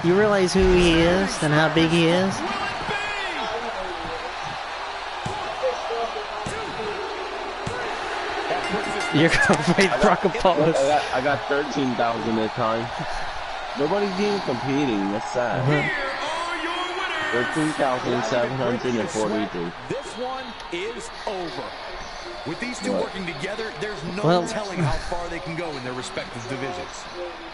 You realize who he is and how big he is? You're gonna fight Brock Apollo. I got 13,000 this time. Nobody's even competing. That's sad. 13,743. This one is over. With these two working together, there's no telling how far they can go in their respective divisions.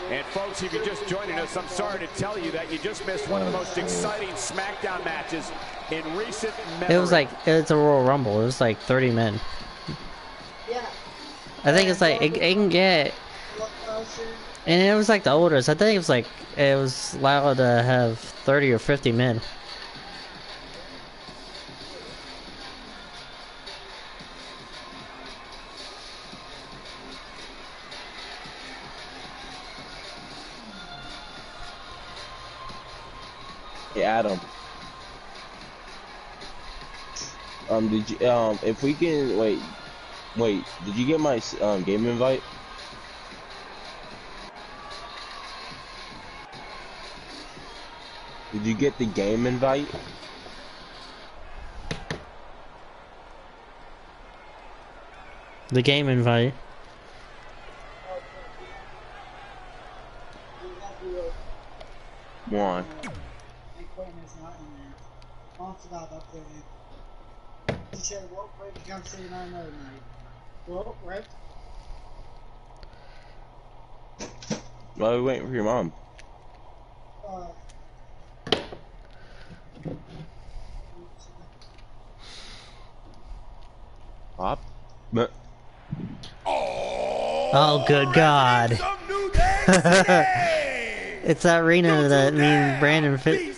And folks, if you're just joining us, I'm sorry to tell you that you just missed one of the most exciting SmackDown matches in recent memory. It was like, it's a Royal Rumble. It was like 30 men. Yeah. I think it's like, it can get, and it was like the oldest. I think it was like, it was allowed to have 30 or 50 men. Hey, Adam. Did you, if we can, wait, did you get my, game invite? Did you get the game invite? The game invite. One. Why are we waiting for your mom? Pop? Oh, good God. It's that arena that me and Brandon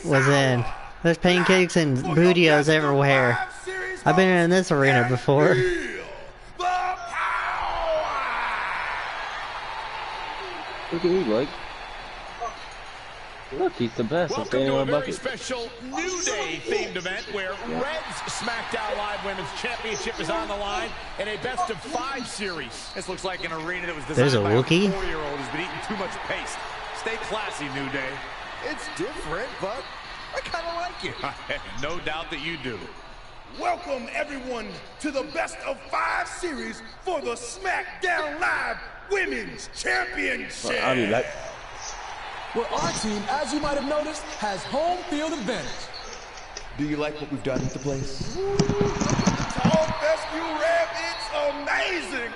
was in. There's pancakes and bootios everywhere. I've been in this arena before. Look at me, Blake. Look, he's the best. Welcome to a very special New Day themed event where Red's SmackDown Live Women's Championship is on the line in a best-of-5 series. This looks like an arena that was There's designed by a Wookiee. 4-year-old who's been eating too much paste. Stay classy, New Day. It's different, but I kind of like it. No doubt that you do. Welcome, everyone, to the best-of-5 series for the SmackDown Live Women's Championship. I mean, that. Well, our team, as you might have noticed, has home field advantage. Do you like what we've done with the place? Tall fescue rev, it's amazing.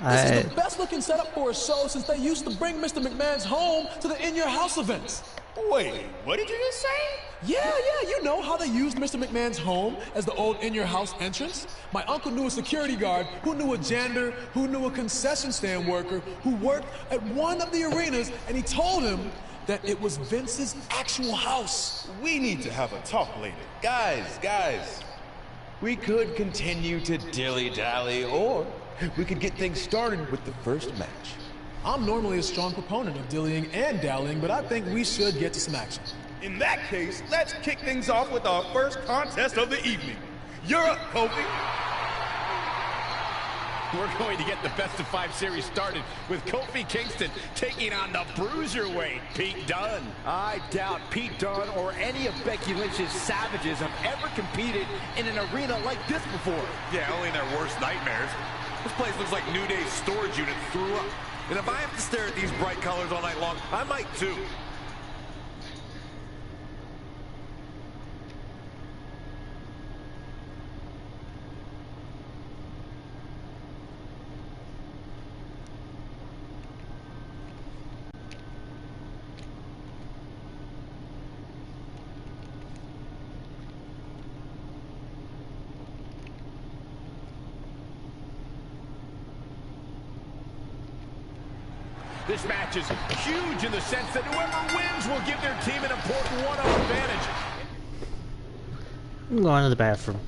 This is the best looking setup for a show since they used to bring Mr. McMahon's home to the In Your House events. Wait, what did you just say? Yeah, you know how they used Mr. McMahon's home as the old In Your House entrance? My uncle knew a security guard, who knew a janitor, who knew a concession stand worker, who worked at one of the arenas, and he told him that it was Vince's actual house. We need to have a talk later. Guys. We could continue to dilly-dally, or we could get things started with the first match. I'm normally a strong proponent of dillying and dallying, but I think we should get to some action. In that case, let's kick things off with our first contest of the evening. You're up, Kofi. We're going to get the best-of-5 series started with Kofi Kingston taking on the bruiserweight, Pete Dunne. I doubt Pete Dunne or any of Becky Lynch's Savages have ever competed in an arena like this before. Yeah, only in their worst nightmares. This place looks like New Day's storage unit threw up. And if I have to stare at these bright colors all night long, I might too. This match is huge in the sense that whoever wins will give their team an important one-on advantage. I'm going to the bathroom.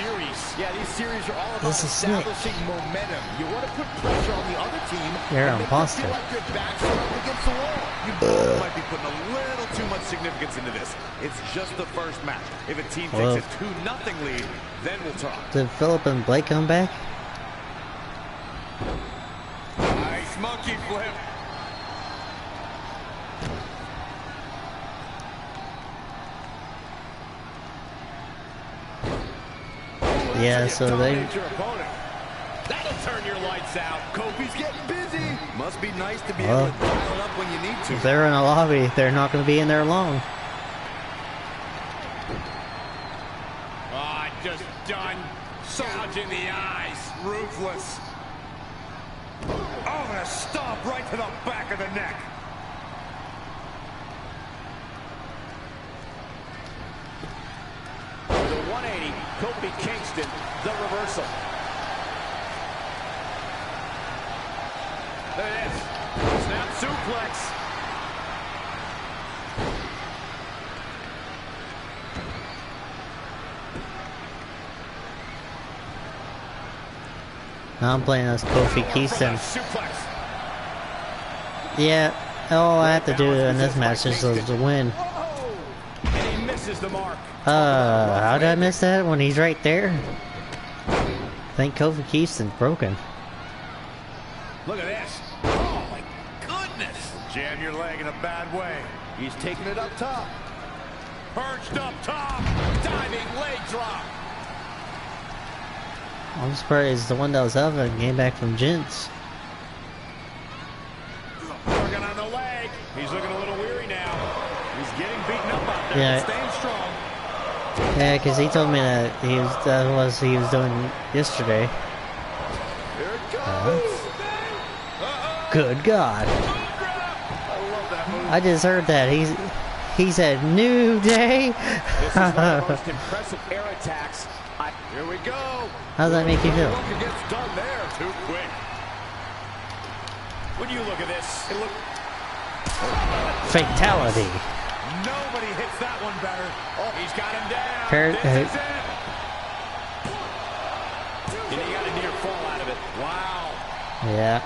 series. Yeah, these series are all about This is sick. establishing momentum. You want to put pressure on the other team. You're and an make them imposter. feel like their backs are up against the wall. You both might be putting a little too much significance into this. It's just the first match. If a team Whoa. takes a 2-0 lead, then we'll talk. Did Phillip and Blake come back? Nice monkey flip. Yeah, so they... Dominate your opponent. That'll turn your lights out. Kofi's getting busy. Must be nice to be able to dial it up when you need to. If they're in a lobby, they're not going to be in there long. Ah, just done. Gouging the eyes. Ruthless. Oh, and a stomp right to the back of the neck. With a 180, Kofi Kingston, the reversal. There it is. Snap suplex. Now I'm playing as Kofi Kingston. Suplex. Yeah, all I have to do in this match is to win. Whoa! And he misses the mark. How did I miss that when he's right there? I think Kofi Kingston's broken. Look at this. Oh, my goodness. Jam your leg in a bad way. He's taking it up top. Perched up top. Diving leg drop. I'm surprised the one that was out and came back from Gents. Working on the leg. He's looking a little weary now. He's getting beaten up out there. Yeah. But staying strong. Yeah, because he told me that he was doing yesterday. Here it goes. Good God! I love that move. I just heard that he said New Day. This is one of the most impressive air attacks. Here we go. How does that make you feel? Look gets done there too quick. When you look at this, it looks Fatality. nobody hits that one better. Oh, he's got him down. Par- This is it. And he got a near fall out of it. Wow. Yeah.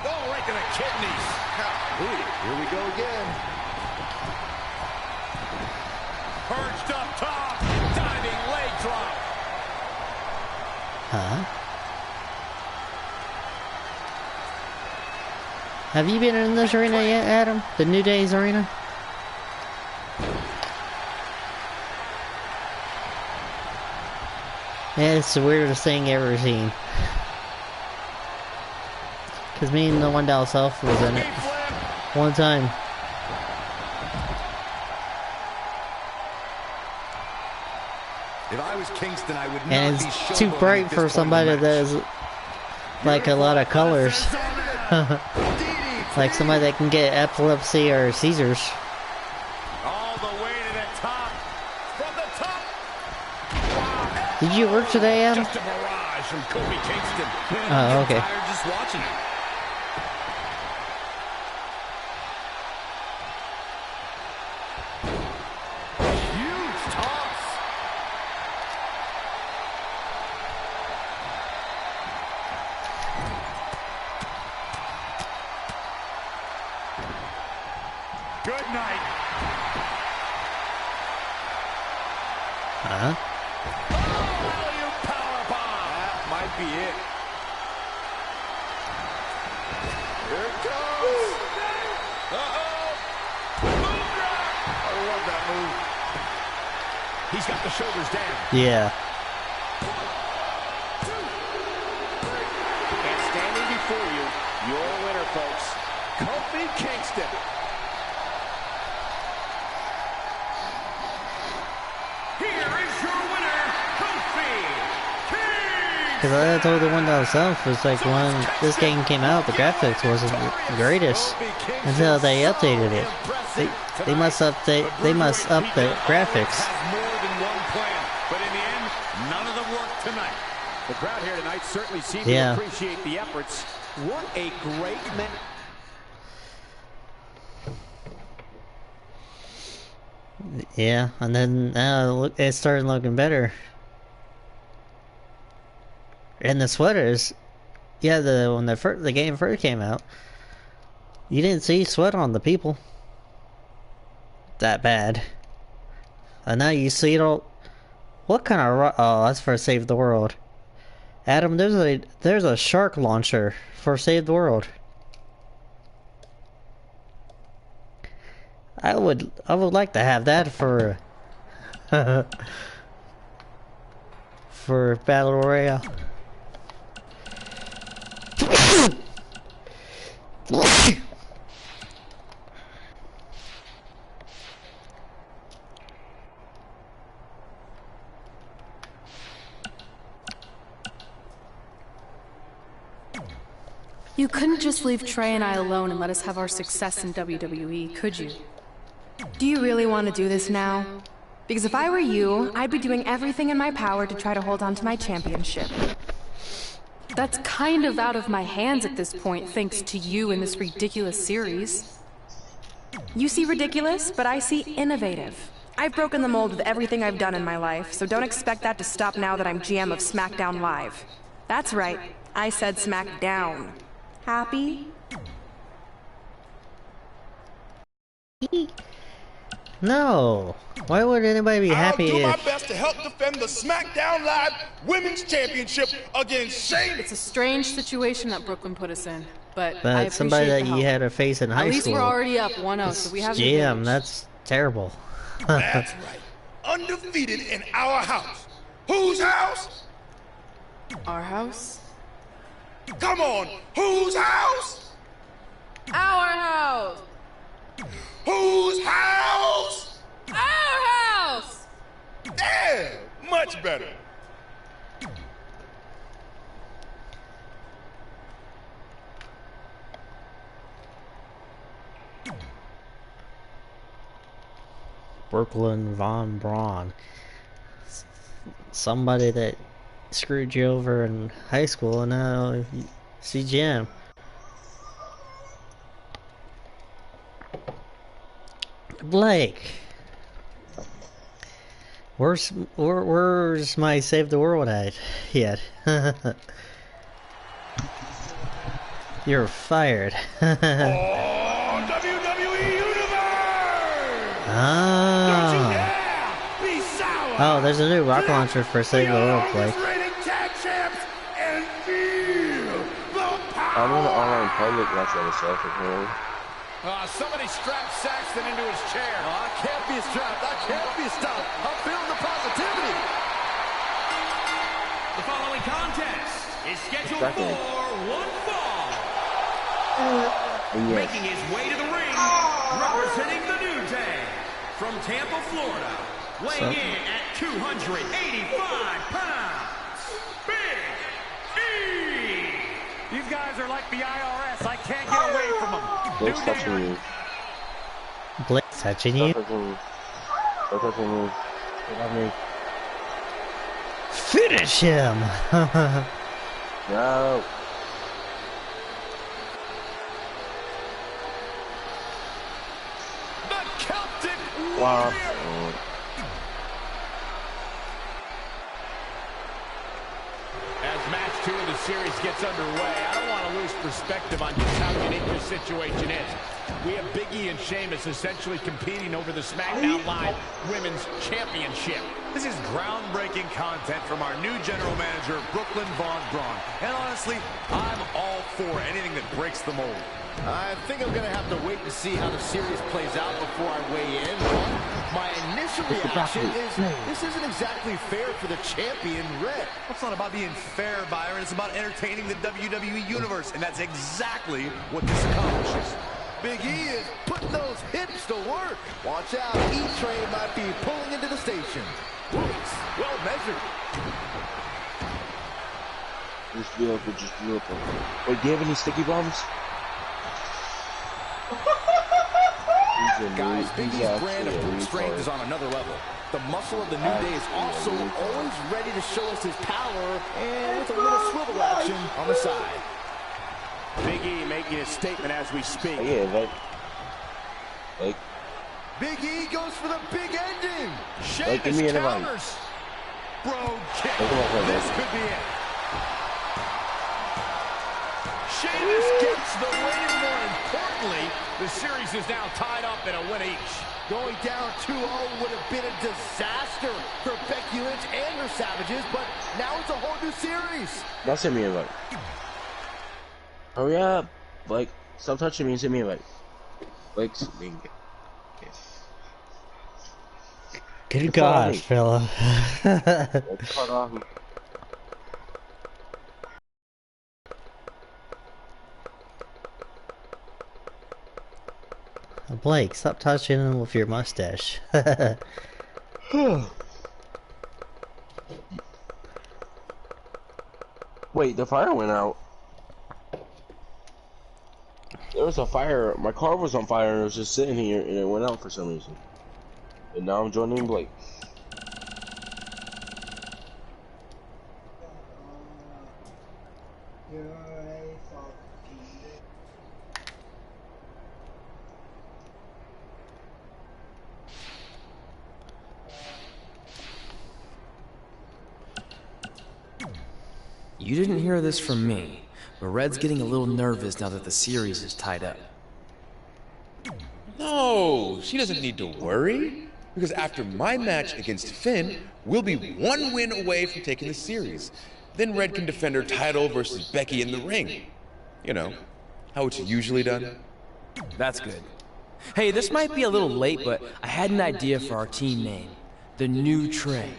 Oh, right to the kidneys. Here we go again. Perched up top. Diving leg drop. Huh? Have you been in this arena yet, Adam? The New Day's arena? Yeah, it's the weirdest thing ever seen. Cause me and the one down south was in it one time. If I was Kingston, I would not And be it's too showboating bright at for this somebody point in the that is like a lot of colors. match. Like somebody that can get epilepsy or seizures. All the way to the top. From the top. Wow. Did you work today, Adam? Just a barrage from Kofi Kingston. Oh, okay. I'm tired just watching it. Huge toss. Good night. Huh? Value powerbomb. That might be it. Here it goes. Uh-oh. I love that move. He's got the shoulders down. Yeah. And standing before you, your winner, folks, Kofi Kingston. Here is your winner, Kofi Kingston. Because I told the one down south was like when this game came out, the graphics wasn't the greatest until they updated it. They must update. They must up the graphics. Has more than one plan, but in the end, none of them worked tonight. The crowd here tonight certainly seemed Yeah. to appreciate the efforts. What a great match. Yeah, and then now it started looking better. And the sweaters, yeah, when the game first came out, you didn't see sweat on the people that bad. And now you see it all. What kind of oh, that's for Save the World. Adam, there's a shark launcher for Save the World. I would like to have that for for Battle Royale. You couldn't just leave Trey and I alone and let us have our success in WWE, could you? Do you really want to do this now? Because if I were you, I'd be doing everything in my power to try to hold on to my championship. That's kind of out of my hands at this point, thanks to you and this ridiculous series. You see ridiculous, but I see innovative. I've broken the mold with everything I've done in my life, so don't expect that to stop now that I'm GM of SmackDown Live. That's right, I said SmackDown. Happy? No. Why would anybody be happy? I'll do my best to help defend the SmackDown Live Women's Championship against Shane. It's a strange situation that Brooklyn put us in, but I appreciate somebody that the help. you had to face in high school. At least we're already up 1-0, so we have the GM, advantage. that's terrible. That's right. Undefeated in our house. Whose house? Our house? Come on. Whose house? Our house! Whose house? Our house! Yeah, much better. Brooklyn Von Braun. Somebody that screwed you over in high school, and now you see Jim. Blake, where's my Save the World at yet? You're fired. WWE Universe! Ah. Be sour. Oh, there's a new rock launcher for Save the World, Blake. Tag champs and feel the power. I'm on an online public watch on the selfie phone. Somebody strapped Saxton into his chair. I can't be strapped. I can't be stopped. I'm feeling the positivity. The following contest is scheduled for one fall. Making his way to the ring, representing the New Day, from Tampa, Florida, weighing in at 285 pounds, Big E! These guys are like the IRS. I can't get away from them. Blake's touching me. Blake's touching you? Stop touching me. Stop me. Finish him! No. The Celtic Wow. Warrior. As match 2 of the series gets underway, I don't want to lose perspective on just how unique this situation is. We have Big E and Sheamus essentially competing over the SmackDown Live Women's Championship. This is groundbreaking content from our new general manager, Brooklyn Von Braun. And honestly, I'm all for anything that breaks the mold. I think I'm going to have to wait and see how the series plays out before I weigh in. My initial reaction is this isn't exactly fair for the champion, Red. It's not about being fair, Byron. It's about entertaining the WWE Universe, and that's exactly what this accomplishes. Big E is putting those hips to work. Watch out, E-Train might be pulling into the station. Whoops, well measured. Just beautiful, just beautiful. Wait, do you have any sticky bombs? Guys, Big E's brand of brute strength is on another level. The muscle of the New Day is also always ready to show us his power, and with a little swivel action on the side. Big E making a statement as we speak. Yeah, like Big E goes for the big ending. Like, give me an invite. counters. Bro kick. This could be it. Sheamus gets the win. More importantly, the series is now tied up in a win each. Going down 2-0 would have been a disaster for Becky Lynch and her Savages, but now it's a whole new series. Now send me an invite. Hurry up. Like, stop touching me and send me an invite. Like, good God, fella. Cut off. Blake, stop touching him with your mustache. Wait, the fire went out. There was a fire. My car was on fire and it was just sitting here and it went out for some reason. And now I'm joining Blake. You didn't hear this from me, but Red's getting a little nervous now that the series is tied up. No, she doesn't need to worry. Because after my match against Finn, we'll be 1 win away from taking the series. Then Red can defend her title versus Becky in the ring. You know, how it's usually done. That's good. Hey, this might be a little late, but I had an idea for our team name. The New Trey.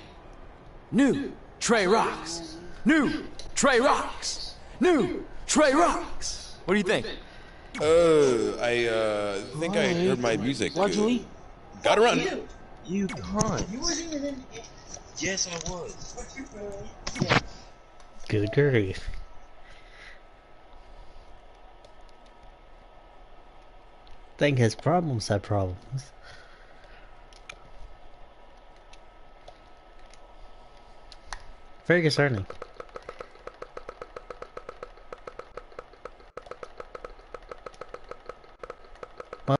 New Trey Rocks. New Trey Rocks. New Trey Rocks. What do you think? I think I heard my music. Luckily. Gotta run. You can't. You wasn't even in. Yes, I was. Good grief. Think his problems have problems. Very concerning.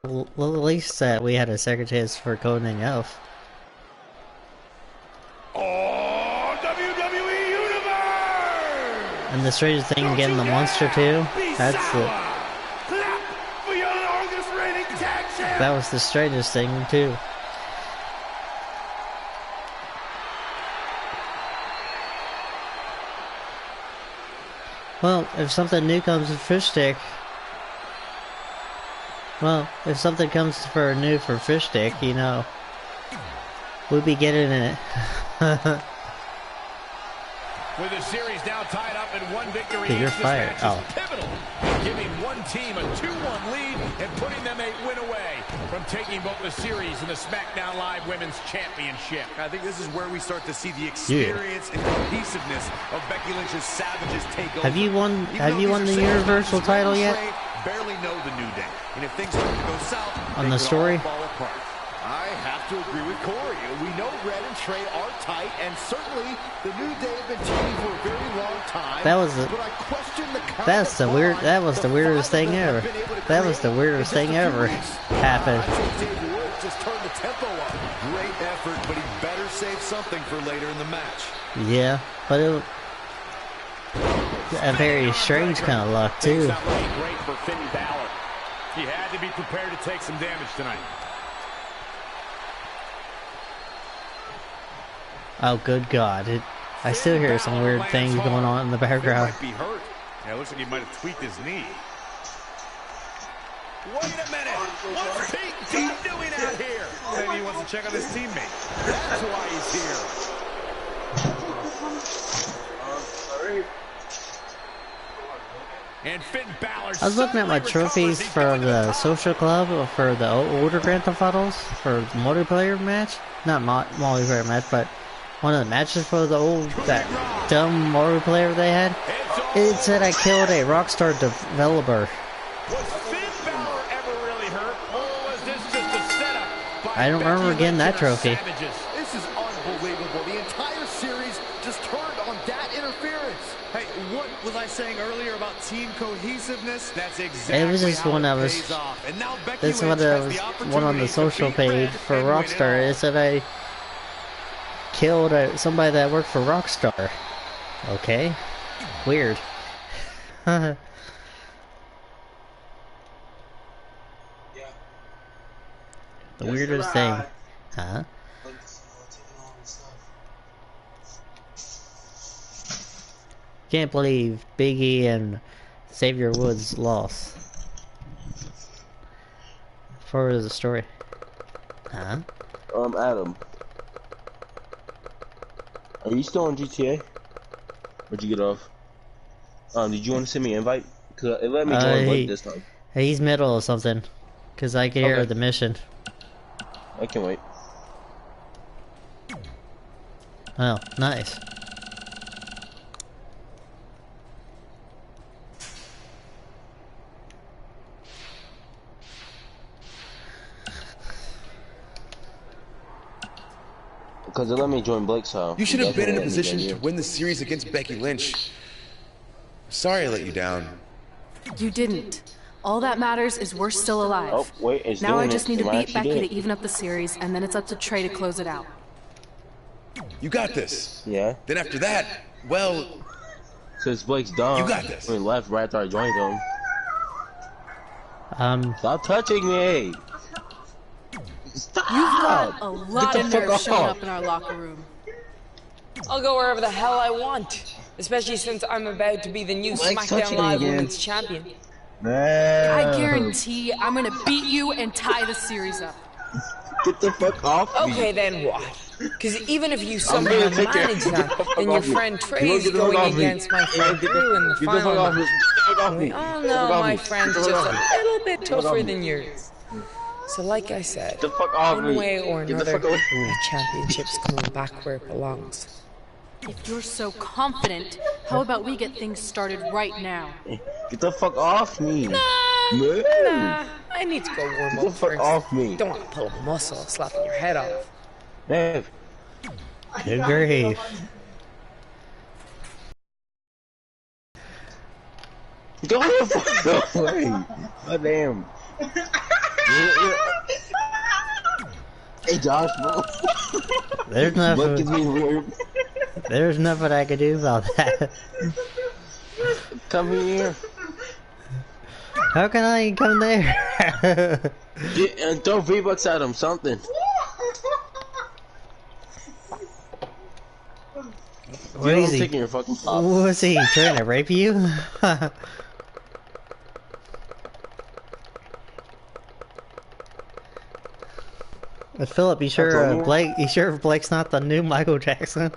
Well, at least we had a second chance for Conan Elf. Oh, WWE Universe! And the strangest thing, getting the monster too. That's the. That was the strangest thing too. Well, if something new comes to Fish Stick. Well, if something comes for new for Fish Stick, you know, we'll be getting it. With the series now tied up in one victory, you're fired. Oh. Pivotal, giving one team a 2-1 lead and putting them a win away from taking both the series and the SmackDown Live Women's Championship. I think this is where we start to see the experience and cohesiveness of Becky Lynch's Savages take over. Have you won the Universal title yet? Barely know the New Day, and if things start to go south, on the story. I have to agree with Corey. We know Red and Trey are tight, and certainly the New Day have been teaming for a very long time. That was the weirdest thing ever. That was the weirdest thing ever happened. Just turn the tempo up. Great effort, but he better save something for later in the match. Yeah, but it was a very strange kind of luck too. Not looking great for Finn Balor. He had to be prepared to take some damage tonight. Oh, good God. I still hear some weird things going on in the background. He might be hurt. Yeah, it looks like he might have tweaked his knee. Wait a minute! What's Pete Dunne doing out here? Maybe he wants to check on his teammate. That's why he's here. And Finn Balor. I was looking at my trophies for the social club or for the older Grand Theft Autos for the multiplayer match. Not multiplayer match, but one of the matches for the that dumb multiplayer they had. It said I killed a Rockstar developer. Was Finn Balor ever really hurt, or was this just a setup? I don't remember getting that trophy. This This is unbelievable. The entire series just turned on that interference. Hey, what was I saying earlier about team cohesiveness? That's exactly it was just how one it I was. pays off. And now Becky This Lynch one I has was the one on the opportunity social to beat page Red for and win it Rockstar. all. It said I killed somebody that worked for Rockstar. Okay, weird. The weirdest thing, huh? Can't believe Biggie and Xavier Woods lost. For the story, huh? Adam, are you still on GTA? Where'd you get off? Did you want to send me an invite? Cause it let me join Blake this time. He's middle or something, cause I can hear the mission. I can wait. Oh, nice. Because it let me join Blake's house. You should have been in a position to win the series against Becky Lynch. Sorry I let you down. You didn't. All that matters is we're still alive. Oh, wait, it's now I doing just it. need to It might beat actually Becky do to it. even up the series, and then it's up to Trey to close it out. You got this. Yeah. Then after that, well... Since Blake's dumb. You got this. He left right after I joined him. Um... Stop touching me! Stop! You've got a lot Get of the fuck nerve showing off. up in our locker room. I'll go wherever the hell I want, especially since I'm about to be the new Like SmackDown touching Live again. Women's Champion. I guarantee I'm gonna beat you and tie the series up. Get the fuck off me. Okay, then what? Because even if you I'm somehow gonna take manage it. Get the that, fuck then your off me. friend You Trey's get the fuck going off me. against my friend Get the- Drew in the get the fuck final off me. match. Get the fuck off me. We all Get the know fuck off my me. friend's Get the just fuck a off me. little bit Get the fuck tougher off than me. yours. So like I said, Get the fuck off one me. way or Get the another, fuck away from me. the championship's coming back where it belongs. If you're so confident, how about we get things started right now? Get the fuck off me. Nah, I need to go warm Get the up fuck first. off me. Don't want to pull a muscle slapping your head off. Dave. Good grief. Go the fuck away. God damn. Hey Josh, bro. There's What gets nothing. me weird? There's nothing I can do about that. Come here. How can I come there? Get, and throw V-Bucks at him, something. What is he? Taking your fucking pop. Was he trying to rape you? Philip, you sure Blake? You sure Blake's not the new Michael Jackson?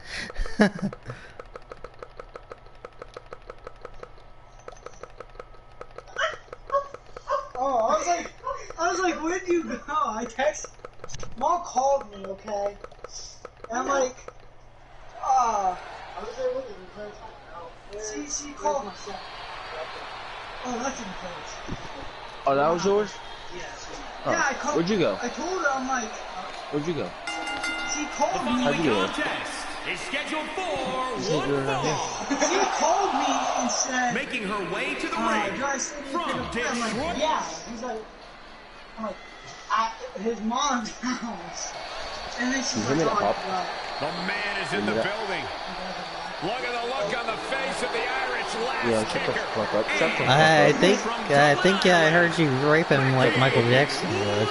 Oh, I was like, where'd you go? I text. Mom called me, okay? And I'm like, I was there with you. She called me. Oh, that's in place. Oh, that was yours? Yes. Oh. Yeah, I called. Where'd you go? I told her, I'm like. Where'd you go? She called me. How'd you get Contest is scheduled for She one fall. She called me and said. Making her way to the ring Do I still need to from I'm like, Detroit. yeah. He's like, I'm like, at his mom's house. And then she's like, well. The man is in the building. Look at the look on the face of the Irish last kicker. I think I heard you rape him like Michael Jackson would.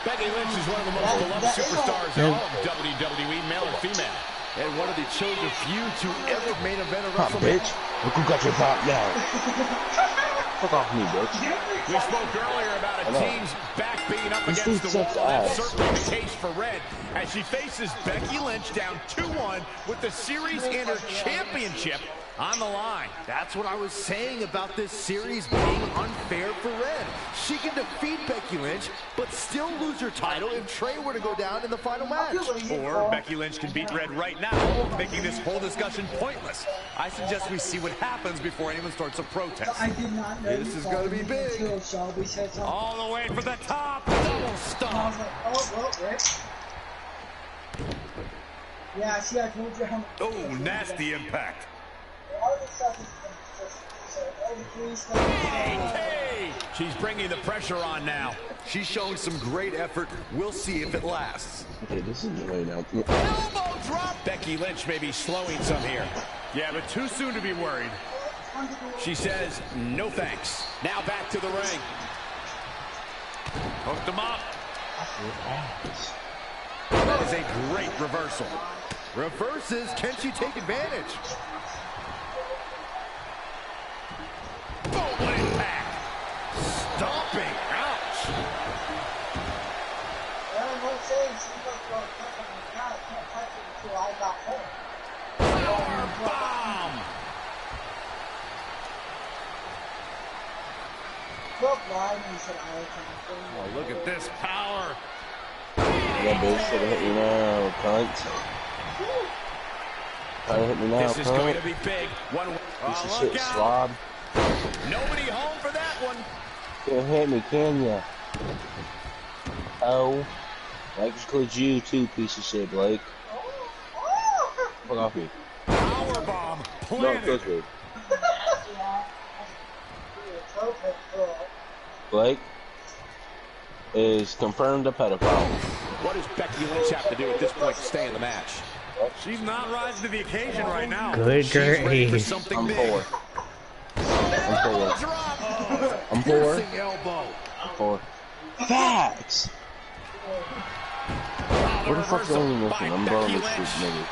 Becky Lynch is one of the most beloved superstars in all of WWE, male and female. And one of the chosen few to ever main event a Pop, WrestleMania. bitch. Look who got your pop now. Fuck off me, bitch. We spoke earlier about a team's back being up This against dude the wall. sucks That's ass. certainly the case for Red as she faces Becky Lynch down 2-1 with the series and her championship on the line. That's what I was saying about this series being unfair for Red. She can defeat Becky Lynch, but still lose her title if Trey were to go down in the final match. Or Becky Lynch can beat Red right now, making this whole discussion pointless. I suggest we see what happens before anyone starts a protest. I did not know. This is going to be big. Shelby said something. All the way for the top, double And I was stomp. like, oh, well, Rick. Yeah, see, I told you how. Oh, nasty impact. All this stuff is just every 3 steps. Hey! She's bringing the pressure on now. She's showing some great effort. We'll see if it lasts. Okay, this is right now. Elbow drop! Becky Lynch may be slowing some here. Yeah, but too soon to be worried. She says, no thanks. Now back to the ring. Hooked him up. That is a great reversal. Reverses. Can she take advantage? Oh, what impact! Stomping. Ouch. Power bomb. Oh, look at this power. Yeah, bitch, should have hit me now, cunt. Try to hit me now, This is going to be big. Piece of Look shit, out. slob. Nobody home for that one. Can't hit me, can ya? Oh. That includes you too, piece of shit, Blake. Fuck off me. Power bomb No, planted. close me. Blake is confirmed a pedophile. What does Becky Lynch have to do at this point to stay in the match? She's not rising to the occasion right now. Good She's ready for grief. something I'm big. four. I'm four. Piercing elbow. I'm four. Facts! Where the fuck's the only mission? I'm blowing this shit, nigga.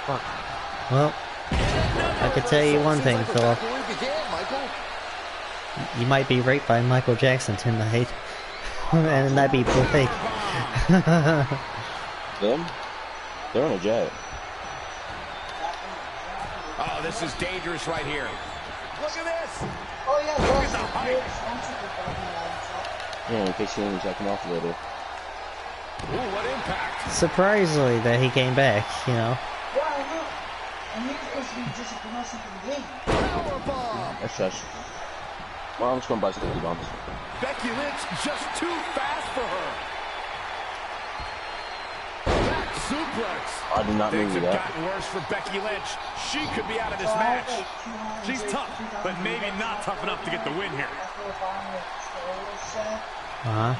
Fuck. Well, I could tell you one thing, Philip. You might be raped by Michael Jackson tonight. And that'd be Blake. Them? They're on a jet. Oh, this is dangerous right here. Look at this. Oh yeah, Look at the height. Yeah, in case you only checking off a little. Ooh, what impact. Surprisingly that he came back, you know. Yeah, I know. And he's supposed to be just a promotion for the game. Power bomb. That's trash. Well, I'm just gonna buy sticky bombs. Becky Lynch just too fast for her. Back suplex. I did not Things mean have that. gotten worse for Becky Lynch. She could be out of this match. She's tough, but maybe not tough enough to get the win here. Uh-huh.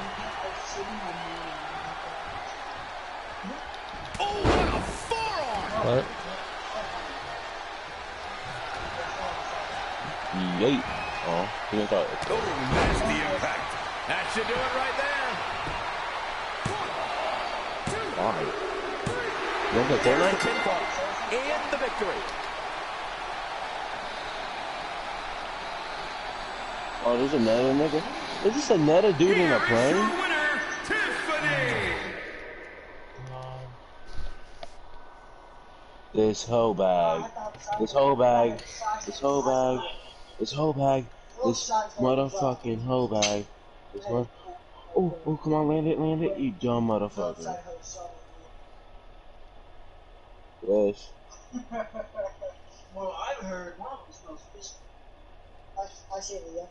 Oh, what a forearm! What? Yeet. Oh, he didn't thought it. Oh, nasty impact. That should do it right there. Alright. You don't get Fortnite? Pinfall and the victory. Oh, there's another nigga. Is this another dude in a plane? Winner, Tiffany. This whole bag. This whole bag. This whole bag. This whole bag. This motherfucking whole bag. This one. Oh, oh, come on, land it, you dumb motherfucker. Yes. Well, I've heard mom smells fishy. I say Leah.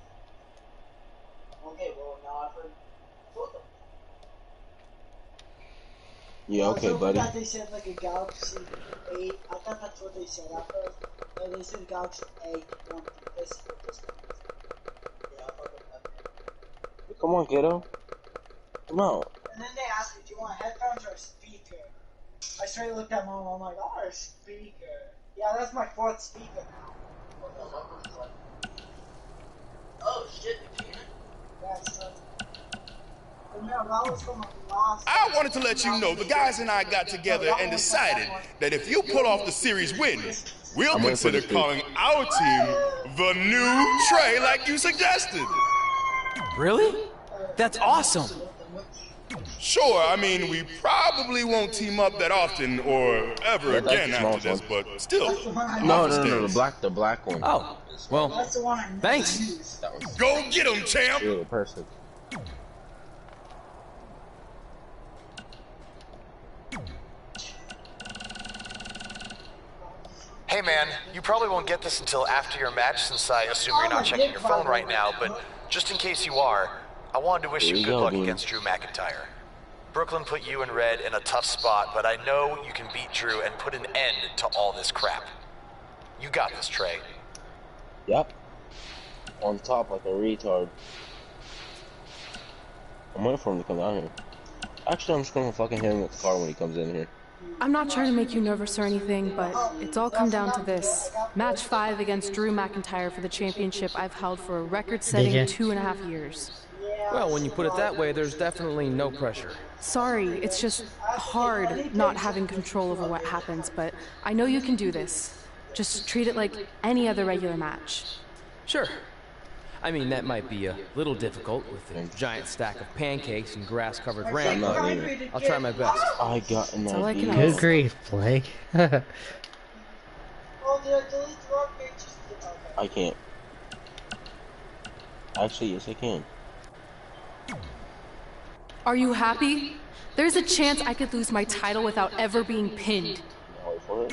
Okay, well now I've heard both of them. Yeah, okay, buddy. I thought they said like a Galaxy 8. I thought that's what they said at first. And they said Galaxy 8 one this one. Yeah, I fucking love it. Come on, kiddo. Come on. And then they asked me, do you want headphones or a speaker? I straight looked at mom, I'm like, oh, a speaker. Yeah, that's my 4th speaker now. Oh shit, you can? Yeah, so. I wanted to let you know the guys and I got together and decided that if you pull off the series win, we'll consider calling our team the New Trey like you suggested. Really? That's awesome. Sure, I mean, we probably won't team up that often or ever Yeah, that's again the small after this, one. but still. No, the black one. Oh, well, thanks. Go get him, champ! Yeah, perfect. Hey man, you probably won't get this until after your match since I assume you're not checking your phone right now, but just in case you are, I wanted to wish you good luck against Drew McIntyre. Brooklyn put you and Red in a tough spot, but I know you can beat Drew and put an end to all this crap. You got this, Trey. Yep. On top like a retard. I'm waiting for him to come down here. Actually, I'm just gonna fucking hit him with the car when he comes in here. I'm not trying to make you nervous or anything, but it's all come down to this. Match 5 against Drew McIntyre for the championship I've held for a record-setting 2.5 years. Well, when you put it that way, there's definitely no pressure. Sorry, it's just hard not having control over what happens, but I know you can do this. Just treat it like any other regular match. Sure. I mean, that might be a little difficult with a giant stack of pancakes and grass-covered ramp, but I'll try my best. I got an idea. Good grief, Blake. I can't. Actually, yes I can. Are you happy? There's a chance I could lose my title without ever being pinned.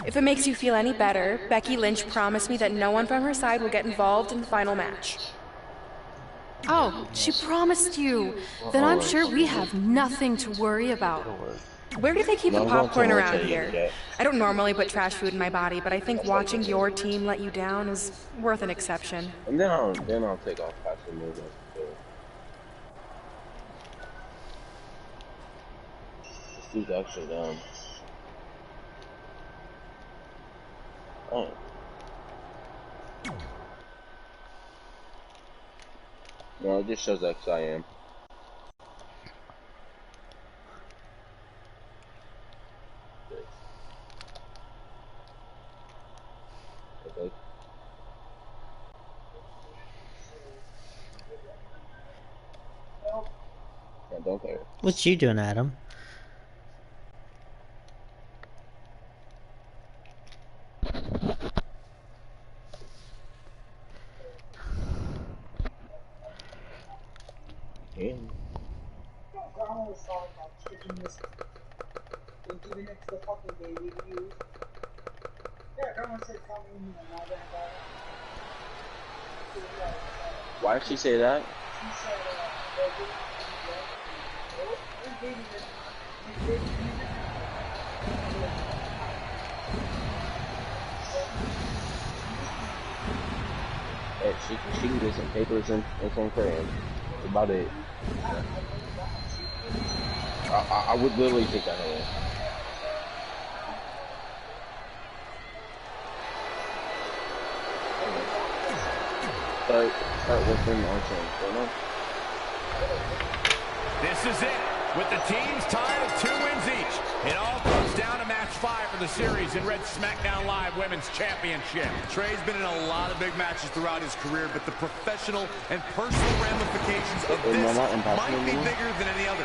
If it makes you feel any better, Becky Lynch promised me that no one from her side will get involved in the final match. Oh, she promised you. Then I'm sure we have nothing to worry about. Where do they keep the popcorn around here? I don't normally put trash food in my body, but I think watching your team let you down is worth an exception. And then I'll take off past the movie. This dude's actually down. Oh. No, it just shows X I am. Okay. Yeah, don't care. What you doing, Adam? Why did she say that? Hey, she can get some papers and some crayons. That's about it. I would literally take that away. Start working on change. This is it. With the teams tied at 2 wins each, it all comes down to match 5 for the series in Red SmackDown Live Women's Championship. Trey's been in a lot of big matches throughout his career, but the professional and personal ramifications of this might be bigger than any other.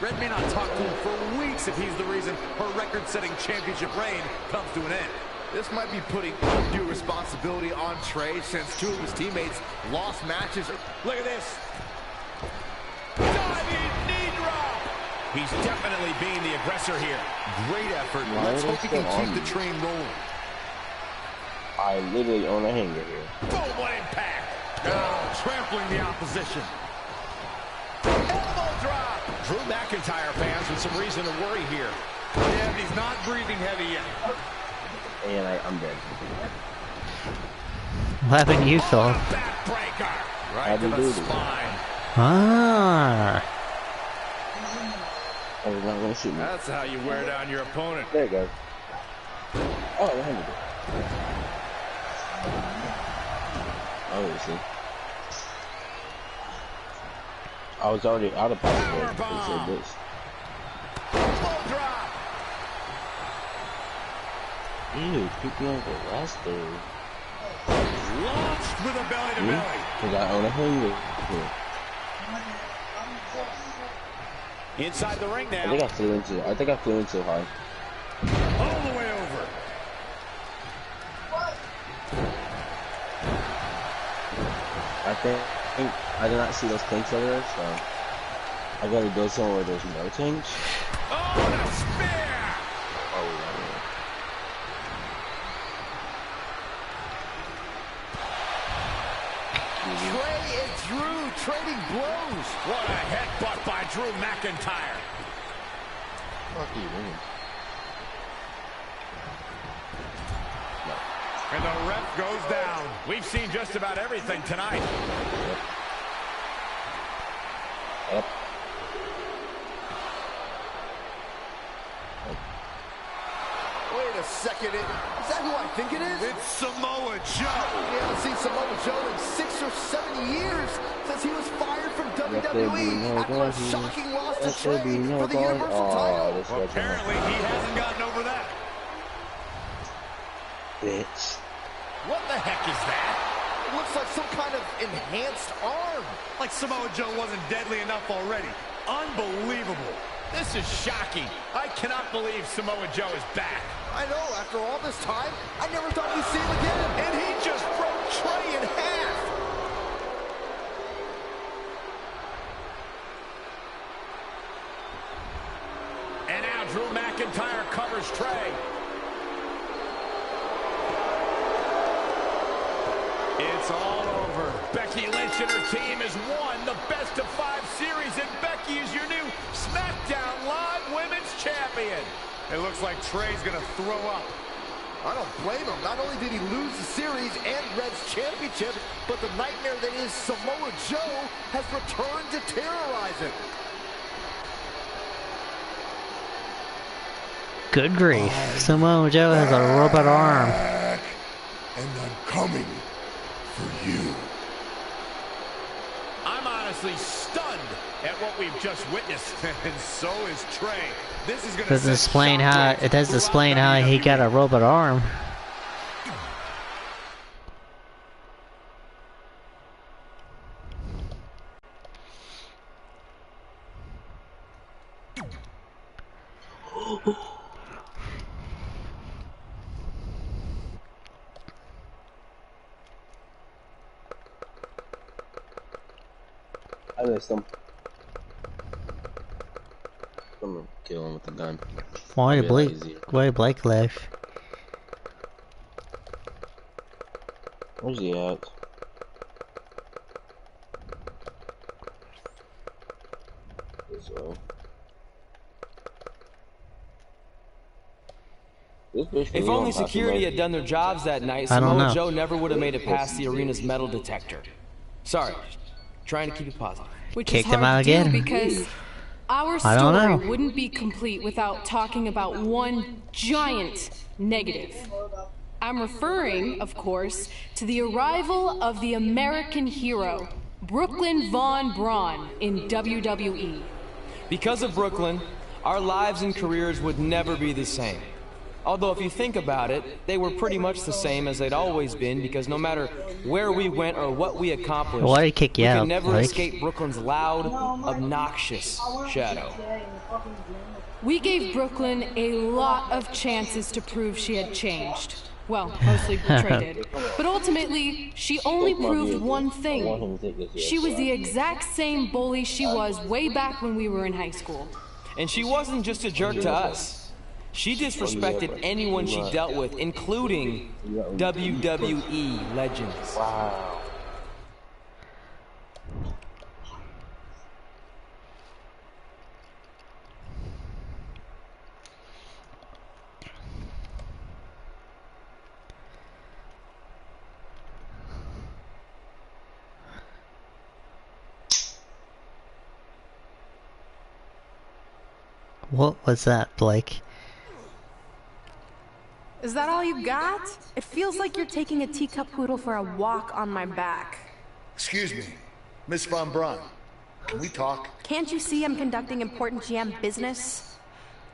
Red may not talk to him for weeks if he's the reason her record-setting championship reign comes to an end. This might be putting undue responsibility on Trey since 2 of his teammates lost matches. Look at this. Diving knee drop. He's definitely being the aggressor here. Great effort. Let's hope he can keep the train rolling. I literally own a hanger here. Boom, what impact. Oh, trampling the opposition. Elbow drop. Drew McIntyre fans with some reason to worry here. Yeah, but he's not breathing heavy yet. And I'm dead. What happened to you, Phil? Backbreaker. Right to the spine. Ah. Oh, he's not gonna shoot me. That's how you wear down your opponent. There you go. Oh, I handed it. Oh, you see. I was already out of pocket. Power this. Drop. Ew, keep me on the last thing. Launched with a belly to belly. Because I own a hanger here. Inside the ring now. I think I flew in too high. All the way over. I think I did not see those tanks over there, so I gotta go somewhere where there's no tanks. Oh, the spear! Oh, yeah. Trey and Drew trading blows. What a headbutt by Drew McIntyre. fuck are you doing? And the ref goes down. We've seen just about everything tonight. Yep. Wait a second. Is that who I think it is? It's Samoa Joe. We haven't seen Samoa Joe in 6 or 7 years since he was fired from WWE after a shocking loss to Trey for the Universal title. Well, apparently, he hasn't gotten over that. Bitch. What the heck is that? It looks like some kind of enhanced arm. Like Samoa Joe wasn't deadly enough already. Unbelievable. This is shocking. I cannot believe Samoa Joe is back. I know, after all this time, I never thought we'd see him again. And he just broke Trey in half. And now Drew McIntyre covers Trey. It's all over. Becky Lynch and her team has won the best of 5 series, and Becky is your new SmackDown Live Women's Champion. It looks like Trey's gonna throw up. I don't blame him. Not only did he lose the series and Red's championship, but the nightmare that is Samoa Joe has returned to terrorize him. Good grief. Samoa Joe has a robot arm. And I'm coming for you. I'm honestly stunned at what we've just witnessed, and so is Trey. This is going to explain how it does explain how he got a robot arm. I missed him. I'm gonna kill him with the gun. Why Blake left? Where's he at? This way. If only security had done their jobs that night, Samoa Joe never would have made it past the arena's metal detector. Sorry, trying to keep it positive. Which is hard to do because our story wouldn't be complete without talking about one giant negative. I'm referring, of course, to the arrival of the American hero, Brooklyn Von Braun, in WWE. Because of Brooklyn, our lives and careers would never be the same. Although if you think about it, they were pretty much the same as they'd always been, because no matter where we went or what we accomplished, we could never escape Brooklyn's loud, obnoxious shadow. We gave Brooklyn a lot of chances to prove she had changed. Well, mostly Trey did. But ultimately, she only proved one thing. She was the exact same bully she was way back when we were in high school. And she wasn't just a jerk to us. She disrespected anyone she dealt with, including WWE legends. Wow. What was that, Blake? Is that all you got? It feels like you're taking a teacup poodle for a walk on my back. Excuse me, Miss Von Braun. Can we talk? Can't you see I'm conducting important GM business?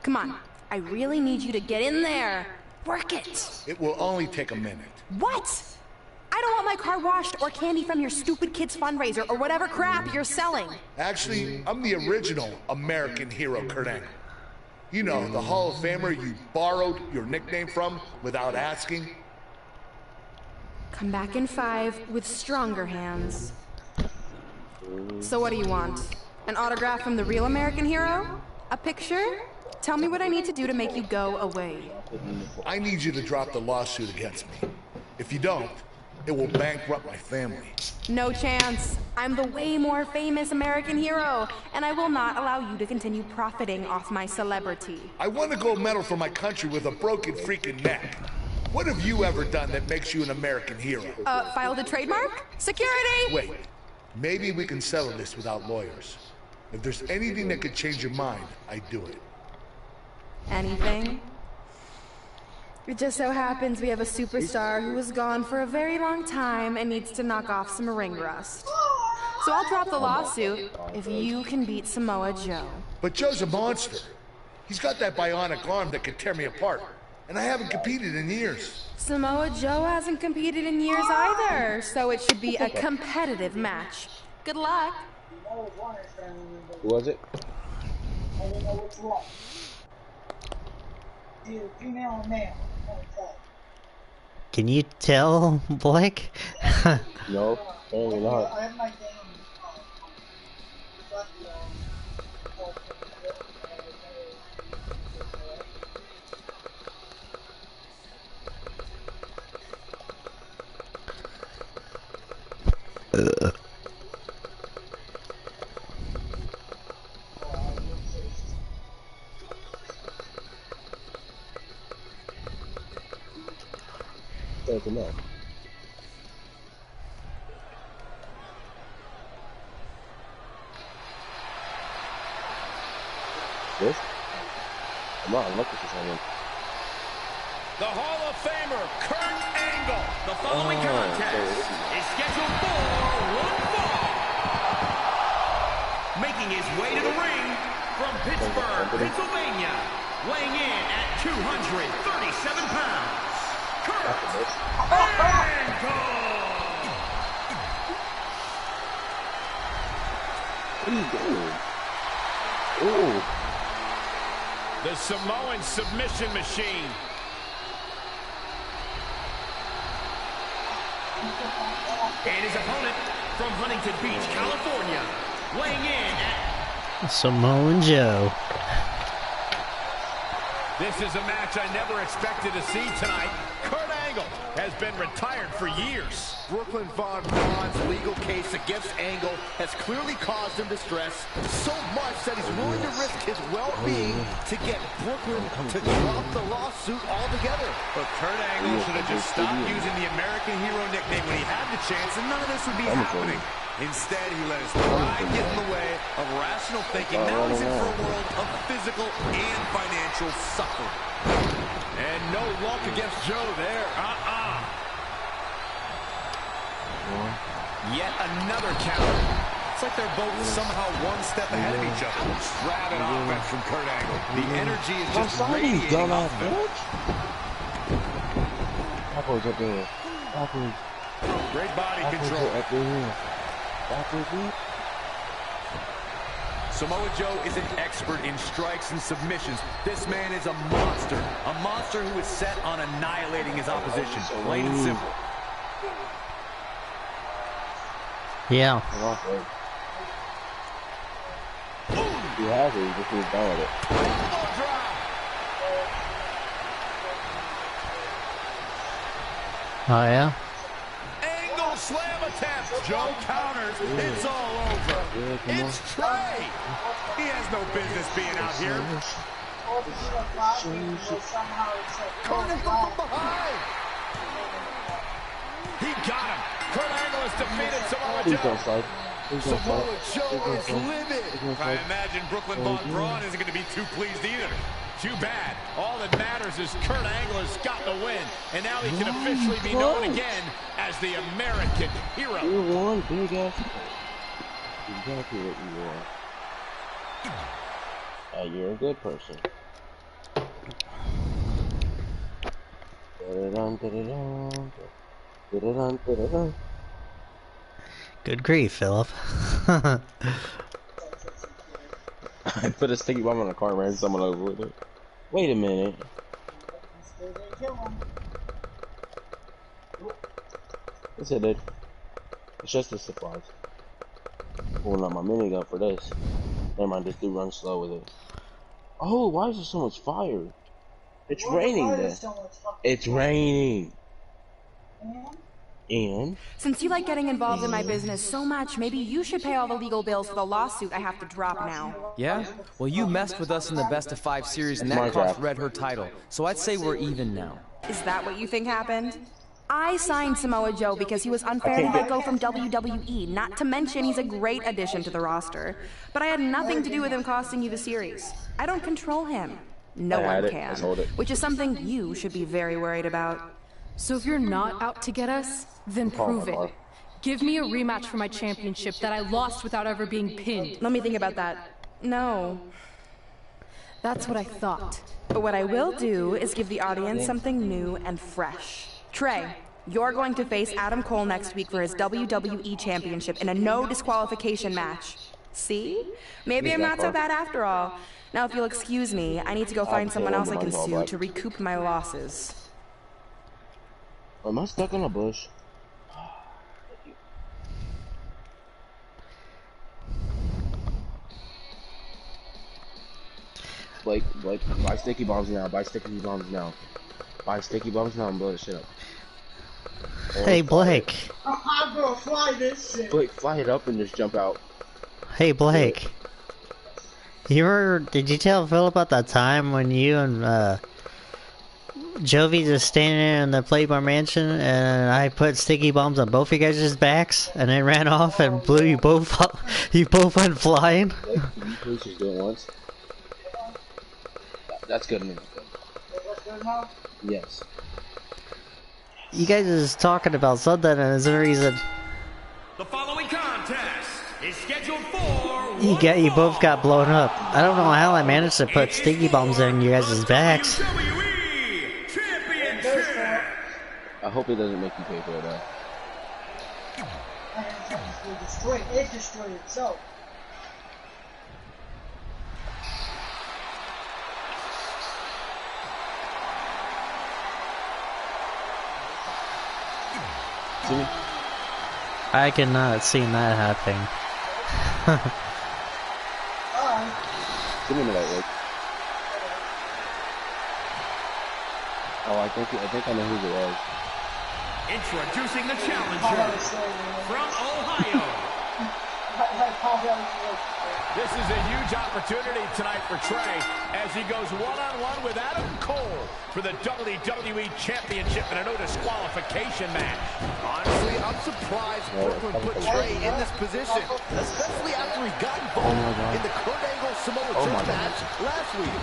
Come on, I really need you to get in there. Work it. It will only take a minute. What? I don't want my car washed or candy from your stupid kids fundraiser or whatever crap you're selling. Actually, I'm the original American hero, Kurt Angle. You know, the Hall of Famer you borrowed your nickname from without asking. Come back in 5 with stronger hands. So what do you want? An autograph from the real American hero? A picture? Tell me what I need to do to make you go away. I need you to drop the lawsuit against me. If you don't, It will bankrupt my family. No chance. I'm the way more famous American hero, and I will not allow you to continue profiting off my celebrity. I won a gold medal for my country with a broken freaking neck. What have you ever done that makes you an American hero? Filed a trademark? Security! Wait, maybe we can settle this without lawyers. If there's anything that could change your mind, I'd do it. Anything? It just so happens we have a superstar who was gone for a very long time and needs to knock off some ring rust. So I'll drop the lawsuit if you can beat Samoa Joe. But Joe's a monster. He's got that bionic arm that could tear me apart. And I haven't competed in years. Samoa Joe hasn't competed in years either, so it should be a competitive match. Good luck. Who was it? I didn't know which one. Either female or male. Can you tell, Blake? No, apparently not. I have my game. There's enough. This? I'm not looking for someone. The Hall of Famer, Kurt Angle. The following contest is scheduled for one fall. Making his way to the ring from Pittsburgh, Pennsylvania, weighing in at 237 pounds, Kurt Angle. What are you doing? Ooh. The Samoan submission machine. And his opponent from Huntington Beach, California, weighing in at Samoan Joe. This is a match I never expected to see tonight. Kurt Angle has been retired for years. Brooklyn Von Braun's legal case against Angle has clearly caused him distress, so much that he's willing to risk his well-being to get Brooklyn to drop the lawsuit altogether. But Kurt Angle should have just stopped using the American Hero nickname when he had the chance, and none of this would be happening. Instead, he let his pride get in the way of rational thinking. Now he's in for a world of physical and financial suffering. And no luck against Joe there. Yet another counter. It's like they're both somehow one step ahead of each other. Rabid offense from Kurt Angle. The energy is just radiating off him. Backwards up there. Backwards. Great body control. Up there. Backwards. Samoa Joe is an expert in strikes and submissions. This man is a monster who is set on annihilating his opposition, plain and simple. Yeah. He has it, he just needs down with it. Oh yeah? Angle slam attempt. Joe counters. It's all over. It's Trey. He has no business being out here. Corner from behind. He got him. Kurt Angle has defeated Samoa Joe. Samoa Joe is livid. I imagine Brooklyn Von Braun isn't going to be too pleased either. Too bad. All that matters is Kurt Angle has got the win, and now he can officially be known again as the American Hero. You're one big ass. Exactly what you are. You're a good person. Good grief, Philip. I put a sticky bomb on the car and ran someone over with it. Wait a minute. Yes, it did. It's just the supplies. Pulling out my minigun for this. Never mind, this dude runs slow with it. Oh, why is there so much fire? It's raining there. It's raining. And? Since you like getting involved in my business so much, maybe you should pay all the legal bills for the lawsuit I have to drop now. Yeah? Well, you messed with us in the Best of 5 series, and that cost Red her title. So I'd say we're even now. Is that what you think happened? I signed Samoa Joe because he was unfairly let go from WWE, not to mention he's a great addition to the roster. But I had nothing to do with him costing you the series. I don't control him. No one can. Which is something you should be very worried about. So if you're not out to get us, then prove it. Give me a rematch for my championship that I lost without ever being pinned. Let me think about that. No. That's what I thought. But what I will do is give the audience something new and fresh. Trey, you're going to face Adam Cole next week for his WWE Championship in a no disqualification match. See? Maybe I'm not so bad after all. Now, if you'll excuse me, I need to go find someone else I can sue to recoup my losses. Am I stuck on a bush? Blake, buy sticky bombs now. Buy sticky bombs now. Buy sticky bombs now and blow this shit up. Hey, Blake. I'm gonna fly this shit. Blake, fly it up and just jump out. Hey, Blake. Did you tell Phil about that time when you and, Jovi just standing there in the Playboy Mansion and I put sticky bombs on both of you guys' backs and then ran off and blew you both up? You both went flying? Blake, can you please just do it once? That's good enough. Yes. You guys is talking about something and there's a reason. The following contest is scheduled for You both got blown up. I don't know how I managed to put sticky bombs in you guys' backs. I hope it doesn't make you pay for it though. It destroyed itself. See? I cannot see that happening. Give me a minute, Rick. Oh, I think I know who it was. Introducing the challenger from Ohio. This is a huge opportunity tonight for Trey as he goes one-on-one with Adam Cole for the WWE Championship in a no disqualification match. Honestly, I'm surprised Brooklyn put Trey in this position, especially after he got involved in the Kurt Angle Samoa Joe match last week.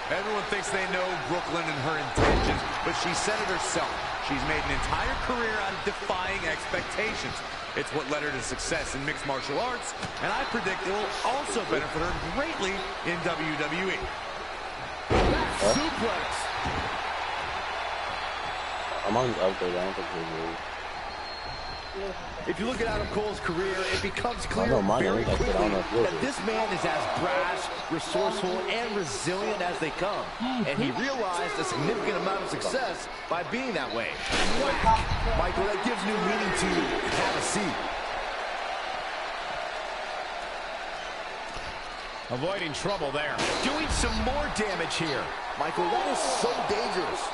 Everyone thinks they know Brooklyn and her intentions, but she said it herself. She's made an entire career out of defying expectations. It's what led her to success in mixed martial arts, and I predict it will also benefit her greatly in WWE. Suplex. I'm on the upgrade, I don't think he's really. If you look at Adam Cole's career, it becomes clear very quickly that this man is as brash, resourceful, and resilient as they come. And he realized a significant amount of success by being that way. Whack! Michael, that gives new meaning to have a seat. Avoiding trouble there. Doing some more damage here. Michael, that is so dangerous.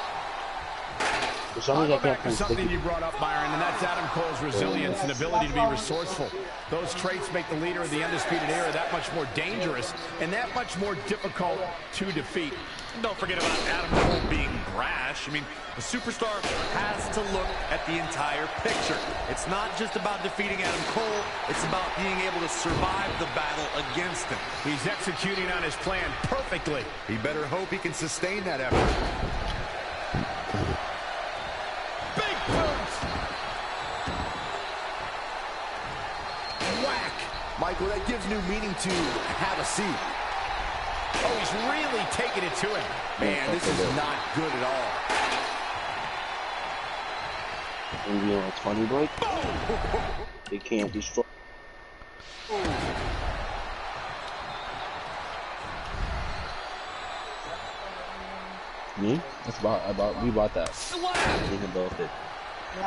I'll go back to something you brought up, Byron, and that's Adam Cole's resilience and ability to be resourceful. Those traits make the leader of the Undisputed Era that much more dangerous and that much more difficult to defeat. Don't forget about Adam Cole being brash. I mean, the superstar has to look at the entire picture. It's not just about defeating Adam Cole. It's about being able to survive the battle against him. He's executing on his plan perfectly. He better hope he can sustain that effort. Big boot! Whack! Michael, that gives new meaning to have a seat. Oh, he's really taking it to him. Man, this is not good at all. And you know what's funny, Blake? They can't destroy. Me? That's we bought that. We can both it. I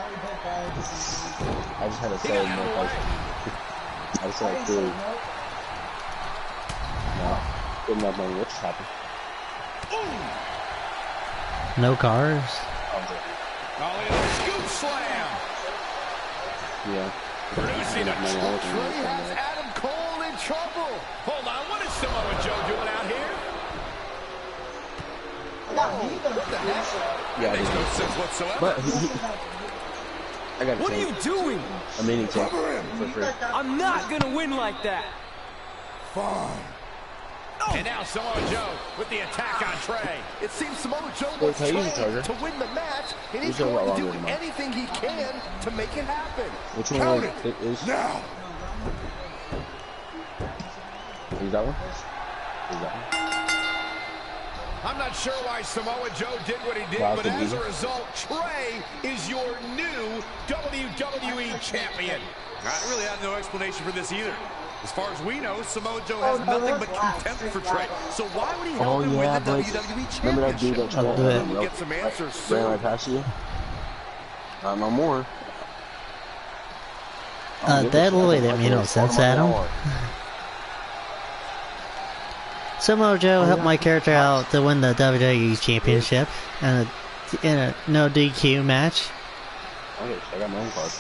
just had to say no place. I just had to. No. Good enough money. What just happened? No cars. Oh, look at the scoop slam. Yeah. Producing a Trey has Adam Cole in trouble. Hold on, what is Samoa Joe doing out here? What the heck? Yeah, Makes no sense whatsoever. But I got. What are you doing? A mini tank for free. I'm not gonna win like that. Fine. And now Samoa Joe with the attack on Trey. It seems Samoa Joe wants Trey to win the match, and he's going to do anything he can to make it happen. Which one is now? Is that one? Is that one? I'm not sure why Samoa Joe did what he did, but as a result, Trey is your new WWE champion. I really have no explanation for this either. As far as we know, Samoa Joe has nothing but contempt for Trey. So why would he help him win the WWE championship? Remember that dude that tried to We'll get some answers soon. ran right past you? Not no more. That really didn't make no sense, Adam. Samoa Joe helped my character out to win the WWE Championship in a no DQ match. Okay, I got my own card.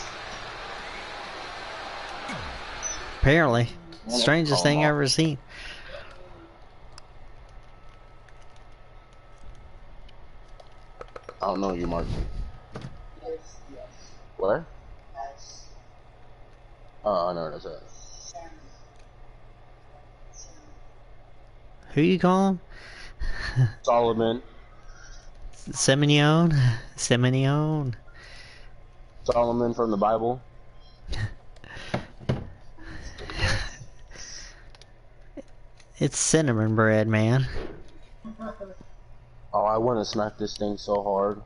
Apparently. Strangest thing I've ever seen. I don't know you, Mark. Where? Oh, I know that's it. Who you calling? Solomon. Semenion? Semenion. Solomon from the Bible. It's cinnamon bread, man. Oh, I want to smack this thing so hard.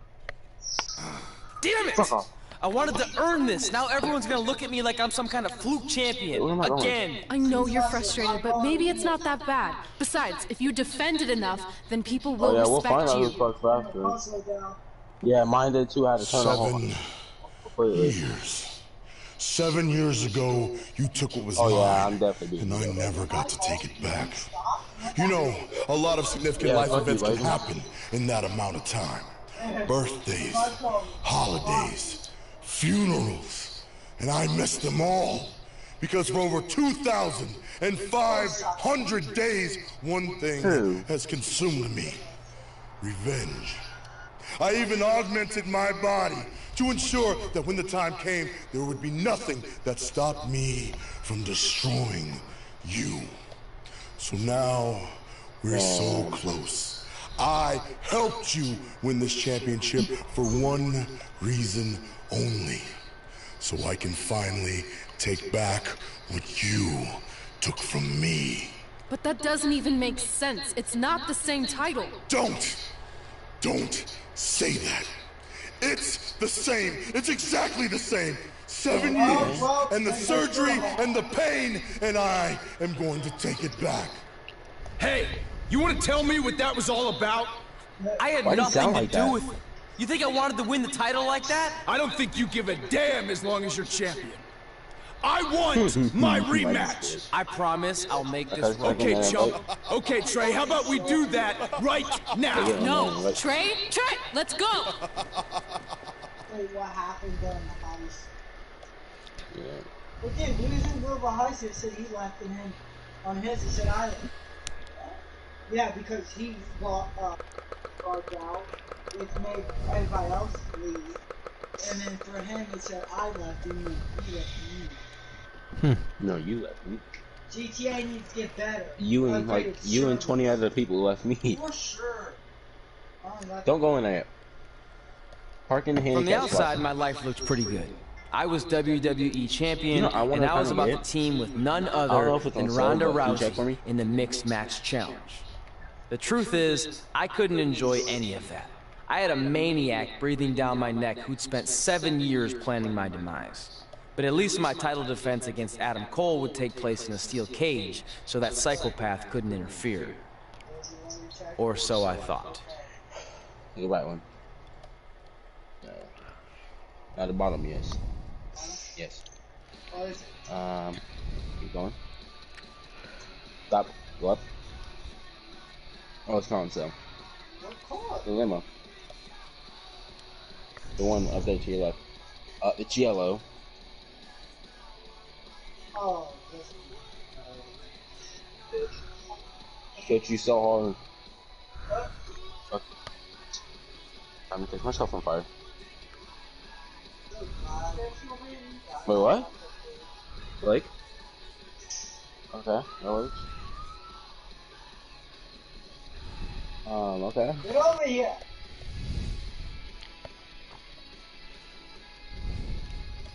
Damn it! I wanted to earn this. Now everyone's gonna look at me like I'm some kind of fluke champion. Again. I know you're frustrated, but maybe it's not that bad. Besides, if you defend it enough, then people will respect you. We'll find out who's faster. Yeah, mine did too. I had to turn it on. 7 years ago, you took what was mine, and I never got to take it back. You know, a lot of significant life events can happen in that amount of time. Birthdays, holidays, funerals, and I missed them all. Because for over 2,500 days, one thing has consumed me. Revenge. I even augmented my body to ensure that when the time came, there would be nothing that stopped me from destroying you. So now, we're so close. I helped you win this championship for one reason only. So I can finally take back what you took from me. But that doesn't even make sense. It's not the same title. Don't say that. It's the same. It's exactly the same. 7 years, and the surgery, and the pain, and I am going to take it back. Hey, you want to tell me what that was all about? I had nothing to do with it. You think I wanted to win the title like that? I don't think you give a damn as long as you're champion. I want my rematch. I promise I'll make this right. Okay, chump. Okay, Trey, how about we do that right now? No, Trey, let's go. Wait, what happened during the heist? Yeah. But dude, losing Global Heist, it said he left, and then on his, it said I left. Yeah, because he got guarded out, which made everybody else leave. And then for him, it said I left, and then he left me. No, you left me. GTA needs to get better. You and you and 20 other people left me. For sure. Don't go in there. Park in the handicap. From the outside, my life looked pretty good. I was WWE champion, and I was about to team with none other than Ronda Rousey in the mixed match challenge. The truth is, I couldn't enjoy any of that. I had a maniac breathing down my neck who'd spent 7 years planning my demise. But at least my title defense against Adam Cole would take place in a steel cage, so that psychopath couldn't interfere. Or so I thought. The right one. No. At the bottom, yes. Yes. Keep going. Stop. Go up. Oh, it's not on sale. The limo. The one up there to your left. It's yellow. Oh, Shit, you so hard. Fuck. I'm gonna take myself on fire. Wait, what? Blake? Okay, that works. Okay. Get over here!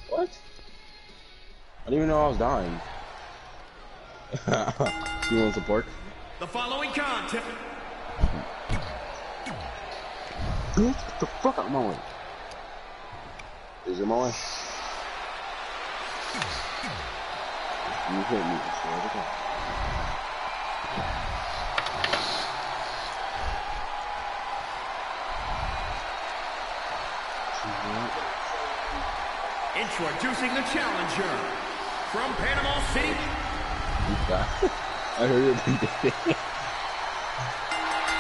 What? I didn't even know I was dying. You want support? The following contest. Get the fuck out of my way. Is it my way? You hit me, I swear to God. Introducing the challenger from Panama City. I heard it.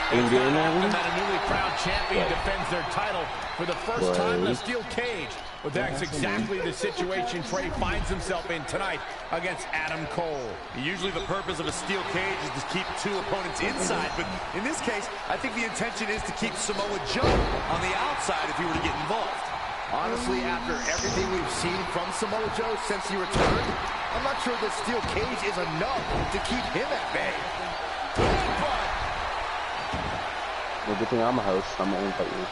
It's not often that a newly crowned champion defends their title for the first time in a steel cage. But that's exactly the situation Trey finds himself in tonight against Adam Cole. Usually the purpose of a steel cage is to keep two opponents inside, but in this case, I think the intention is to keep Samoa Joe on the outside if he were to get involved. Honestly, after everything we've seen from Samoa Joe since he returned, I'm not sure the steel cage is enough to keep him at bay. Well, good thing I'm a host. I'm the only fight you.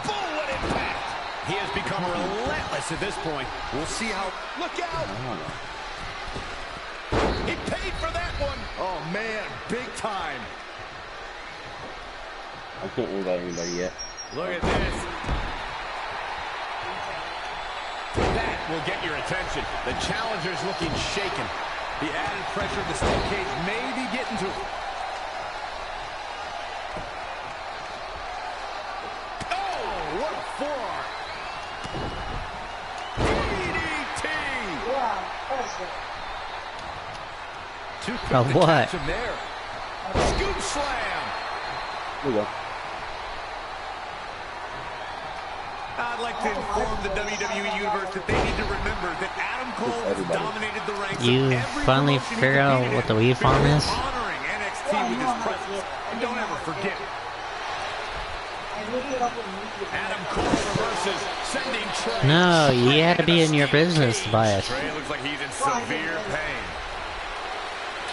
Boom, what impact! He has become relentless at this point. We'll see how... Look out! He paid for that one! Oh, man, big time. I can't invite anybody yet. Look at this. That will get your attention. The challenger's looking shaken. The added pressure of the steel cage may be getting to him. What a forearm! DDT! Yeah, that's it. Too quick Of to what? catch him there. Scoop slam! Here we go. I'd like to inform the WWE Universe that they need to remember that Adam Cole has dominated the ranks You of every finally promotion he figured out competed what the in Wii farm before is? honoring NXT with his presence. And don't ever forget, Adam Cole reverses, sending Trey. No, you had to be in your business to buy it. Trey looks like he's in severe pain.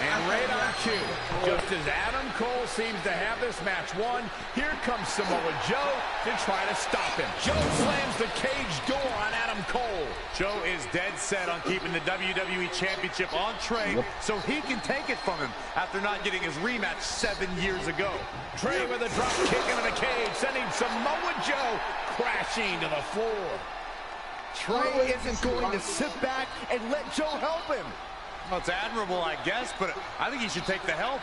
And right on cue, just as Adam Cole seems to have this match won, here comes Samoa Joe to try to stop him. Joe slams the cage door on Adam Cole. Joe is dead set on keeping the WWE Championship on Trey so he can take it from him after not getting his rematch 7 years ago. Trey with a drop kick into the cage, sending Samoa Joe crashing to the floor. Trey isn't going to sit back and let Joe help him. Well, it's admirable, I guess, but I think he should take the help.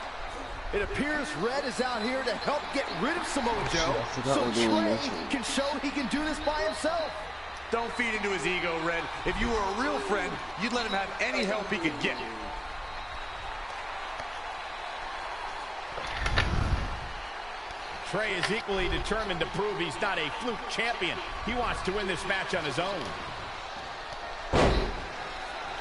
It appears Red is out here to help get rid of Samoa Joe, so Trey can show he can do this by himself. Don't feed into his ego, Red. If you were a real friend, you'd let him have any help he could get. Trey is equally determined to prove he's not a fluke champion. He wants to win this match on his own.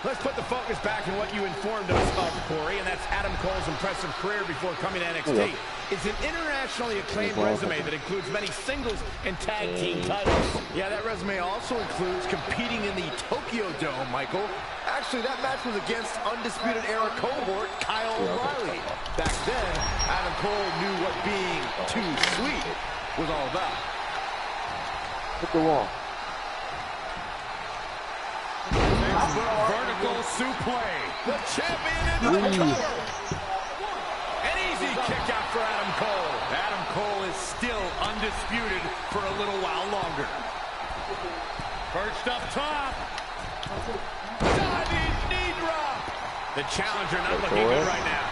Let's put the focus back on what you informed us of, Corey, and that's Adam Cole's impressive career before coming to NXT. It's an internationally acclaimed resume that includes many singles and tag team titles. Yeah, that resume also includes competing in the Tokyo Dome, Michael. Actually, that match was against Undisputed Era cohort Kyle O'Reilly. Back then, Adam Cole knew what being too sweet was all about. Hit the wall. Vertical suplex. The champion into the cover. An easy kick out for Adam Cole. Adam Cole is still undisputed for a little while longer. Perched up top. Diving knee drop. The challenger not looking good right now.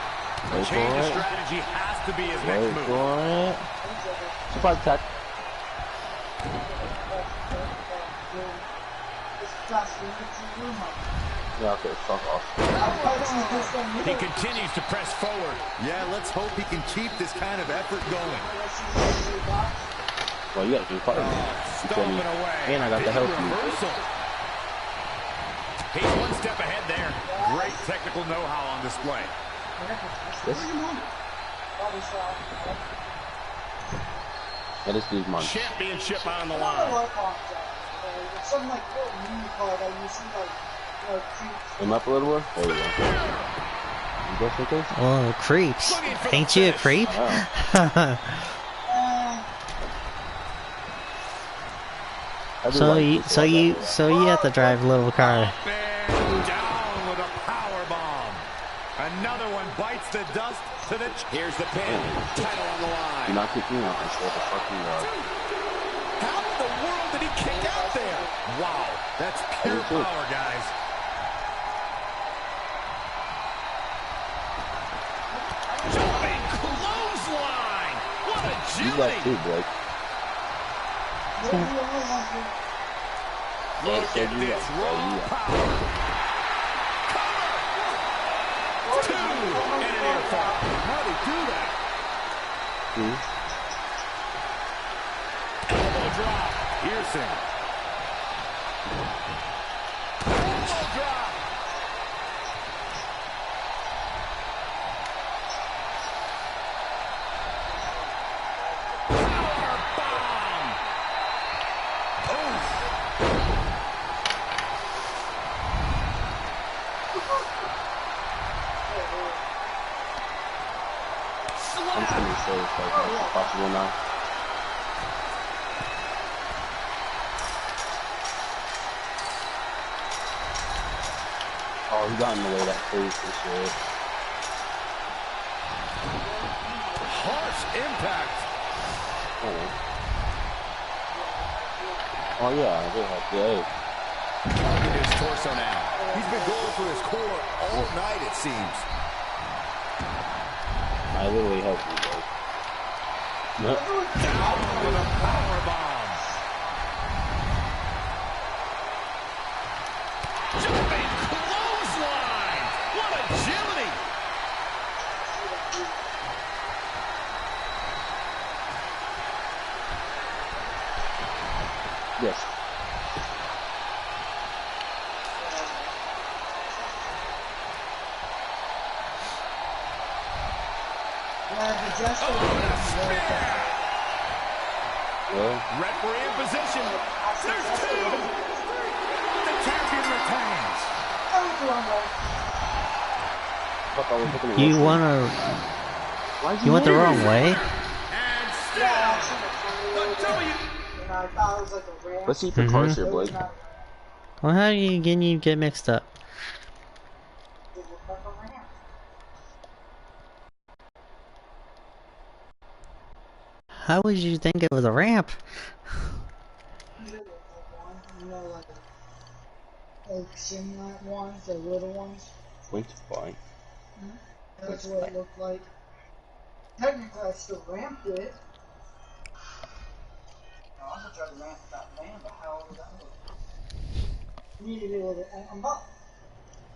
Change of strategy has to be his next move. Spike tech. Yeah, okay, fuck off. He continues to press forward. Yeah, let's hope he can keep this kind of effort going. Well, you got to do part of it. Stomping away. And I got the help. Reversal. He step ahead there. Great technical know-how on display. That is Steve Munch. Championship on the line. Aim up a little more. There you go. Oh, creeps. Ain't you a creep? Oh. So you have to drive a little car. Down with a power bomb. Another one bites the dust to the. Here's the pin. Title on the line. Do not kick me out. I swear to fucking God. How in the world did he kick out there? Wow, that's pure power, guys. Jumping clothesline. What agility! You got two, Blake. Look at this raw power. Cover. Two and an air fall. How do they do that? Elbow drop. Piercing. Elbow drop. Power bomb. I'm just gonna say it's like possible now. Oh, he got in the way of that face for sure. Harsh impact. Oh yeah, I did have to. Look at his torso now. He's been going for his core all night, it seems. I literally helped you, bro. Nope. Down with a power bomb. Jumping clothesline. What agility! Yes. Referee in position. There's two. The champion retains. You went the wrong way. And still, the W. Let's see the cars here, Blake. Well, how can you get mixed up? How would you think it was a ramp? Like Simlat ones, the little ones. Wait, fine. That's what it looked like. Technically, I still ramped it. No, I also tried to ramp that land, but how would that look? Need to be able to. I'm not.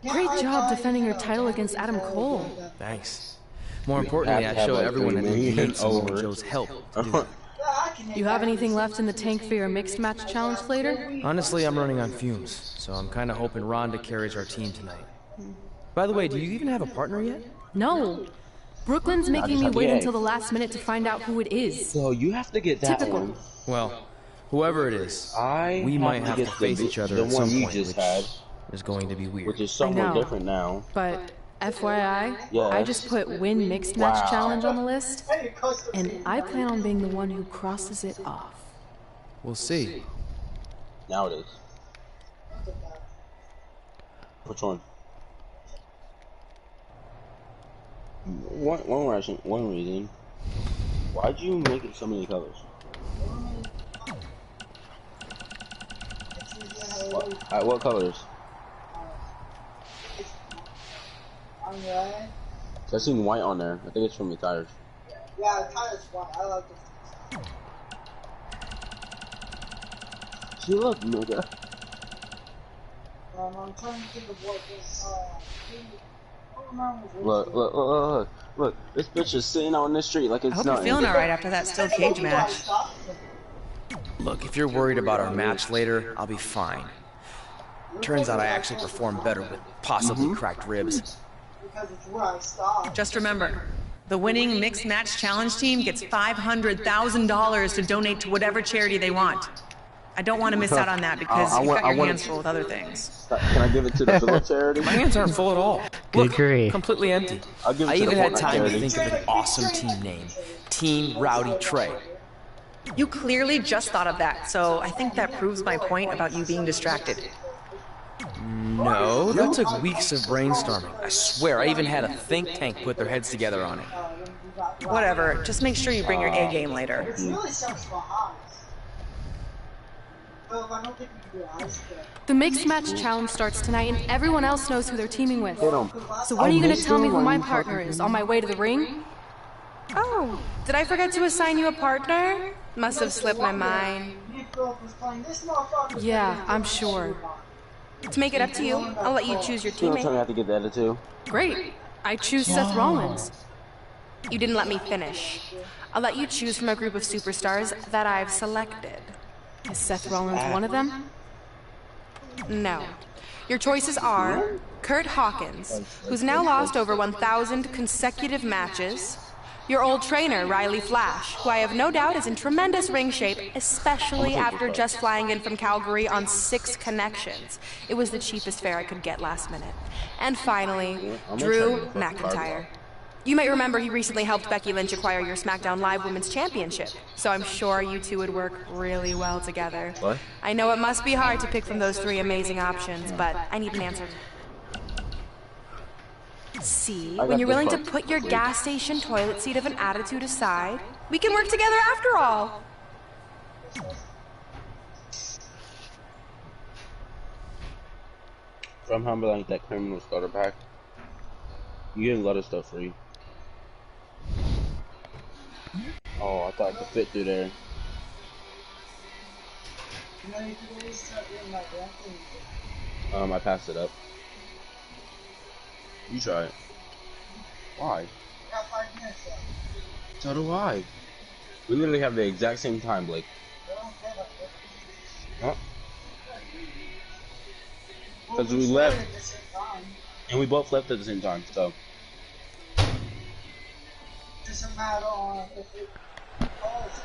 Great job defending your title against Adam Cole. Thanks. More importantly, I show everyone that they need someone Joe's help to do it. You have anything left in the tank for your mixed match challenge later? Honestly, I'm running on fumes, so I'm kind of hoping Rhonda carries our team tonight. By the way, do you even have a partner yet? No. Brooklyn's making me wait until the last minute to find out who it is. So you have to get that one. Well, whoever it is, we might have to face each other at some point, which is going to be weird. Which is somewhat different now. But FYI, I just put win mixed match challenge on the list, and I plan on being the one who crosses it off. We'll see. Now it is. Which one? One reason. Why'd you make it so many colors? What colors? I seen white on there. I think it's from the tires. Yeah, the tires white. I like it. See, look, nigga. I'm trying to think of what this, Look, this bitch is sitting out in the street like it's nothing. I hope you're feeling alright after that steel cage match. Look, if you're worried about our match later, I'll be fine. Turns out I actually perform better with possibly cracked ribs. Just remember, the winning mixed match challenge team gets $500,000 to donate to whatever charity they want. I don't want to miss out on that because you've got your hands full with other things. Can I give it to the Philip charity? My hands aren't full at all. Good Look, grief. completely empty. I'll give it I to the even had Fortnite time to charity. think of an awesome team name. Team Rowdy Trey. You clearly just thought of that, so I think that proves my point about you being distracted. No, that took weeks of brainstorming. I swear, I even had a think tank put their heads together on it. Whatever, just make sure you bring your A game later. The mixed match challenge starts tonight, and everyone else knows who they're teaming with. So when are you going to tell me who my partner is on my way to the ring? Oh, did I forget to assign you a partner? Must have slipped my mind. Yeah, I'm sure. To make it up to you, I'll let you choose your You don't tell me I teammate. have to get the attitude. Great. I choose Seth Rollins. You didn't let me finish. I'll let you choose from a group of superstars that I've selected. Is Seth Rollins one of them? No. Your choices are Kurt Hawkins, who's now lost over 1,000 consecutive matches. Your old trainer, Riley Flash, who I have no doubt is in tremendous ring shape, especially after just flying in from Calgary on 6 connections. It was the cheapest fare I could get last minute. And finally, Drew McIntyre. You might remember he recently helped Becky Lynch acquire your SmackDown Live Women's Championship, so I'm sure you two would work really well together. What? I know it must be hard to pick from those 3 amazing options, but I need an answer. See, when you're willing to put your gas station toilet seat of an attitude aside, we can work together after all. From how like that criminal starter pack, you get a lot of stuff free. Oh, I thought I could fit through there. I passed it up. You try it. Why? So do I. We literally have the exact same time, Blake. Huh? Because we left, and we both left at the same time, so. Doesn't matter on if it falls.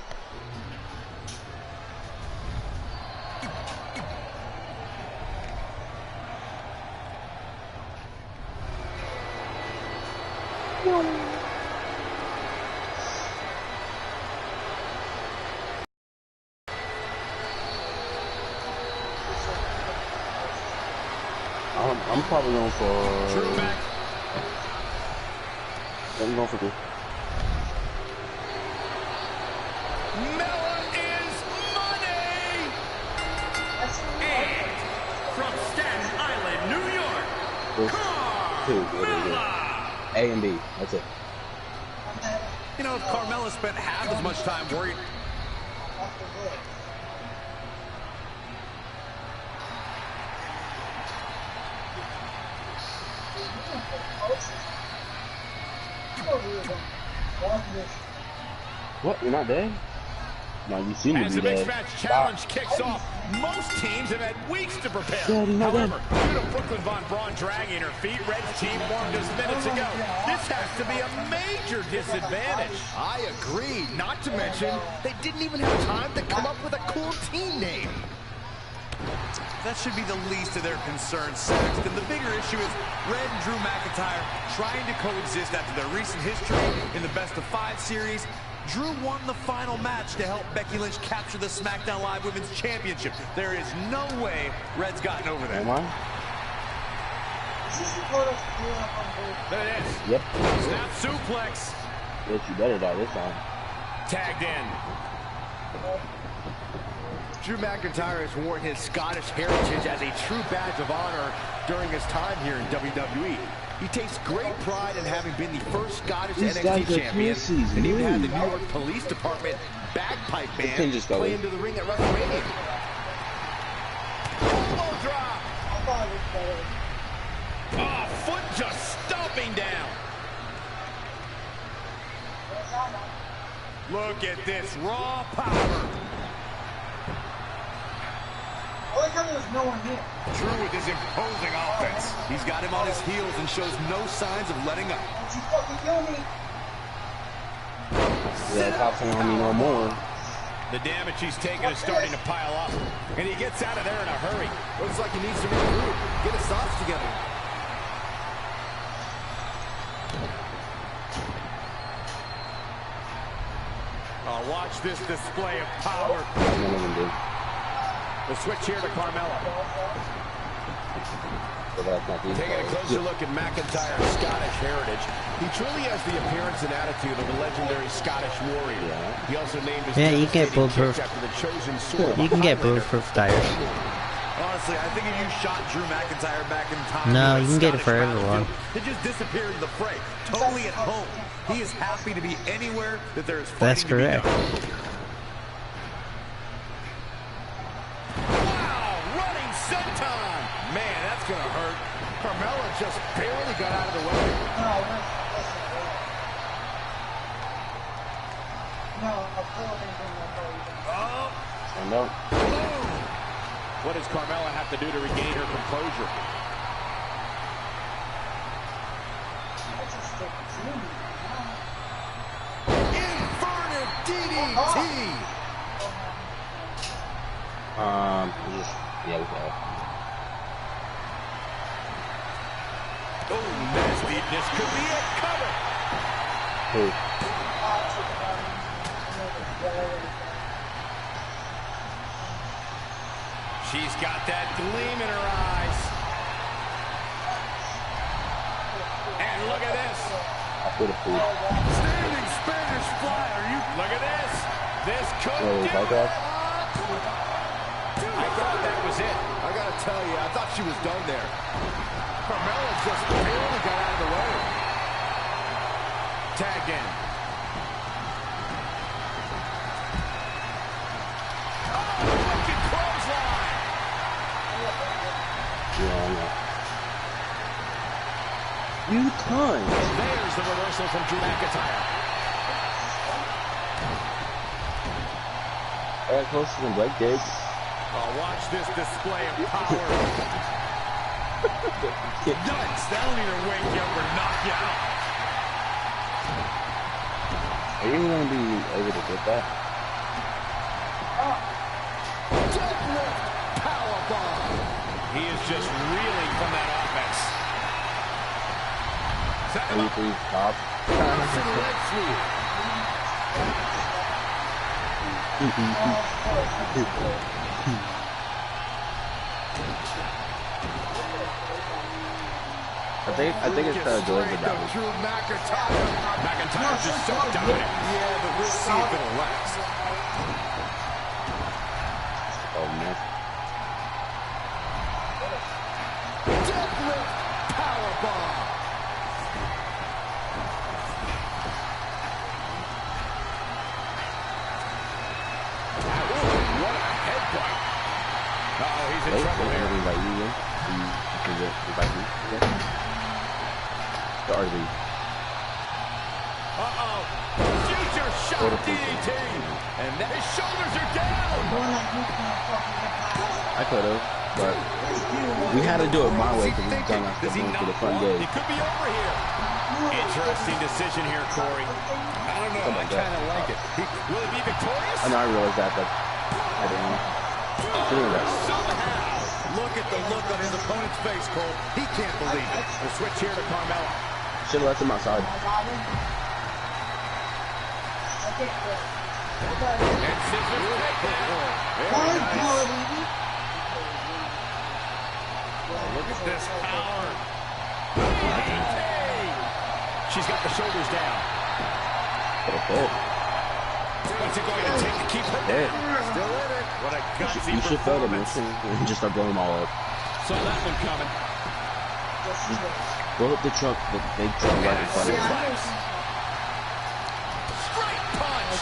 I'm probably going for. Drew back. I'm going for 2. Mella is money! And from Staten Island, New York, Carmella! A and B. That's it. You know, if Carmella spent half as much time worried. What? You're not dead? No, you seem to As be the mixed dead. match challenge kicks off, most teams have had weeks to prepare. Daddy, not However, due to Brooklyn Von Braun dragging her feet, Red's team warned us minutes ago. This has to be a major disadvantage. I agree. Not to mention, they didn't even have time to come up with a cool team name. That should be the least of their concerns, Saxton. The bigger issue is Red and Drew McIntyre trying to coexist after their recent history in the best-of-5 series. Drew won the final match to help Becky Lynch capture the SmackDown Live Women's Championship. There is no way Red's gotten over that. Am I? There it is. Yep. Snap suplex. Yes, you better die this time. Tagged in. Drew McIntyre has worn his Scottish heritage as a true badge of honor during his time here in WWE. He takes great pride in having been the first Scottish NXT champion, and even had the New York Police Department bagpipe band play into the ring at WrestleMania. Elbow drop! Oh, foot just stomping down. Look at this raw power. how there was no one here. Drew with his imposing offense. He's got him on his heels and shows no signs of letting up. Don't you fucking kill me. Yeah, cops ain't on me no more. The damage he's taking is starting to pile up. And he gets out of there in a hurry. Looks like he needs to regroup. Get his thoughts together. Oh, watch this display of power. The switch here to Carmella. Taking a closer look at McIntyre's Scottish heritage, he truly has the appearance and attitude of a legendary Scottish warrior. He also named his you can get bulletproof. after the chosen sword. You can get bulletproof tires. Honestly, I think if you shot Drew McIntyre back in time, no, you can get it for everyone. He just disappeared in the fray, totally at home. He is happy to be anywhere that there is fighting. That's correct. Man, that's going to hurt. Carmella just barely got out of the way. No. What does Carmella have to do to regain her composure? Inverted DDT! Yeah, we got it. Oh, nasty. This could be a cover. Who? She's got that gleam in her eyes. And look at this. Standing Spanish fly. Look at this. This could do it. I thought that was it. I got to tell you, I thought she was done there. Carmella just barely got out of the way. Tagged in. Oh, wicked clothesline. You cunt. There's the reversal from Drew McIntyre. All right, closer than Blake did. Oh, watch this display of power. Yikes, that'll either wake you up or knock you out. Are you even going to be able to get that? Deadlift powerbomb. He is just reeling from that offense. Set him up. Please stop. Russian leg sweep. I think it's delivered that way. Drew McIntyre. McIntyre's just so dominant. Yeah, but we'll see if it'll last. Oh, man. Deadlift powerbomb. What a headbutt. Uh-oh, he's in trouble here. Uh-oh. Future shot DDT. And then his shoulders are down. I could have, but we had to do it my way because we've done us going to the front gate. He could be over here. Interesting decision here, Corey. I don't know. I kind of like it. Will he be victorious? I know, I realized that, but I didn't know. Somehow. Look at the look on his opponent's face, Cole. He can't believe it. The switch here to Carmella. Should have left him outside. And scissors takedown. Very nice. Look at this power. She's got the shoulders down. What's it going to take to keep her down? Still in it. What a gutsy You should feel them performance. and just start blowing them all up. Saw that one coming. Blow up the truck, the big truck right in front of you. Straight punch.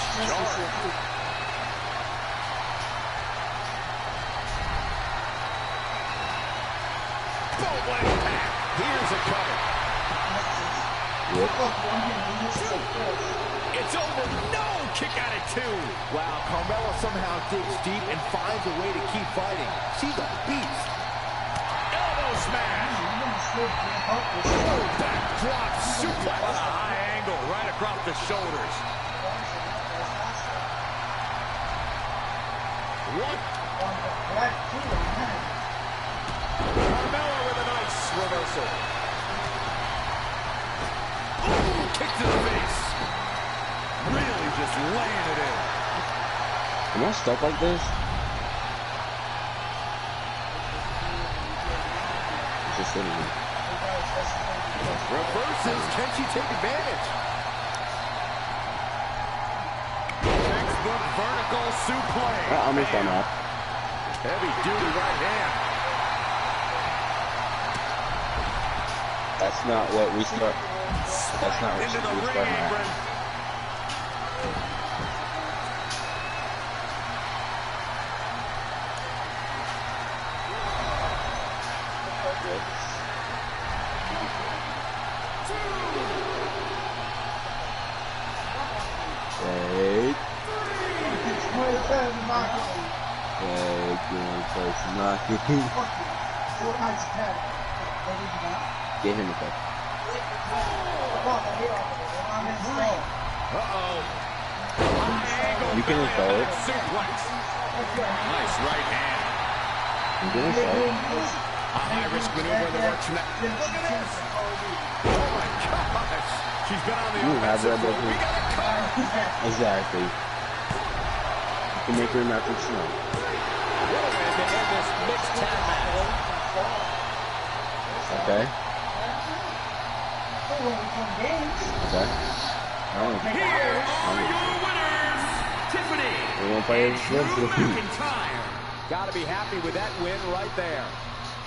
Boom, impact. Here's a cover. Yep. It's over. No kick out at 2. Wow, Carmella somehow digs deep and finds a way to keep fighting. She's a beast. Elbow smash. Backdrop suplex. On a high angle right across the shoulders. What? Carmella with a nice reversal. Ooh, kick to the face. Really just laying it in. Am I stuck like this? Just sitting here. Reverses. Can she take advantage? Textbook vertical suplex. I missed on that. Heavy duty right hand. That's not what we start. That's not what we start now. Get him a cup. You can install it. Nice right hand. You can install it. A high-risk maneuver in the works from that. Look at this. Oh my gosh. She's been on the offensive. We got a cut. Exactly. You can make her match with snow. What a way to end this mixed tag match. Okay. Okay. Here are your winners, Tiffany and Drew McIntyre. Gotta be happy with that win right there.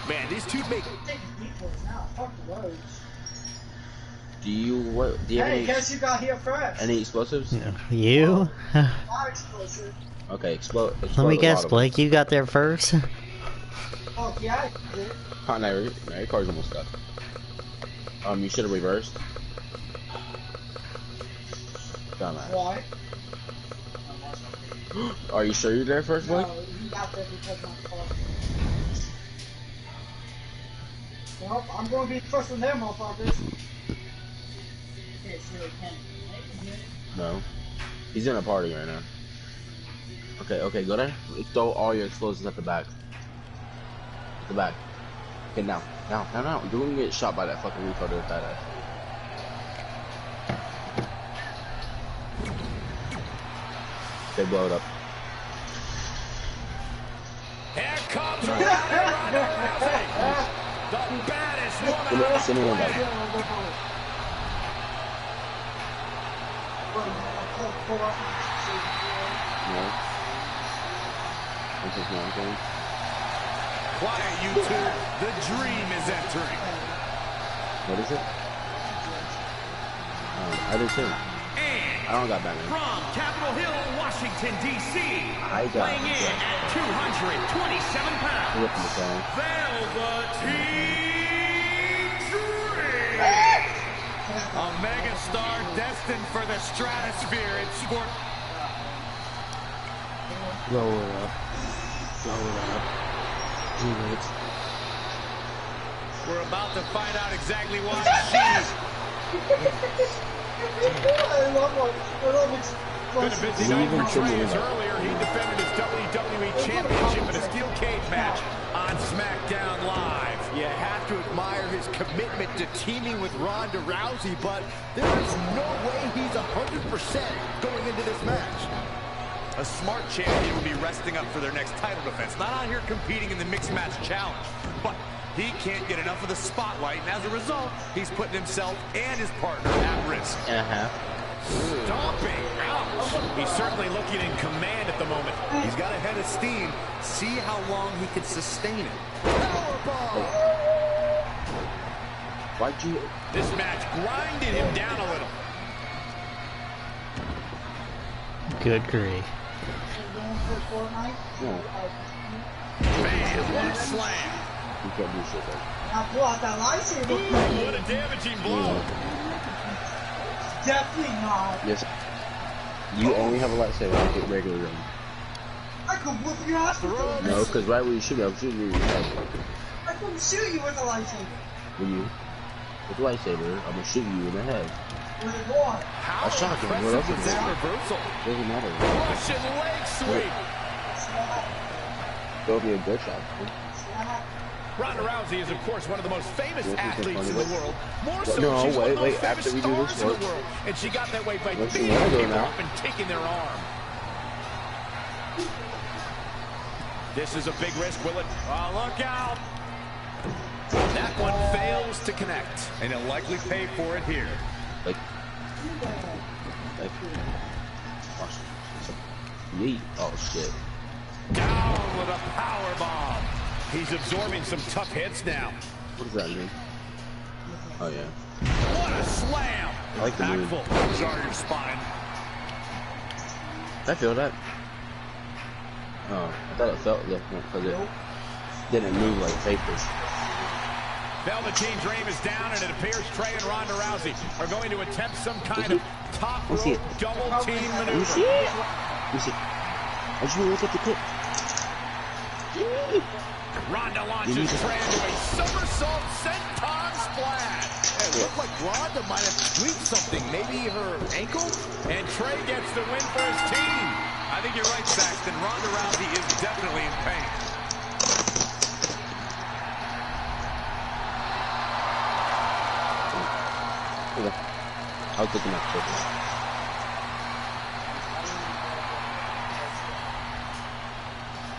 Man, these two make. Do you have any? Guess you got here first. Any explosives? No. You? Not explosive. Okay, explode. Let me guess, Blake. You got there first. Oh yeah, I did. Oh, no, your car's almost up. You should have reversed. Dumbass. Why? Are you sure you're there first, Blake? No, you got there because my car. Well, I'm going to be first in there, motherfuckers. No. He's in a party right now. Okay, go there. Throw all your explosives at the back. At the back. Okay, now. You're gonna get shot by that fucking retard with that ass. They blow it up. Here comes the baddest woman. Send me one back. No. This is one thing. Quiet, you two. The dream is entering. What is it? I did too. I don't got Batman. From Capitol Hill, Washington, D.C. I got weighing in at 227 pounds. Velveteen Dream. A megastar destined for the stratosphere in sport. Blow it up. We're about to find out exactly why I love it. Been a busy night for Trey, as earlier he defended his WWE Championship in a steel cage match on SmackDown Live. You have to admire his commitment to teaming with Ronda Rousey, but there is no way he's 100% going into this match. A smart champion will be resting up for their next title defense. Not out here competing in the mixed match challenge, but he can't get enough of the spotlight, and as a result, he's putting himself and his partner at risk. Stomping, ouch! He's certainly looking in command at the moment. He's got a head of steam. See how long he can sustain it. Powerbomb! Why'd you? This match grinded him down a little. Good grief. No. Man, what a slam! You can't do shit though. Ooh, what a damaging blow. Definitely not. Yes. You only have a lightsaber. I get regular gun. I could whoop your ass with it. No, because right where you shoot, I'm shooting you in your head. I couldn't shoot you with a lightsaber. With you, with a lightsaber, I'm gonna shoot you in the head. With what? I shot him. What else is that? Reversal. Doesn't matter. Russian leg sweep. That'll be a good shot. Ronda Rousey is, of course, one of the most famous athletes in the world. More so, no, she's one of the most after we do famous this stars in work. the world. And she got that way by Let's beating see, people now. up and taking their arm. This is a big risk, will it? Oh, look out! That one fails to connect, and he'll likely pay for it here. Yeet. Oh, shit. Down with a power bomb. He's absorbing some tough hits now. What does that mean? Oh, yeah. What a slam! I like the move. Impactful. Sorry, your spine. Did I feel that? Oh, I thought it felt different because it didn't move like vapors. Velveteen Dream is down, and it appears Trey and Ronda Rousey are going to attempt some kind of top rope double team maneuver. You see it? You see? I just want to look at the clip. Ronda launches Trey into a somersault senton splash. It looked like Ronda might have tweaked something, maybe her ankle, and Trey gets the win for his team. I think you're right, Saxton. Ronda Rousey is definitely in pain. I was looking at the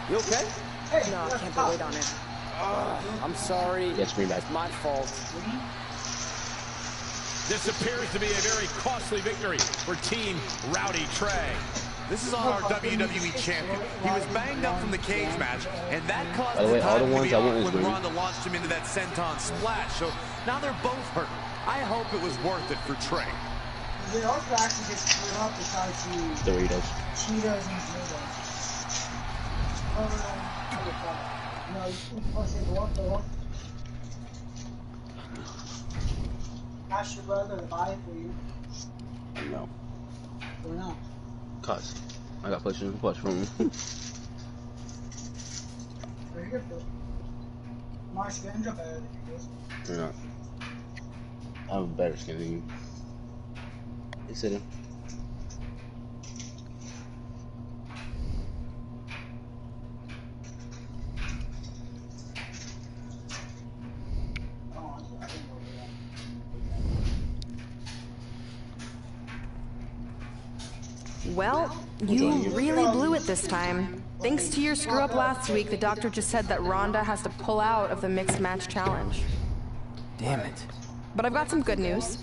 You okay? No, I can't wait on it. I'm sorry. Yes, bring back. It's my fault. This appears to be a very costly victory for Team Rowdy Trey. This is on our WWE champion. He was banged up from the cage match, and that caused the time to be off when Ronda launched him into that senton splash. So now they're both hurt. I hope it was worth it for Trey. They also actually get screwed up besides you. Doritos. Cheetos and Doritos. No, you can say what though? Ask your brother to buy it for you. No. Or not? Cause I got PlayStation Plus from him. Very good, Phil. My skins are better than yours. You're not. I have a better skin than you. Hey, sitting. Well, you really blew it this time. Thanks to your screw-up last week, the doctor just said that Ronda has to pull out of the mixed match challenge. Damn it. But I've got some good news.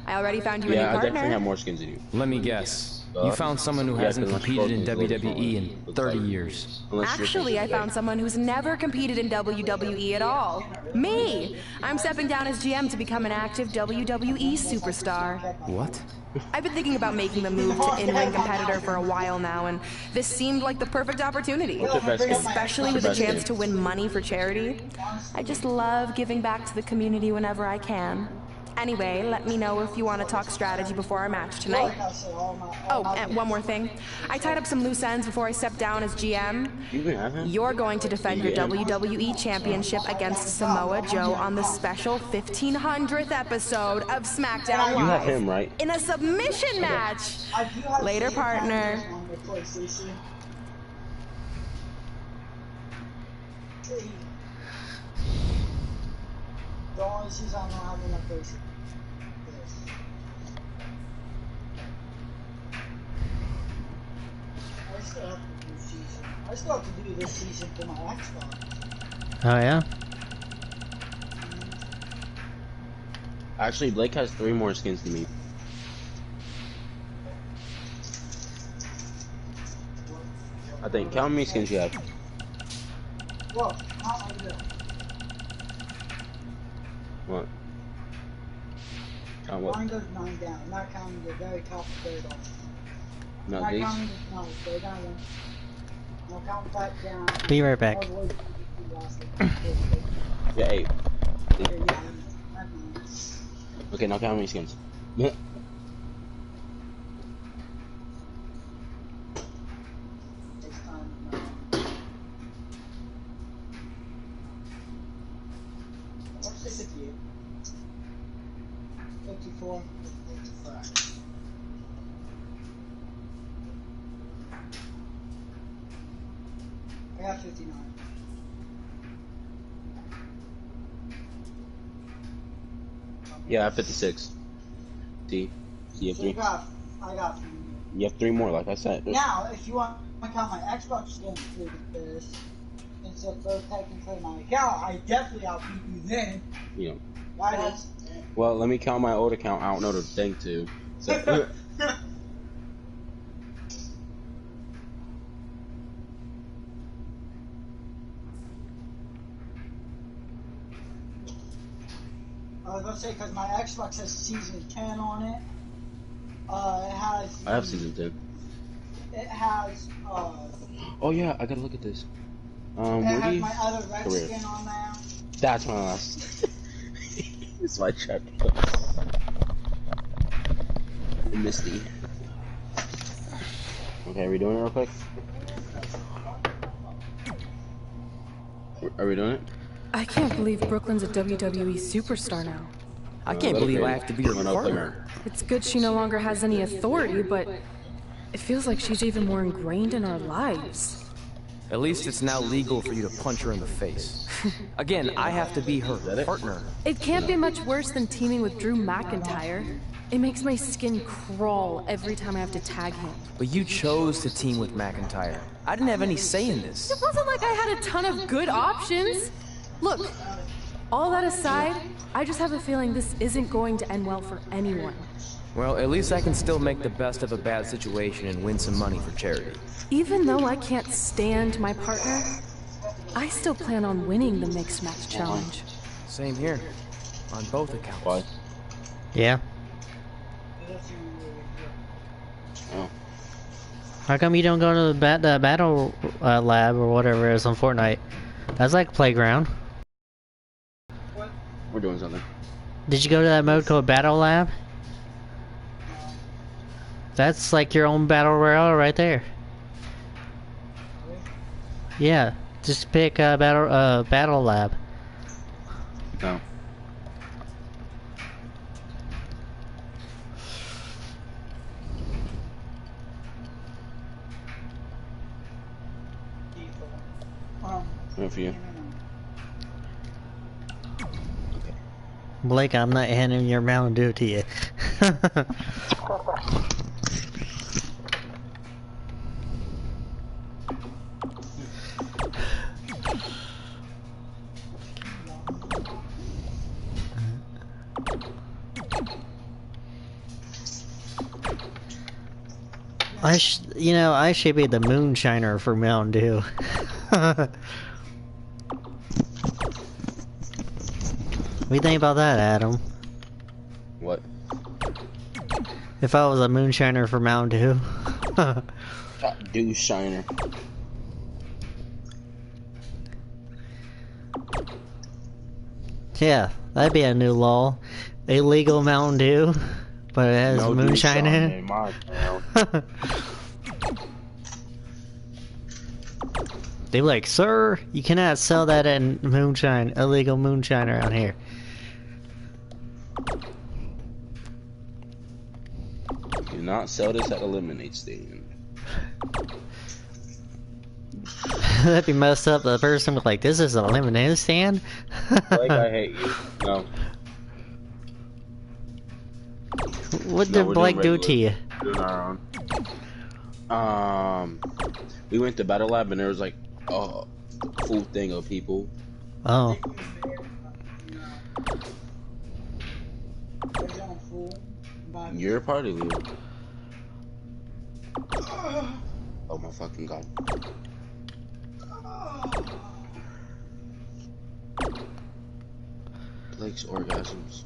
I already found you a new Yeah, I partner. definitely have more skins than you. Let me guess. You found someone who hasn't competed in WWE in 30 years. Actually, I found someone who's never competed in WWE at all. Me! I'm stepping down as GM to become an active WWE superstar. What? I've been thinking about making the move to in-ring competitor for a while now, and this seemed like the perfect opportunity. Especially with a chance to win money for charity. I just love giving back to the community whenever I can. Anyway, let me know if you want to talk strategy before our match tonight. Oh, and one more thing. I tied up some loose ends before I stepped down as GM. You're going to defend your WWE Championship against Samoa Joe on the special 1500th episode of SmackDown Live. You have him, right? In a submission match. Later, partner. The only season I don't have enough face. I still have to do this season for my Xbox. Oh yeah? Actually, Blake has 3 more skins than me. I think. Count how many skins you have. Well, how am I doing? What? What? Mine goes 9 down, not counting the very top third off. Not these? Counting, no, go down one. No, count that down. Be right back. Yeah, 8. Okay, now count how many skins. 54. I got 59. Yeah, I have 56. See? You have So three. I got 3 more. You have 3 more, like I said. Now, if you want to count my Xbox skin included this, since they're both technically my account, I definitely outbeat you then. Yeah. Why does? Well, let me count my old account. I don't know the thing too. So. I was going to say, because my Xbox has Season 10 on it. It has... I have Season 10. It has, Oh yeah, I gotta look at this. it where has do you... my other red Career. skin on there. That's my last. It's my check. Misty. Okay, are we doing it real quick? Are we doing it? I can't believe Brooklyn's a WWE superstar now. I can't believe I have to be her partner. It's good she no longer has any authority, but it feels like she's even more ingrained in our lives. At least it's now legal for you to punch her in the face. Again, I have to be her partner. It can't be much worse than teaming with Drew McIntyre. It makes my skin crawl every time I have to tag him. But you chose to team with McIntyre. I didn't have any say in this. It wasn't like I had a ton of good options. Look, all that aside, I just have a feeling this isn't going to end well for anyone. Well, at least I can still make the best of a bad situation and win some money for charity. Even though I can't stand my partner, I still plan on winning the Mixed Match Challenge. Same here. On both accounts. Why? Yeah. Oh. How come you don't go to the battle lab or whatever it is on Fortnite? That's like Playground. We're doing something. Did you go to that mode called Battle Lab? That's like your own battle royale right there. Yeah, just pick Battle Lab. No. Good for you. Blake, I'm not handing your Mountain Dew to you. I should be the moonshiner for Mountain Dew. What do you think about that, Adam? What? If I was a moonshiner for Mountain Dew. Top Dew Shiner. Yeah, that'd be a new law. Illegal Mountain Dew, but it has No moonshine in it. in my town. They're like, sir, you cannot sell that in moonshine, illegal moonshine around here. Do not sell this at a lemonade stand. That'd be messed up. The person was like, this is a lemonade stand? Like, I hate you. No. What did Blake do to you? We're doing our own. We went to Battle Lab and there was like a full thing of people. Oh. You're a party leader. Oh my fucking god. Blake's orgasms.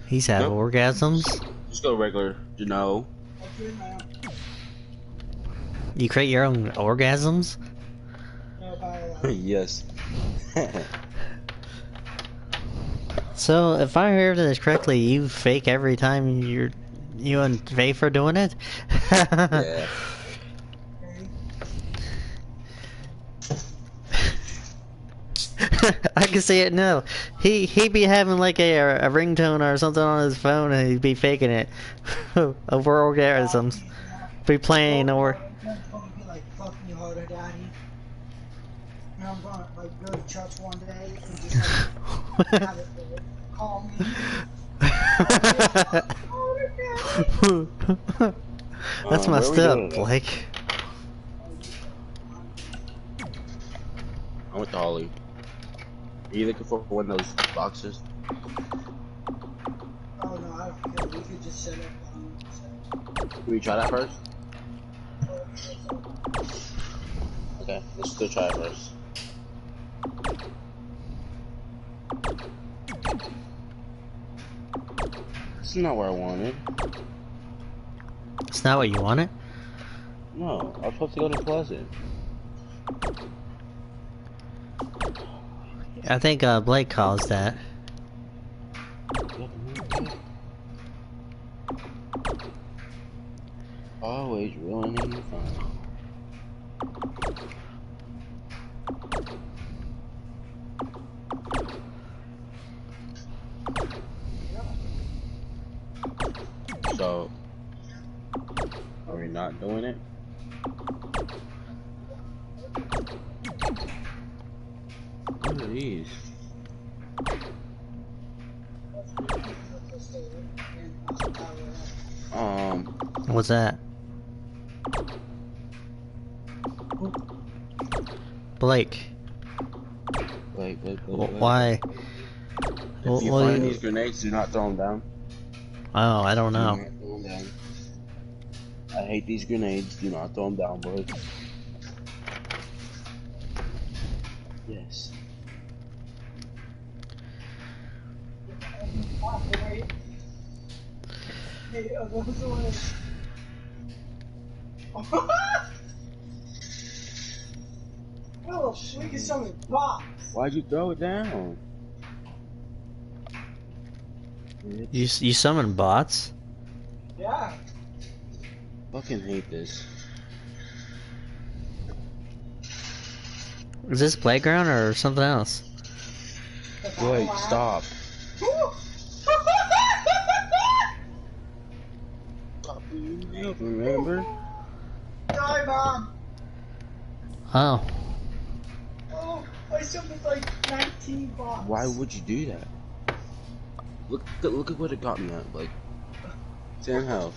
He's had orgasms? Just go regular, you know. You create your own orgasms? Yes. So, if I heard this correctly, you fake every time you and Faith are doing it? Yeah. I can see it now. He be having like a ringtone or something on his phone, and he'd be faking it over orgasms. Be playing or. Be like, fuck me harder, daddy. And I'm gonna like go to church one day and just like have it call me. That's messed up, Blake. I went to Holly. Are you looking for one of those boxes? Oh no, I don't care. We could just set up. Can we try that first? Okay, let's still try it first. This is not where I wanted. It's not what you wanted? No, I was supposed to go to Pleasant. I think Blake caused that. Always ruining fun. So, are we not doing it? What are these? What's that? Blake. Blake. Why? If you find these grenades, do not throw them down. Oh, I don't know. Do not throw them down. I hate these grenades. Do not throw them down, Blake. Yes. Oh, we can show it box. Why'd you throw it down? You summon bots? Yeah. Fucking hate this. Is this playground or something else? Wait, stop. Remember? Die, Mom. Oh. Oh, I summoned like 19 bots. Why would you do that? Look at what it got me at, like 10 health.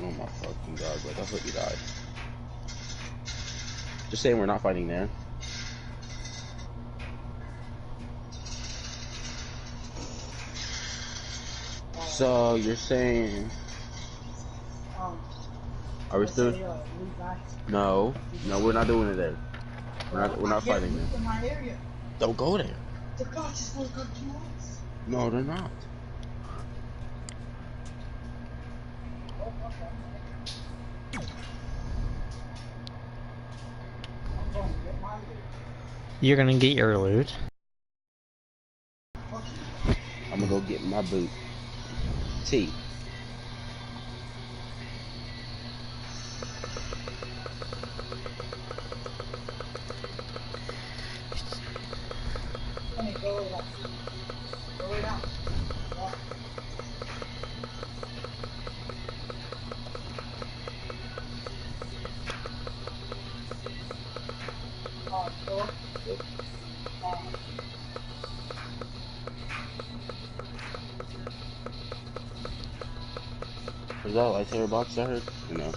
Oh my fucking god, like I thought you died. Just saying we're not fighting there. So you're saying are we still? No, we're not doing it there. We're not fighting there. Don't go there. The bots just won't come to us. No, they're not. You're gonna get your loot. I'm gonna go get my boot. T. Was that a lightsaber box I heard? Or no?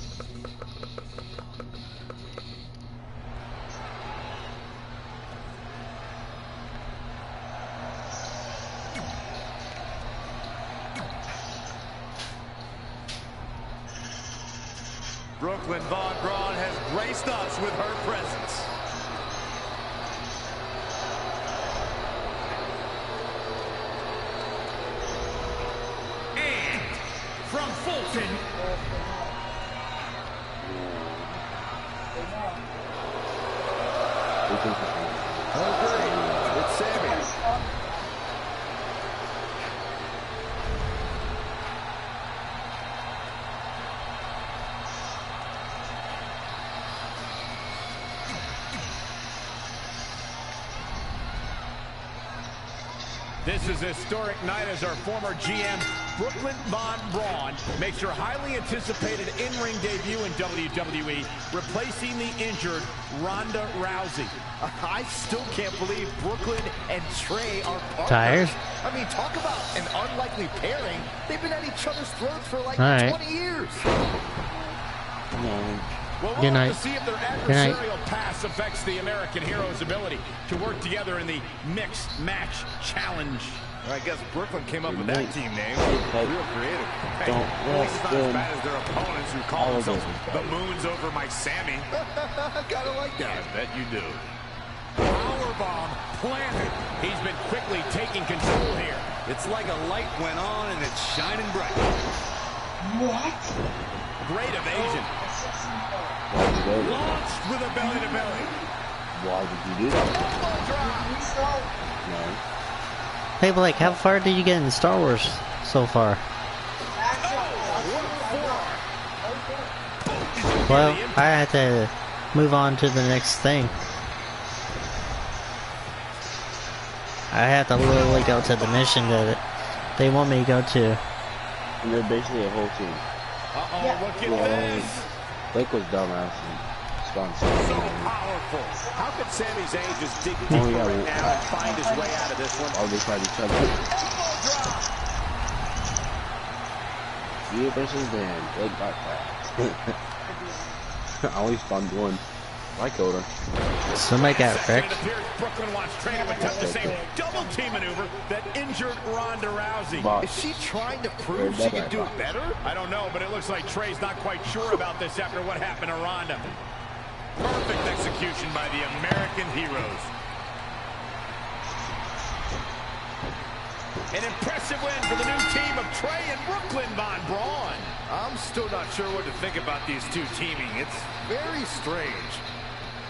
Brooklyn Von Braun has graced us with her presence. And from Fulton, It's Sammy. This is a historic night as our former GM, Brooklyn Von Braun, makes her highly anticipated in-ring debut in WWE, replacing the injured Ronda Rousey. I still can't believe Brooklyn and Trey are partners. Tired? I mean, talk about an unlikely pairing. They've been at each other's throats for like 20 years. Well, we'll have to see if their adversarial pass affects the American Hero's ability to work together in the Mixed Match Challenge. I guess Brooklyn came up with that team name. Real creative. Hey, at least it's not as bad as their opponents who call themselves the Moons over my Sammy. Kinda like that. I bet you do. Powerbomb planted. He's been quickly taking control here. It's like a light went on and it's shining bright. What? Great evasion. Launched with a belly-to-belly. Why did you do that? No. Hey, Blake, how far did you get in Star Wars so far? Well, I had to move on to the next thing. I have to literally go to the mission that they want me to go to. And they're basically a whole team. Look at this. Blake was dumbass and spawned so powerful. How could Sammy's age just dig deeper right now and find his way out of this one? Oh, they tried each other. You versus Dan. Blake got that. I only spawned one. I killed her. Somebody got wrecked. Brooklyn wants Trey to attempt the same double team maneuver that injured Ronda Rousey. Is she trying to prove she can do it better? I don't know, but it looks like Trey's not quite sure about this after what happened to Ronda. Perfect execution by the American Heroes. An impressive win for the new team of Trey and Brooklyn Von Braun. I'm still not sure what to think about these two teaming. It's very strange.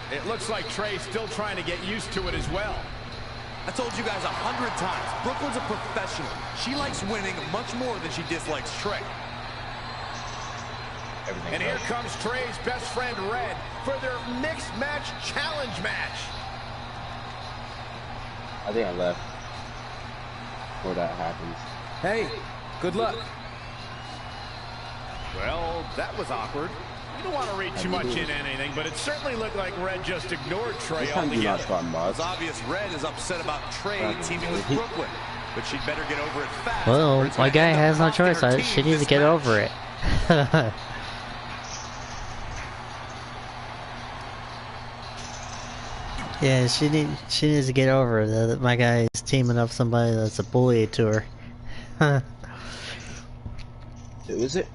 It looks like Trey's still trying to get used to it as well. I told you guys 100 times, Brooklyn's a professional. She likes winning much more than she dislikes Trey. And here comes Trey's best friend, Red, for their Mixed Match Challenge match. I think I left before that happens. Hey, good luck. Well, that was awkward. You don't want to read too much into anything, but it certainly looked like Red just ignored Trey altogether. It's obvious Red is upset about Trey teaming with Brooklyn, but she'd better get over it fast. Well, my guy has no choice. She needs to get over it. Yeah, she needs to get over it. That my guy is teaming up somebody that's a bully to her. Who is it?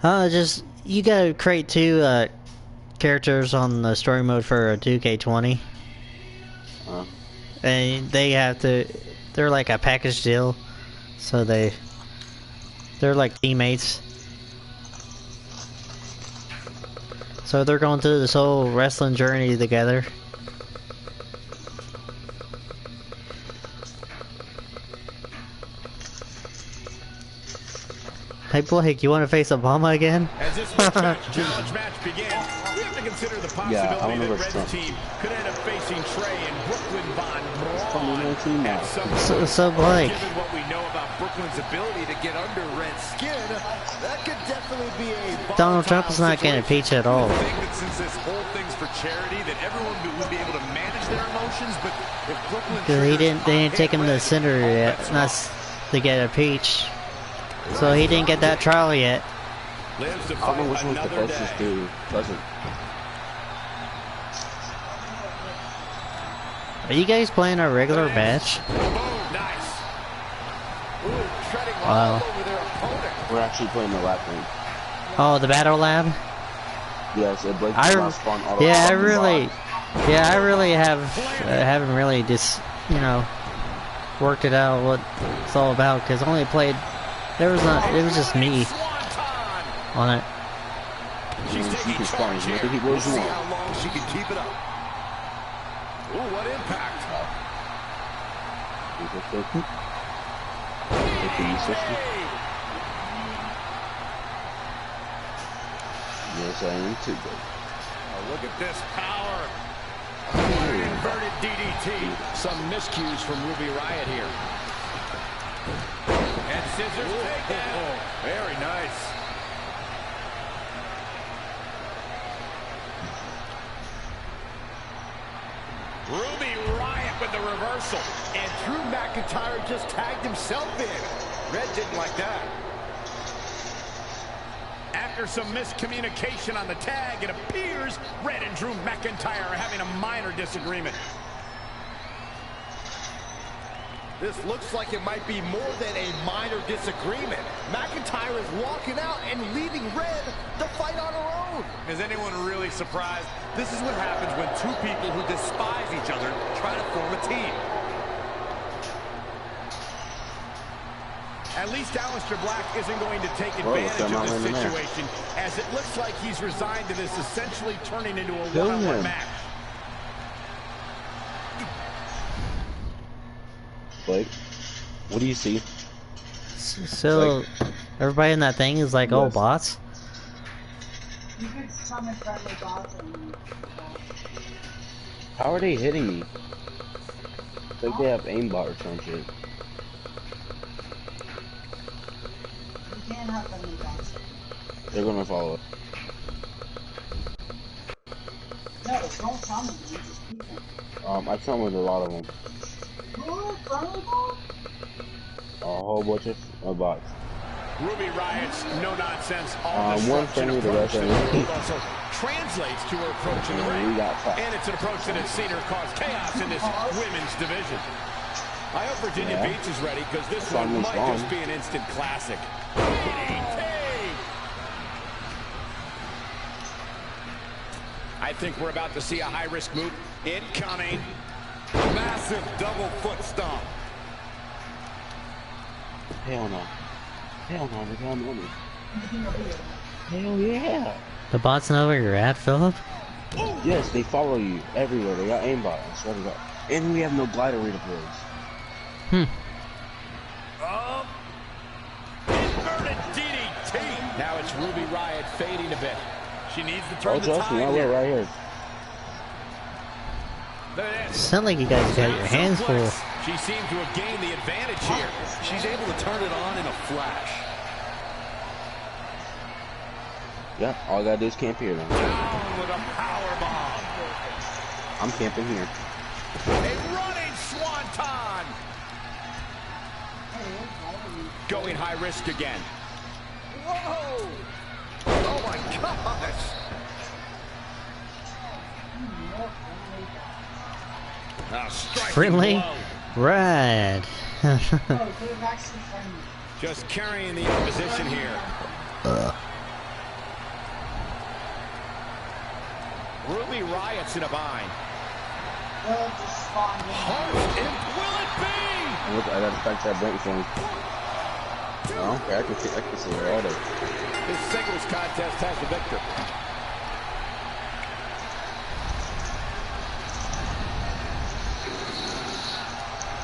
Just you gotta create two characters on the story mode for a 2K20, and they have to. They're like a package deal, so they're like teammates. So they're going through this whole wrestling journey together. Hey Blake, you want to face Obama again? As this challenge match begins, we have to consider the possibility that Red's team could end up facing Trey and Brooklyn Von Braun. So Blake. Given what we know about Brooklyn's ability to get under Red's skin, that could definitely be a Donald Trump is not getting impeached at all. I think that since this whole thing's for charity, that everyone would be able to manage their emotions, but if Brooklyn they didn't take him to the center yet, not to get impeached. So he didn't get that trial yet. I don't know which one's the closest to Pleasant. Are you guys playing a regular match? Wow. We're actually playing the lab thing. Oh, the battle lab? Yes, it breaks I really haven't really just, worked it out what it's all about, because I only played. It was just me on it. She's taking charge here. We'll see how long she can keep it up. Ooh, what impact. Yes, I am too good. Oh, look at this power. Inverted DDT. Some miscues from Ruby Riott here. And scissors takedown. Very nice. Ruby Riott with the reversal. And Drew McIntyre just tagged himself in. Red didn't like that. After some miscommunication on the tag, it appears Red and Drew McIntyre are having a minor disagreement. This looks like it might be more than a minor disagreement. McIntyre is walking out and leaving Red to fight on her own. Is anyone really surprised? This is what happens when two people who despise each other try to form a team. At least Aleister Black isn't going to take advantage of this situation, as it looks like he's resigned to this essentially turning into a one-on-one match. Blake, what do you see? So, everybody in that thing is like, oh, bots? You could summon friendly bots and... How are they hitting me? It's like they have aimbot or some shit. You can't have friendly bots. They're gonna follow it. No, don't summon them, just keep them. I summoned a lot of them. What? Friendly bots? A whole bunch of bots. Ruby Riott's no-nonsense, one friendly, the rest of them. Also translates to her approach in the ring. And it's an approach that has seen her cause chaos in this women's division. I hope Virginia Beach is ready, because this one might just be an instant classic. I think we're about to see a high-risk move incoming. Massive double foot stomp. Hell no. Hell no, they're going on me. Hell yeah. The bots know where you're at, Philip? Yes, they follow you everywhere. They got aimbot. I swear to God. And we have no glider redeploys. Inverted DDT. Now it's Ruby Riott fading a bit. She needs to turn the trust me, tide we're right here. Sound like you guys got your hands full. She seemed to have gained the advantage here. She's able to turn it on in a flash. Yeah, all I gotta do is camp here then. Down with a power bomb. I'm camping here. A running swanton. Going high risk again. Whoa! Oh my gosh! Friendly? Red. Just carrying the opposition here. Ruby Riott's in a bind. Will it be? Look, I gotta catch that break for me. Okay, I can see it all day. This singles contest has the victor.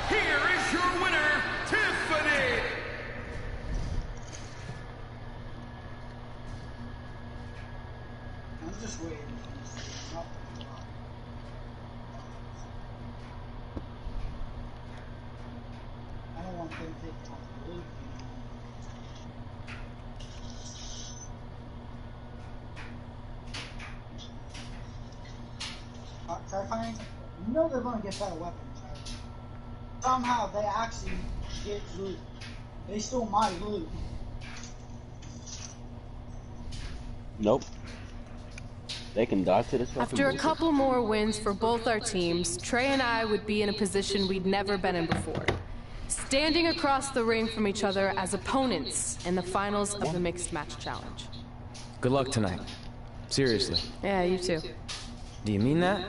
Here is your winner, Tiffany. I'm just waiting. I don't want them to take responsibility. Try finding. You know they're gonna get better weapons. Right? Somehow they actually get loot. They stole my loot. Nope. They can dodge to this weapon. After a couple more wins for both our teams, Trey and I would be in a position we'd never been in before. Standing across the ring from each other as opponents in the finals of the Mixed Match Challenge. Good luck tonight. Seriously. Yeah, you too. Do you mean that?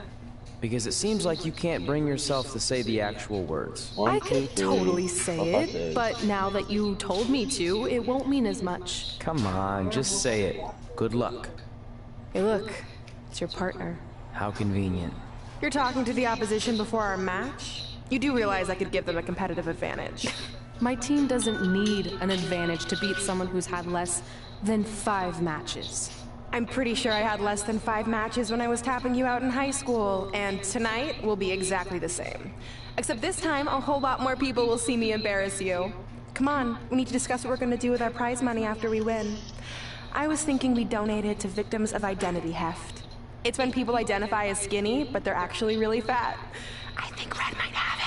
Because it seems like you can't bring yourself to say the actual words. I could totally say it, but now that you told me to, it won't mean as much. Come on, just say it. Good luck. Hey look, it's your partner. How convenient. You're talking to the opposition before our match? You do realize I could give them a competitive advantage. My team doesn't need an advantage to beat someone who's had less than 5 matches. I'm pretty sure I had less than 5 matches when I was tapping you out in high school, and tonight will be exactly the same. Except this time, a whole lot more people will see me embarrass you. Come on, we need to discuss what we're gonna do with our prize money after we win. I was thinking we donate it to victims of identity heft. It's when people identify as skinny, but they're actually really fat. I think Red might have it.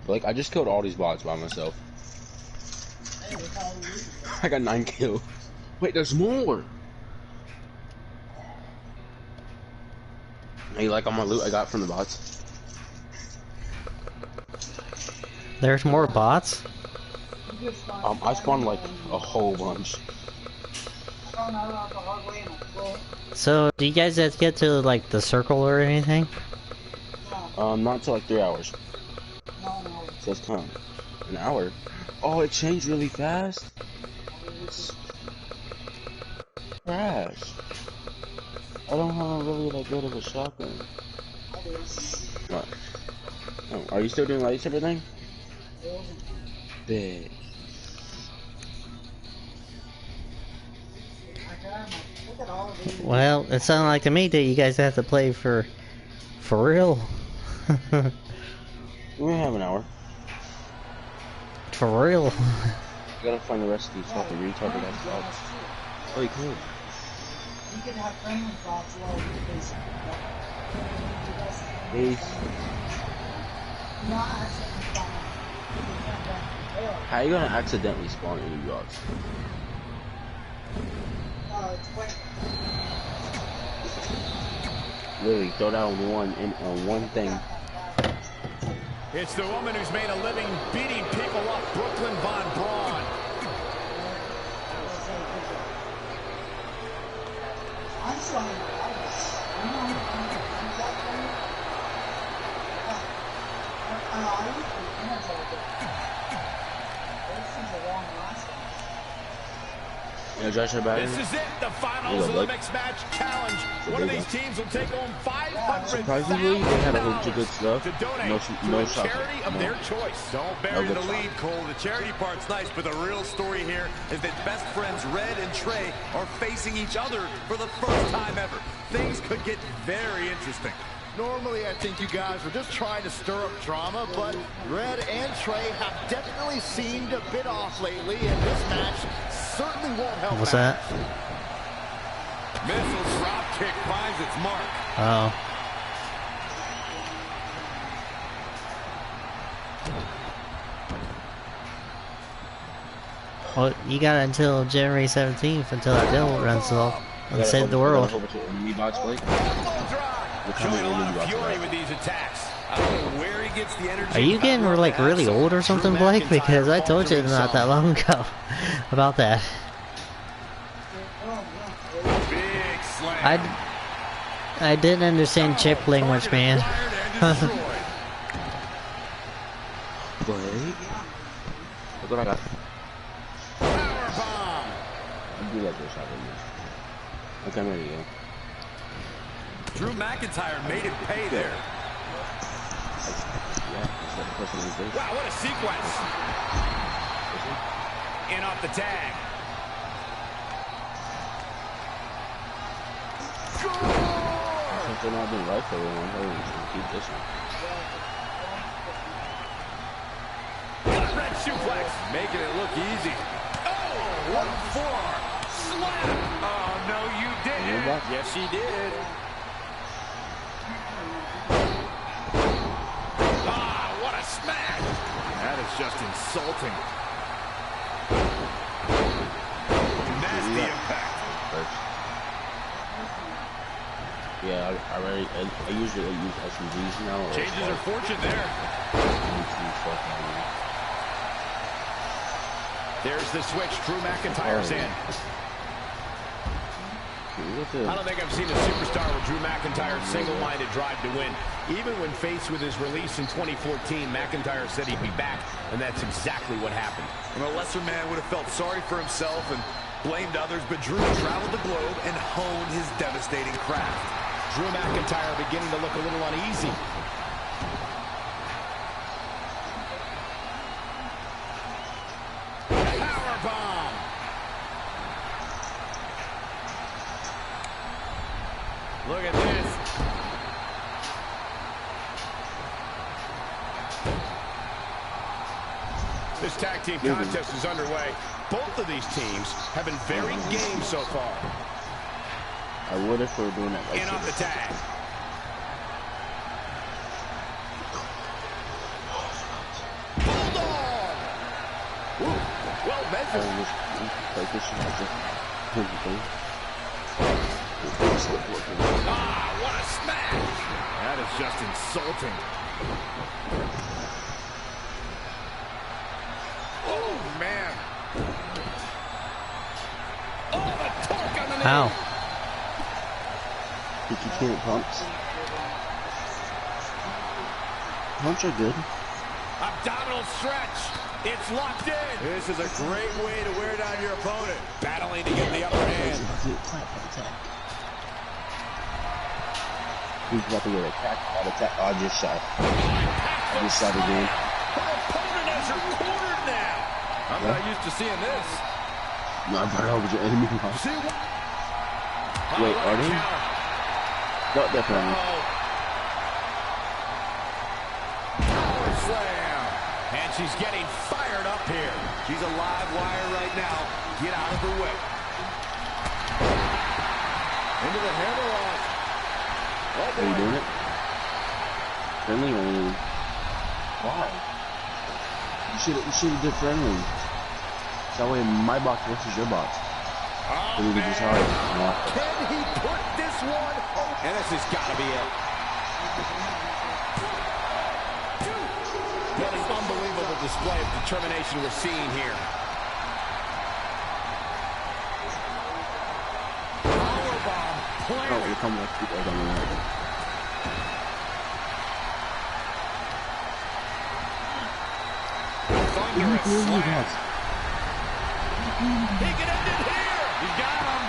Like, I just killed all these bots by myself. I got 9 kills. Wait, there's more! Hey, like all my loot I got from the bots. There's more bots? I spawned like a whole bunch. So, do you guys have to get to like the circle or anything? Not until like 3 hours. So it's kind of an hour. Oh, it changed really fast. Trash. I don't have really that good of a shotgun. What? Oh, are you still doing lightsaber thing? Big. Well, it sounded like to me that you guys have to play for real. We have an hour. For real. I gotta find the rest of these fucking retarded ass bots. Oh, you cool. You can have friendly bots while you're facing. Base. How are you gonna accidentally spawn any bots? Literally, throw down one thing. It's the woman who's made a living beating people up, Brooklyn Von Braun. I'm sorry. Josh, this is it, the finals of the mixed match challenge. One of these teams will take home $500,000 surprisingly, they had a whole bunch of good stuff. to donate No to a charity of their choice. Don't bury the lead, Cole. The charity part's nice, but the real story here is that best friends Red and Trey are facing each other for the first time ever. Things could get very interesting. Normally, I think you guys were just trying to stir up drama, but Red and Trey have definitely seemed a bit off lately, and this match certainly won't help. What's that? Missile drop kick finds its mark. Oh. Well, you got until January 17th until that bill runs off and save the world. Showing a lot of fury with these attacks. I don't know where he gets the energy. Are you getting like really old or something, Blake? Because I told you not that long ago about that. Big slam. I didn't understand chip language, man. Blake? Look what I got. Powerbomb. I do like this shot. Okay, I'm ready to go. Drew McIntyre made it pay there. Wow, what a sequence. In off the tag. Since they're not doing right for everyone, we're just gonna keep this one. Red suplex, making it look easy. Oh, what a forearm. Slap. Oh, no, you didn't. Yes, he did. Smash! That is just insulting. Nasty impact. Yeah, I usually use SUVs now. Changes her fortune there. There's the switch. Drew McIntyre's in. I don't think I've seen a superstar with Drew McIntyre's single-minded drive to win. Even when faced with his release in 2014, McIntyre said he'd be back, and that's exactly what happened. And a lesser man would have felt sorry for himself and blamed others, but Drew traveled the globe and honed his devastating craft. Drew McIntyre beginning to look a little uneasy. Powerbomb. Look at this. This tag team contest is underway. Both of these teams have been very game so far. I would if they were doing it like in off the tag. Bulldog! Ooh, well measured. Ah, what a smash! That is just insulting. Oh, man. Oh, the torque on the knee. Ow. Did you feel pumps? Pumps are good. Abdominal stretch. It's locked in. This is a great way to wear down your opponent. Battling to get the upper hand. He's about to get attacked. Oh, I just shot. I just shot again. Her opponent has her cornered now. I'm not used to seeing this. No, I thought I was your enemy. See what? Wait, are they? No, definitely. Power slam. And she's getting fired up here. She's a live wire right now. Get out of the way. Into the hammerlock. Oh, are you doing it? Friendly or why? You should have did friendly. That way my box versus your box. Oh, man. Just hard. Can he put this one? Oh, and this has got to be it. What an unbelievable display of determination we're seeing here. Powerbomb planted. Oh, you come with people on the right. Thunderous slam. He can end it here. He's got him.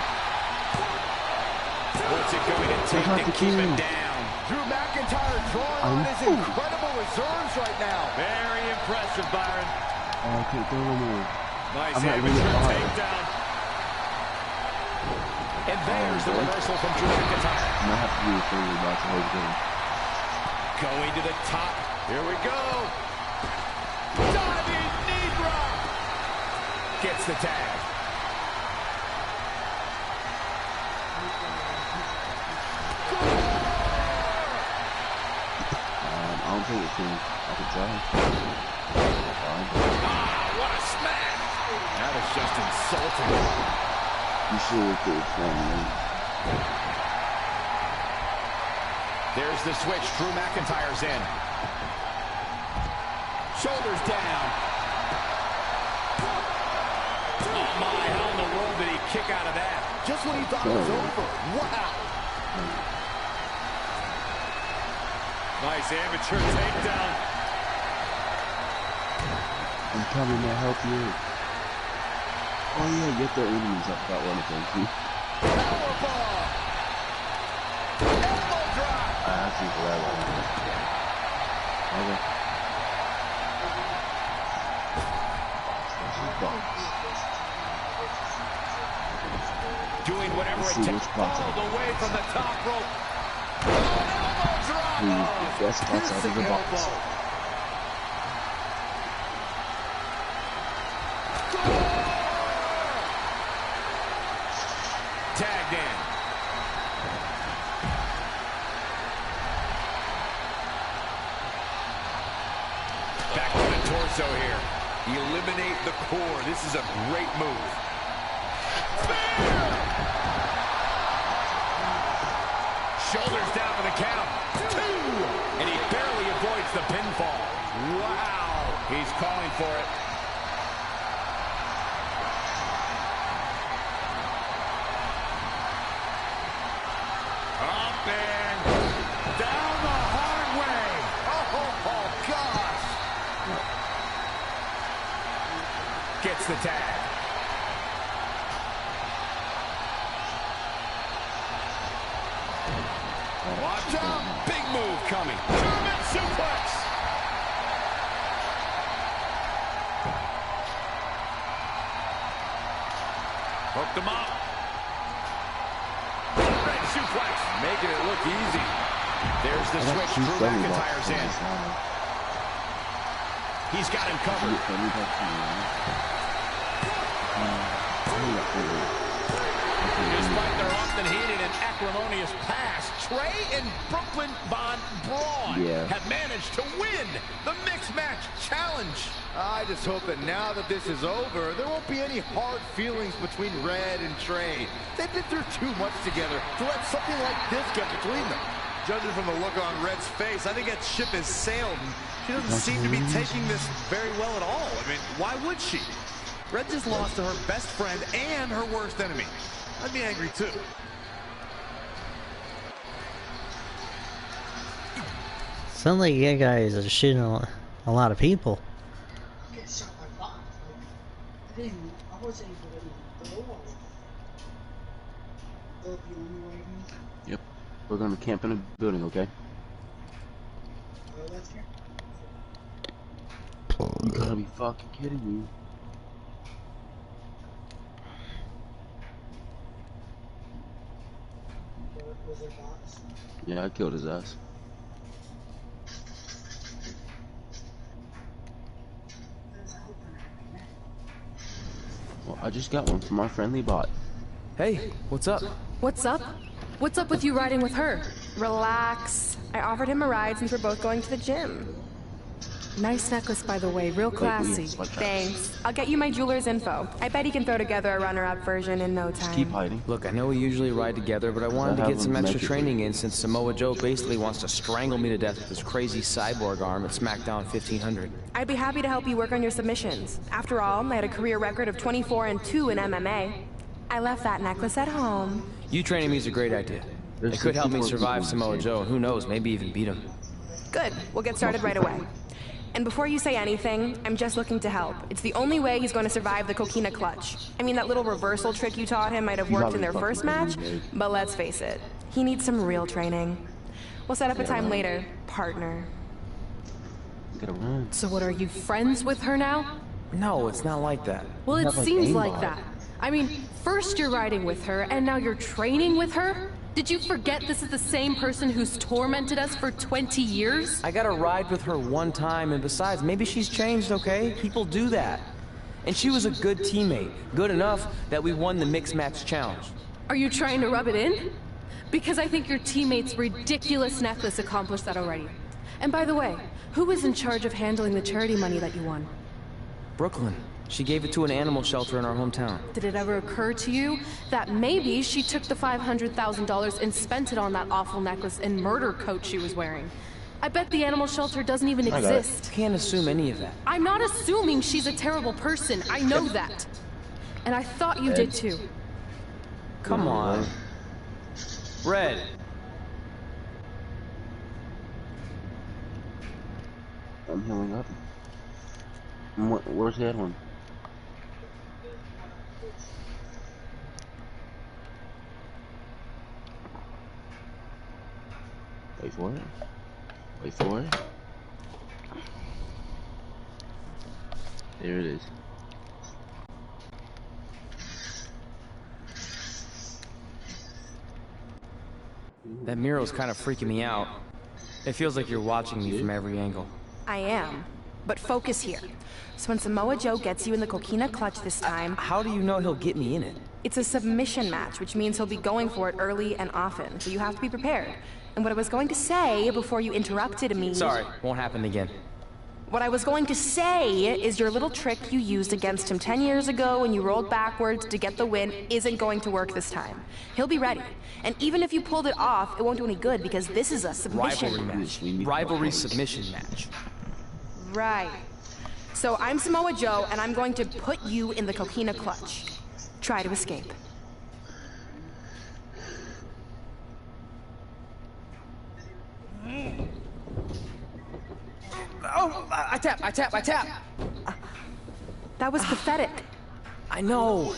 What's it going to take to keep him down? Drew McIntyre drawing on his incredible reserves right now. Very impressive, Byron. Oh, I can't go no more. Nice amateur takedown. And there's the reversal from Drew McIntyre. I'm gonna have to do a friendly box the whole game. Going to the top. Here we go. Diving knee drop. Gets the tag. I don't think it's him. I could try. What a smash! That is just insulting. You should have did friendly. There's the switch. Drew McIntyre's in. Shoulders down. Oh my, how in the world did he kick out of that? Just when he thought it was over. Wow. Nice amateur takedown. I'm coming to help you. Oh yeah, get their enemies up that one thing. Powerbomb. Elbow drop. I actually for that one. Okay. Doing whatever it takes all the way from the top rope. Elbow drop. The best spots out of the box. Tagged in. Back to the torso here. Eliminate the core. This is a great move. Spear! Shoulders down for the count. 2! And he barely avoids the pinfall. Wow. He's calling for it. Up and down the hard way. Oh gosh. Gets the tag. Watch out. Big move coming. German suplex. Hooked him up. Red suplex. Making it look easy. There's the switch. Drew McIntyre's in. He's got him covered. Despite their often heated and acrimonious past, Trey and Brooklyn Von Braun have managed to win the Mixed Match Challenge. I just hope that now that this is over, there won't be any hard feelings between Red and Trey. They've been through too much together to let something like this get between them. Judging from the look on Red's face, I think that ship has sailed, and she doesn't seem to be taking this very well at all. I mean, why would she? Red just lost to her best friend and her worst enemy. I'd be angry too. Sounds like you guys are shooting a lot of people. Yep. We're gonna camp in a building, okay? You gotta be fucking kidding me. Yeah, I killed his ass. Well, I just got one from our friendly bot. Hey, what's up? What's up? What's up with you riding with her? Relax. I offered him a ride since we're both going to the gym. Nice necklace, by the way. Real classy. Thanks. I'll get you my jeweler's info. I bet he can throw together a runner-up version in no time. Just keep hiding. Look, I know we usually ride together, but I wanted to get some extra training in since Samoa Joe basically wants to strangle me to death with his crazy cyborg arm at SmackDown 1500. I'd be happy to help you work on your submissions. After all, I had a career record of 24-2 in MMA. I left that necklace at home. You training me is a great idea. It could help me survive Samoa Joe, and who knows, maybe even beat him. Good. We'll get started right away. And before you say anything, I'm just looking to help. It's the only way he's going to survive the Coquina Clutch. I mean, that little reversal trick you taught him might have worked in their first match, but let's face it, he needs some real training. We'll set up a time later, partner. Mm. So what, are you friends with her now? No, it's not like that. Well, it seems like that. I mean, first you're riding with her, and now you're training with her? Did you forget this is the same person who's tormented us for 20 years? I got a ride with her one time, and besides, maybe she's changed, okay? People do that. And she was a good teammate. Good enough that we won the Mixed Match Challenge. Are you trying to rub it in? Because I think your teammate's ridiculous necklace accomplished that already. And by the way, who was in charge of handling the charity money that you won? Brooklyn. She gave it to an animal shelter in our hometown. Did it ever occur to you that maybe she took the $500,000 and spent it on that awful necklace and murder coat she was wearing? I bet the animal shelter doesn't even exist. Can't assume any of that. I'm not assuming she's a terrible person. I know that. And I thought you did too. Come on. Red. I'm healing up. Where's the other one? Wait for it. Wait for it. There it is. That mural's kind of freaking me out. It feels like you're watching me from every angle. I am. But focus here. So when Samoa Joe gets you in the Coquina Clutch this time... How do you know he'll get me in it? It's a submission match, which means he'll be going for it early and often. So you have to be prepared. And what I was going to say before you interrupted me... Sorry, won't happen again. What I was going to say is your little trick you used against him 10 years ago when you rolled backwards to get the win isn't going to work this time. He'll be ready. And even if you pulled it off, it won't do any good because this is a submission Rivalry match. Rivalry submission match. Right. So I'm Samoa Joe, and I'm going to put you in the Coquina Clutch. Try to escape. Oh, I tap. That was pathetic. I know.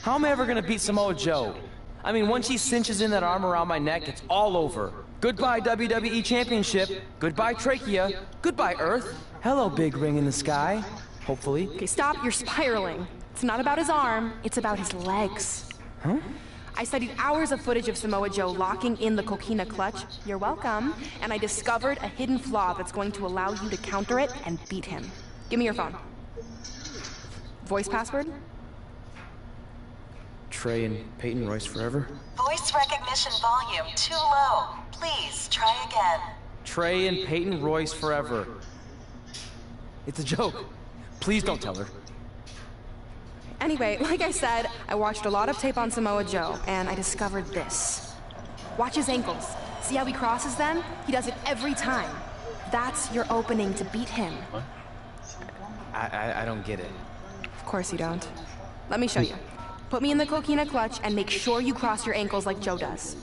How am I ever gonna beat Samoa Joe? I mean, once she cinches in that arm around my neck, it's all over. Goodbye, WWE Championship. Goodbye, Trachea. Goodbye, Earth. Hello, big ring in the sky. Hopefully. Okay, stop, you're spiraling. It's not about his arm, it's about his legs. Huh? I studied hours of footage of Samoa Joe locking in the coquina clutch. You're welcome. And I discovered a hidden flaw that's going to allow you to counter it and beat him. Give me your phone. Voice password? Trey and Peyton Royce forever? Voice recognition volume too low. Please try again. Trey and Peyton Royce forever. It's a joke. Please don't tell her. Anyway, like I said, I watched a lot of tape on Samoa Joe, and I discovered this. Watch his ankles. See how he crosses them? He does it every time. That's your opening to beat him. What? I don't get it. Of course you don't. Let me show you. Put me in the coquina clutch and make sure you cross your ankles like Joe does.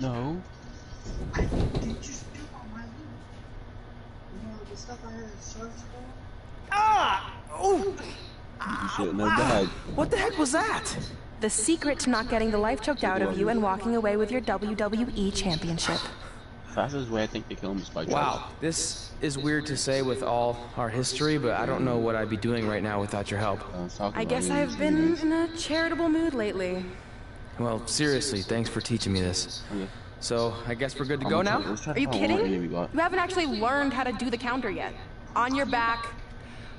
No. Ah! Oh! You shouldn't have died. What the heck was that? The secret to not getting the life choked out of you and walking away with your WWE Championship. Fastest way I think to kill him is by Wow, this is weird to say with all our history, but I don't know what I'd be doing right now without your help. I guess I've been in a charitable mood lately. Well, seriously, thanks for teaching me this. So, I guess we're good to go now? Are you kidding? You haven't actually learned how to do the counter yet. On your back,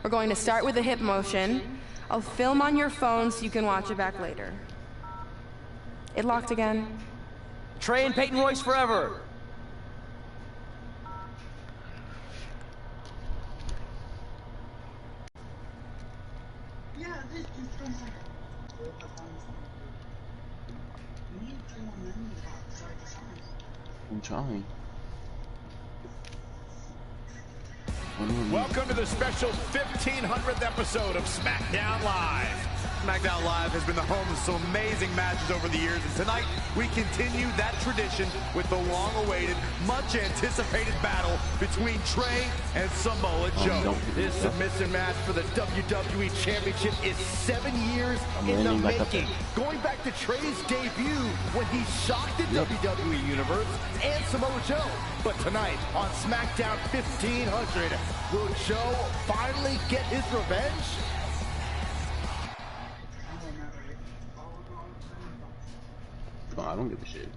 we're going to start with a hip motion. I'll film on your phone so you can watch it back later. It locked again. Trey and Peyton Royce forever! I'm trying. Welcome to the special 1500th episode of SmackDown Live. SmackDown Live has been the home of some amazing matches over the years, and tonight we continue that tradition with the long-awaited, much-anticipated battle between Trey and Samoa Joe. This submission match for the WWE Championship is 7 years in the making, going back to Trey's debut when he shocked the WWE Universe and Samoa Joe. But tonight on SmackDown 1500, will Joe finally get his revenge? Oh, I don't give a shit.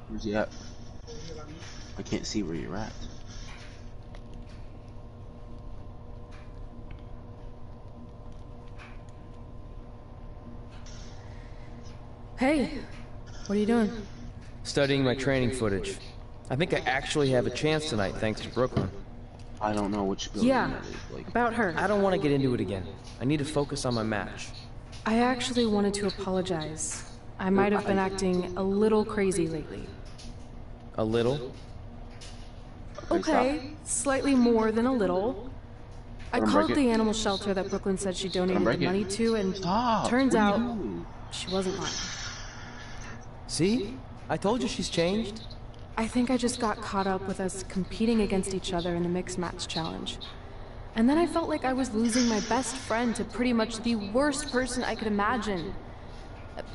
Where's he at? I can't see where you're at. Hey, what are you doing? Studying my training footage. I think I actually have a chance tonight thanks to Brooklyn. I don't know which building that is. Like, about her. I don't want to get into it again. I need to focus on my match. I actually wanted to apologize. I might have been acting a little crazy lately. A little? Okay, slightly more than a little. I called the animal shelter that Brooklyn said she donated the money to, and turns out she wasn't lying. See? I told you she's changed. I think I just got caught up with us competing against each other in the mixed match challenge. And then I felt like I was losing my best friend to pretty much the worst person I could imagine.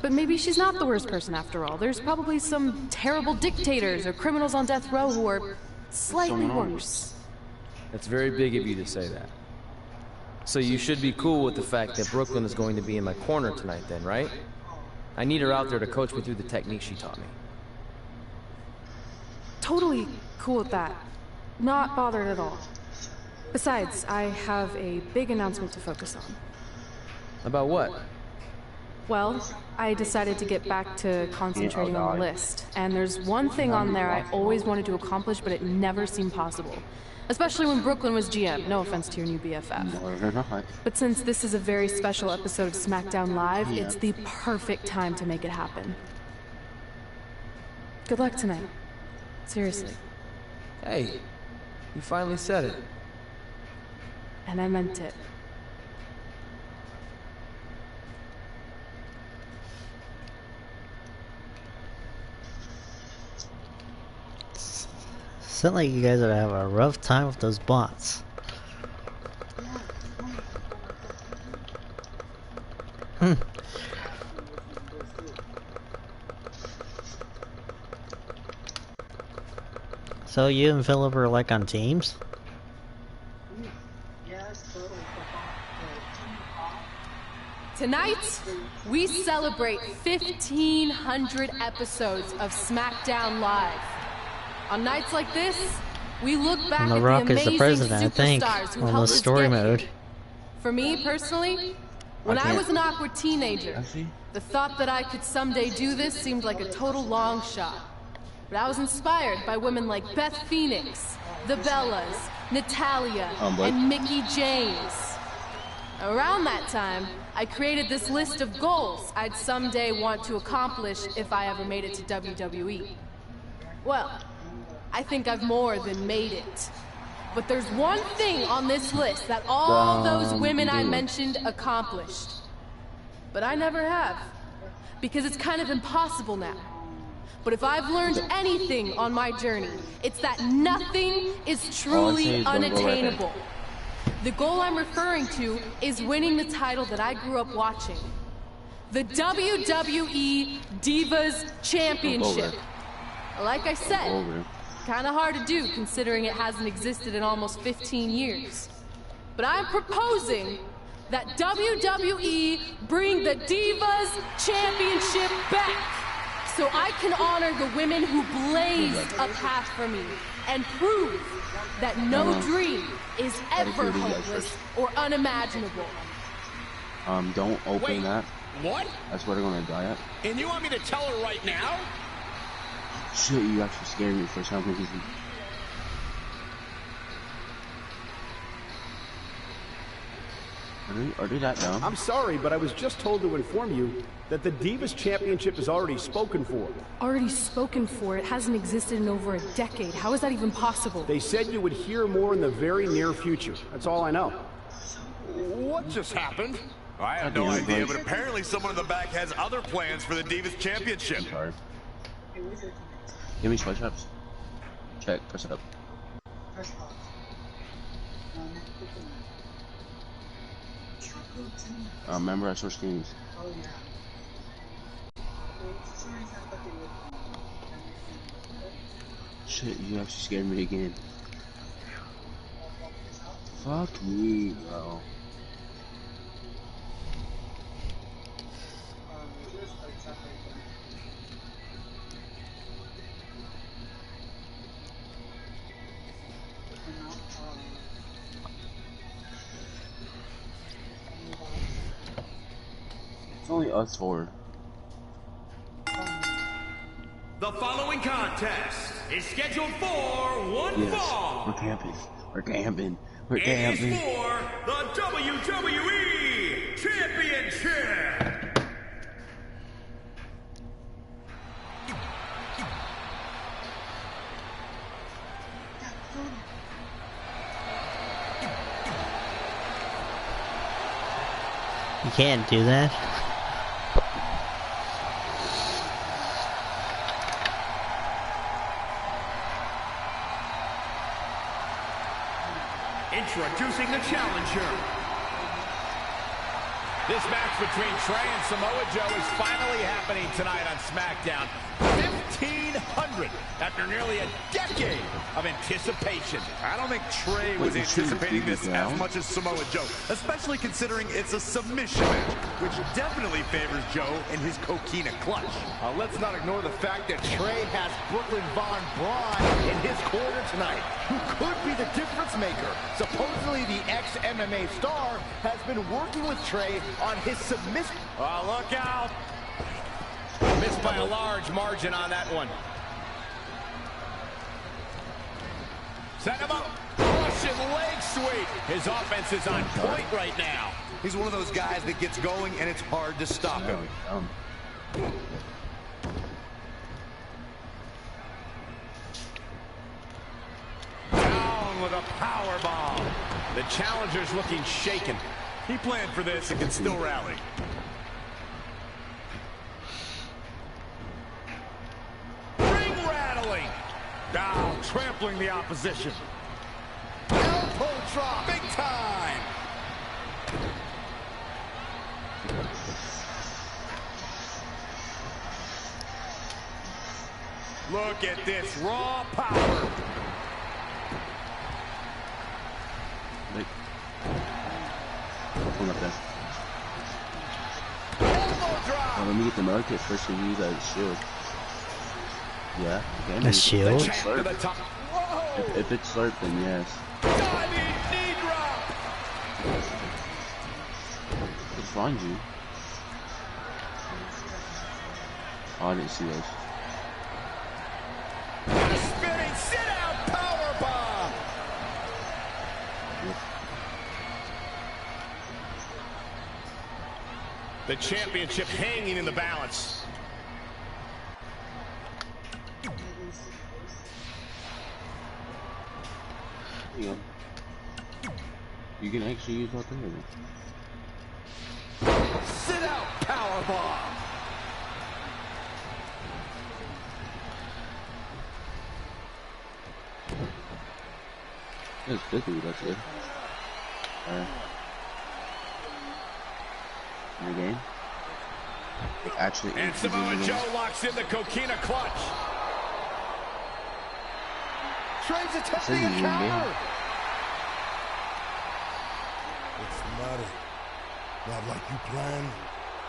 But maybe she's not the worst person after all. There's probably some terrible dictators or criminals on death row who are slightly worse. That's very big of you to say that. So you should be cool with the fact that Brooklyn is going to be in my corner tonight then, right? I need her out there to coach me through the technique she taught me. Totally cool with that. Not bothered at all. Besides, I have a big announcement to focus on. About what? Well, I decided to get back to concentrating on the list. And there's one thing on there I always wanted to accomplish, but it never seemed possible. Especially when Brooklyn was GM. No offense to your new BFF. But since this is a very special episode of SmackDown Live, it's the perfect time to make it happen. Good luck tonight. Seriously. Hey, you finally said it. And I meant it. Sound like you guys are gonna have a rough time with those bots. So you and Philip are like on teams? Tonight, we celebrate 1,500 episodes of SmackDown Live. On nights like this, we look back And The at Rock the is the amazing president, I think, superstars who on the helped us story get mode. here. For me, personally, when I was an awkward teenager, the thought that I could someday do this seemed like a total long shot. But I was inspired by women like Beth Phoenix, the Bellas, Natalia, and Mickie James. Around that time, I created this list of goals I'd someday want to accomplish if I ever made it to WWE. Well, I think I've more than made it. But there's one thing on this list that all those women I mentioned accomplished. But I never have, because it's kind of impossible now. But if I've learned anything on my journey, it's that nothing is truly unattainable. The goal I'm referring to is winning the title that I grew up watching. The WWE Divas Championship. Like I said, kinda hard to do considering it hasn't existed in almost 15 years. But I'm proposing that WWE bring the Divas Championship back so I can honor the women who blazed a path for me and prove that no dream is ever hopeless or unimaginable. Don't open that. What? That's where they're gonna die at. And you want me to tell her right now? Shit, you actually scared me for some reason. Are they that dumb? I'm sorry, but I was just told to inform you that the Divas Championship is already spoken for. Already spoken for? It hasn't existed in over a decade. How is that even possible? They said you would hear more in the very near future. That's all I know. What just happened? I have no idea, but apparently someone in the back has other plans for the Divas Championship. Sorry. Give me switch ups. Check, press it up. Remember I switched teams. Shit, you actually scared me again. Fuck me, bro. It's only us four. The following contest is scheduled for one fall. We're camping. We're camping. We're It camping. is for the WWE Championship. You can't do that. Introducing the challenger. This match between Trey and Samoa Joe is finally happening tonight on SmackDown. 1,500 after nearly a decade of anticipation. I don't think Trey was anticipating this as much as Samoa Joe, especially considering it's a submission match, which definitely favors Joe and his coquina clutch. Let's not ignore the fact that Trey has Brooklyn Von Braun in his corner tonight, who could be the difference maker. Supposedly the ex-MMA star has been working with Trey on his submission. Oh, look out! Missed by a large margin on that one. Set him up. Russian leg sweep. His offense is on point right now. He's one of those guys that gets going and it's hard to stop him. Down with a power bomb. The challenger's looking shaken. He planned for this and can still rally. Ring rattling. Now trampling the opposition. Elbow drop, big time. Look at this raw power. Like, hold up there. Oh, let me get the medkit first so we use that as a shield. Yeah, okay. A shield? If it's slurp, then yes. Knee drop. It finds you. Oh, I didn't see those. Spinning sit-out powerbomb. Yep. The championship hanging in the balance. There you go. You can actually use alternative. Sit-out powerbomb. That's 50, that's good. Alright. New game. It actually and Samoa Joe locks in the coquina clutch. Trey's attempting a counter. What's the matter? Not like you planned?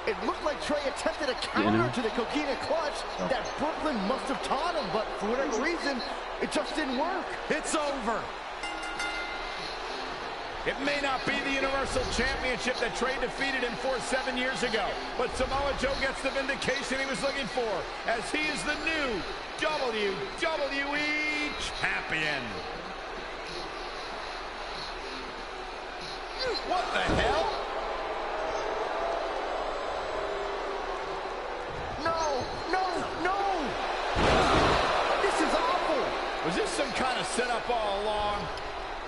It looked like Trey attempted a counter to the coquina clutch that Brooklyn must have taught him, but for whatever reason, it just didn't work. It's over. It may not be the Universal Championship that Trey defeated him for 7 years ago, but Samoa Joe gets the vindication he was looking for, as he is the new WWE Champion. What the hell? No! This is awful. Was this some kind of setup all along?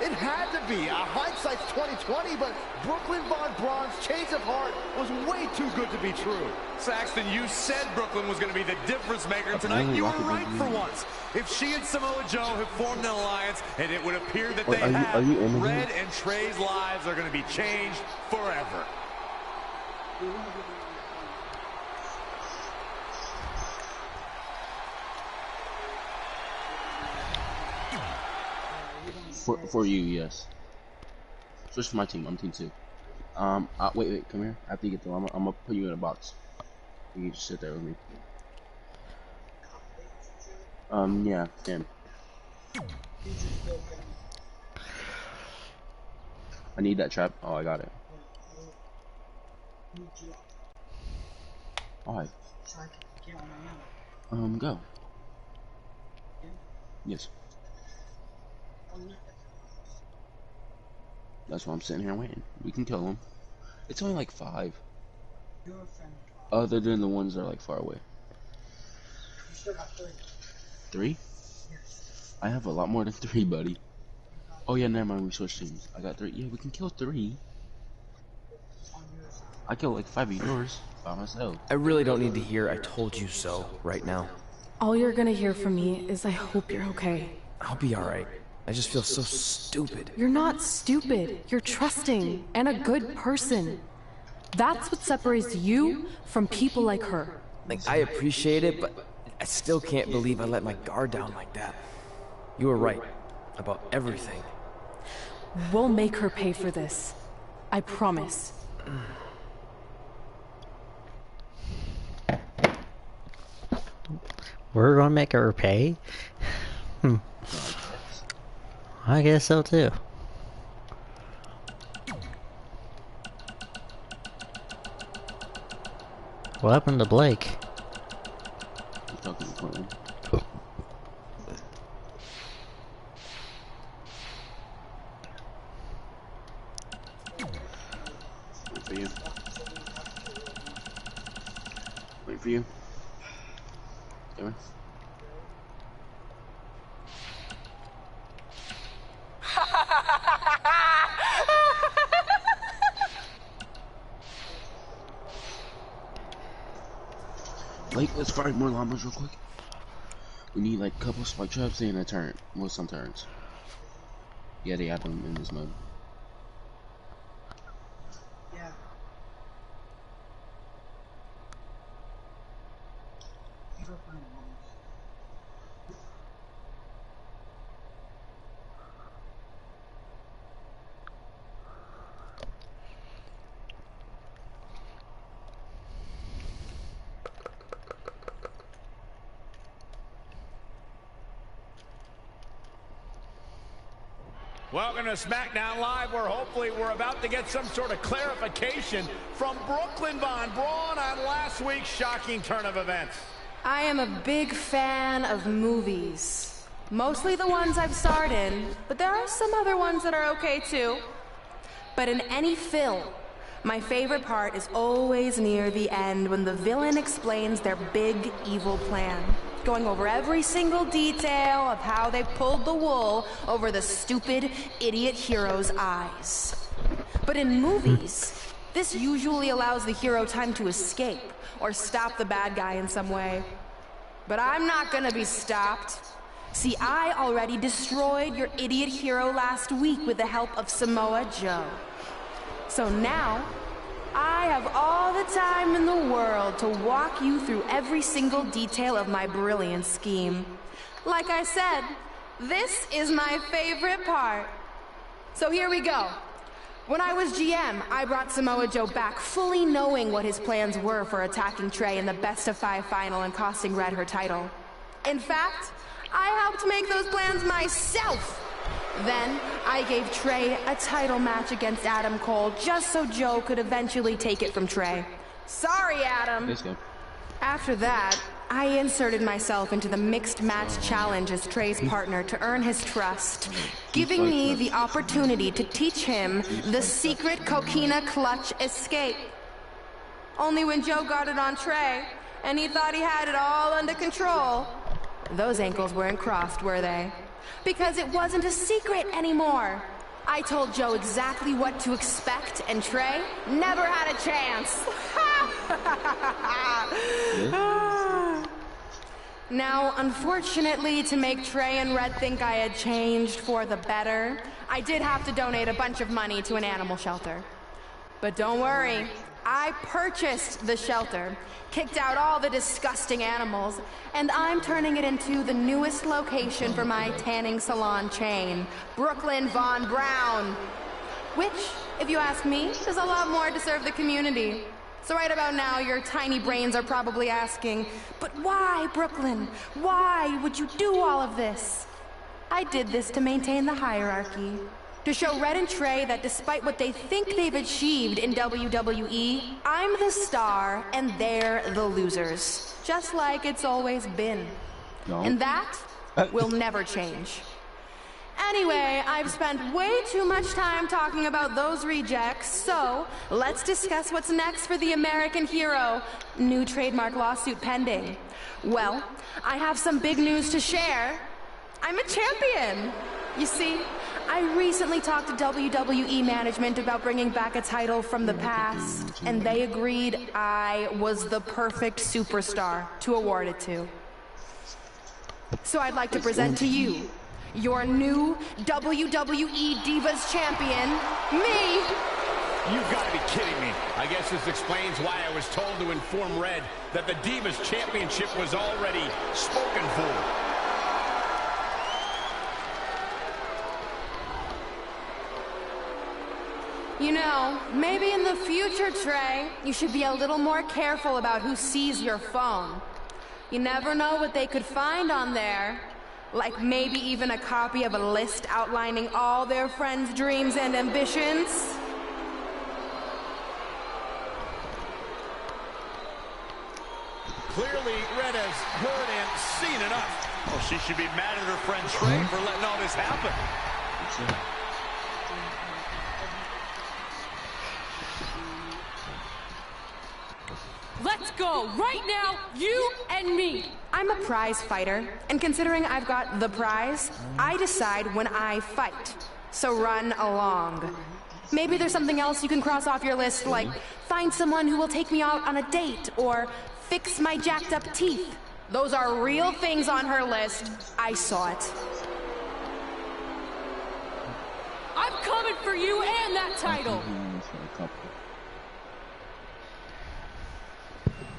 It had to be. Hindsight's 20/20, but Brooklyn Von Braun's change of heart was way too good to be true. Saxton, you said Brooklyn was going to be the difference maker tonight. You were right for once. If she and Samoa Joe have formed an alliance, and it would appear that they have, Red and Trey's lives are going to be changed forever. For you, yes. Switch to my team. I'm team 2. Wait, come here. After you get through, I'm gonna put you in a box. You can just sit there with me. Yeah, stand. I need that trap. Oh, I got it. Alright. Go. Yes. That's why I'm sitting here waiting. We can kill him. It's only like 5. Other than the ones that are like far away. You still got 3. 3? Yes. I have a lot more than 3, buddy. Oh yeah, never mind, we switched teams. I got 3. Yeah, we can kill 3. I killed like 5 of yours by myself. I really don't need to hear "I told you so" right now. All you're gonna hear from me is "I hope you're okay." I'll be alright. I just feel so stupid. You're not stupid. You're trusting and a good person. That's what separates you from people like her. Like, I appreciate it, but I still can't believe I let my guard down like that. You were right about everything. We'll make her pay for this. I promise. We're gonna make her pay? I guess so too. What happened to Blake? He's talking to Clinton. Wait for you. Wait for you. Come on. Blake, let's find more llamas real quick. We need like a couple spike traps and a turn. Well, some turns. Yeah, they have them in this mode. Yeah. Welcome to SmackDown Live, where hopefully we're about to get some sort of clarification from Brooklyn Von Braun on last week's shocking turn of events. I am a big fan of movies. Mostly the ones I've starred in, but there are some other ones that are okay too. But in any film, my favorite part is always near the end when the villain explains their big evil plan, going over every single detail of how they pulled the wool over the stupid idiot hero's eyes. But in movies, this usually allows the hero time to escape or stop the bad guy in some way. But I'm not gonna be stopped. See, I already destroyed your idiot hero last week with the help of Samoa Joe. So now, I have all the time in the world to walk you through every single detail of my brilliant scheme. Like I said, this is my favorite part. So here we go. When I was GM, I brought Samoa Joe back fully knowing what his plans were for attacking Trey in the best-of-5 final and costing Red her title. In fact, I helped make those plans myself. Then, I gave Trey a title match against Adam Cole just so Joe could eventually take it from Trey. Sorry, Adam. After that, I inserted myself into the mixed match challenge as Trey's partner to earn his trust, giving me the opportunity to teach him the secret coquina clutch escape. Only when Joe got it on Trey, and he thought he had it all under control, those ankles weren't crossed, were they? Because it wasn't a secret anymore. I told Joe exactly what to expect, and Trey never had a chance. Now, unfortunately, to make Trey and Red think I had changed for the better, I did have to donate a bunch of money to an animal shelter. But don't worry, I purchased the shelter, kicked out all the disgusting animals, and I'm turning it into the newest location for my tanning salon chain, Brooklyn Von Braun. Which, if you ask me, is a lot more to serve the community. So right about now, your tiny brains are probably asking, but why, Brooklyn? Why would you do all of this? I did this to maintain the hierarchy. To show Red and Trey that despite what they think they've achieved in WWE, I'm the star and they're the losers. Just like it's always been. No. And that will never change. Anyway, I've spent way too much time talking about those rejects, so let's discuss what's next for the American hero. New trademark lawsuit pending. Well, I have some big news to share. I'm a champion. You see, I recently talked to WWE management about bringing back a title from the past, and they agreed I was the perfect superstar to award it to. So I'd like to present to you your new WWE Divas Champion, me! You've got to be kidding me. I guess this explains why I was told to inform Red that the Divas Championship was already spoken for. You know, maybe in the future, Trey, you should be a little more careful about who sees your phone. You never know what they could find on there. Like maybe even a copy of a list outlining all their friends' dreams and ambitions. Clearly, Red has heard and seen enough. Well, she should be mad at her friend Trey for letting all this happen. Let's go, right now, you and me. I'm a prize fighter, and considering I've got the prize, I decide when I fight. So run along. Maybe there's something else you can cross off your list, like find someone who will take me out on a date, or fix my jacked up teeth. Those are real things on her list. I saw it. I'm coming for you and that title.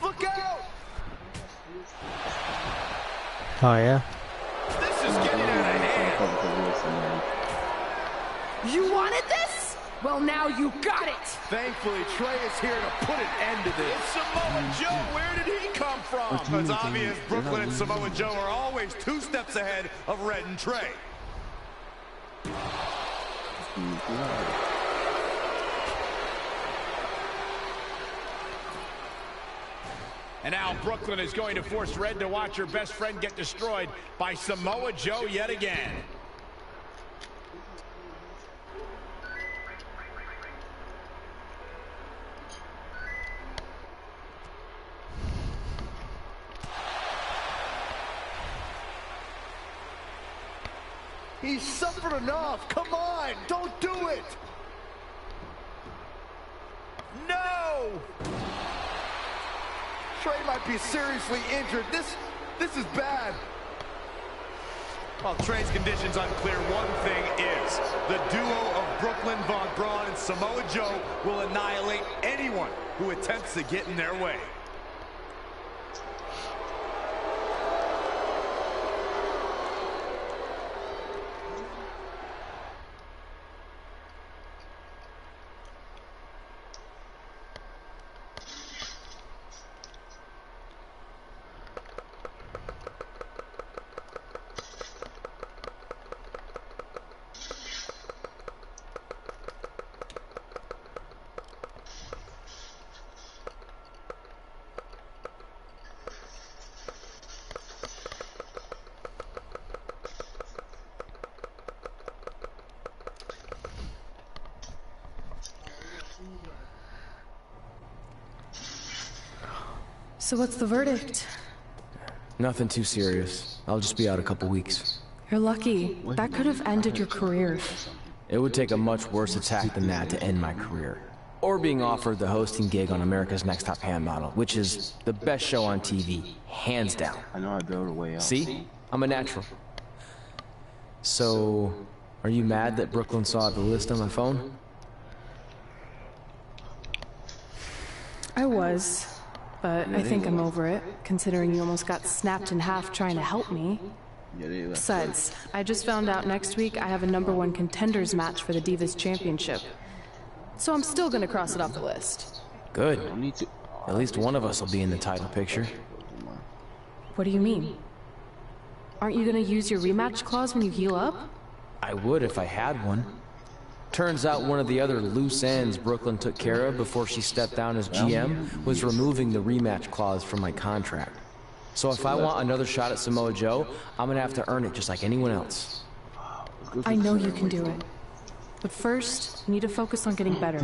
Look out! Oh yeah. This is getting out of hand. You wanted this? Well, now you got it. Thankfully, Trey is here to put an end to this. It's Samoa Joe. Where did he come from? It's obvious Brooklyn and Samoa Joe are always 2 steps ahead of Red and Trey. And now Brooklyn is going to force Red to watch her best friend get destroyed by Samoa Joe yet again. He's suffered enough. Come on, don't do it. No! Trey might be seriously injured. This is bad. While Trey's condition's unclear, one thing is, the duo of Brooklyn Von Braun and Samoa Joe will annihilate anyone who attempts to get in their way. So what's the verdict? Nothing too serious. I'll just be out a couple weeks. You're lucky. That could have ended your career. It would take a much worse attack than that to end my career. Or being offered the hosting gig on America's Next Top Hand Model, which is the best show on TV, hands down. I know I built a way out. See? I'm a natural. So, are you mad that Brooklyn saw the list on my phone? I was. But I think I'm over it, considering you almost got snapped in half trying to help me. Besides, I just found out next week I have a #1 contenders match for the Divas Championship. So I'm still gonna cross it off the list. Good. At least one of us will be in the title picture. What do you mean? Aren't you gonna use your rematch clause when you heal up? I would if I had one. Turns out one of the other loose ends Brooklyn took care of before she stepped down as GM was removing the rematch clause from my contract. So if I want another shot at Samoa Joe, I'm gonna have to earn it just like anyone else. I know you can do it. But first, you need to focus on getting better.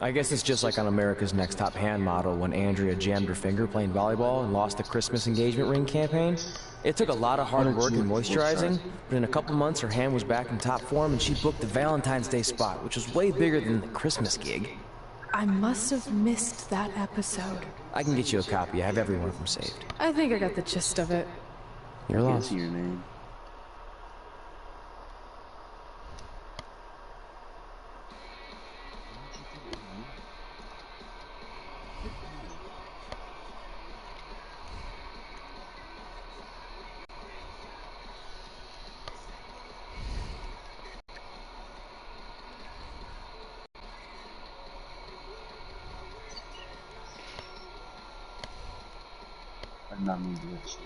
I guess it's just like on America's Next Top Hand Model when Andrea jammed her finger playing volleyball and lost the Christmas engagement ring campaign. It took a lot of hard work and moisturizing, but in a couple months her hand was back in top form and she booked the Valentine's Day spot, which was way bigger than the Christmas gig. I must have missed that episode. I can get you a copy. I have every one of them saved. I think I got the gist of it. You're lost. Your name. Not me doing shit.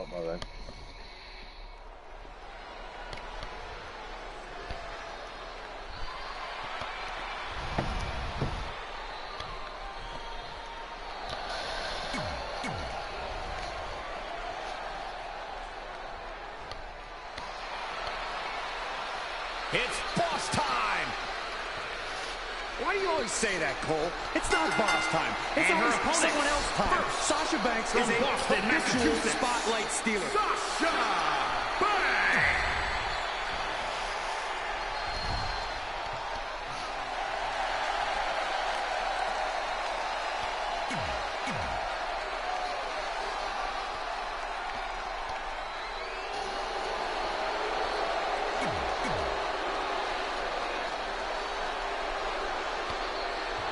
Oh, my bad. It's boss time! Why do you always say that, Cole? It's not boss time. It's always someone else's time. Sasha Banks is a habitual spotlight stealer. Sasha Banks!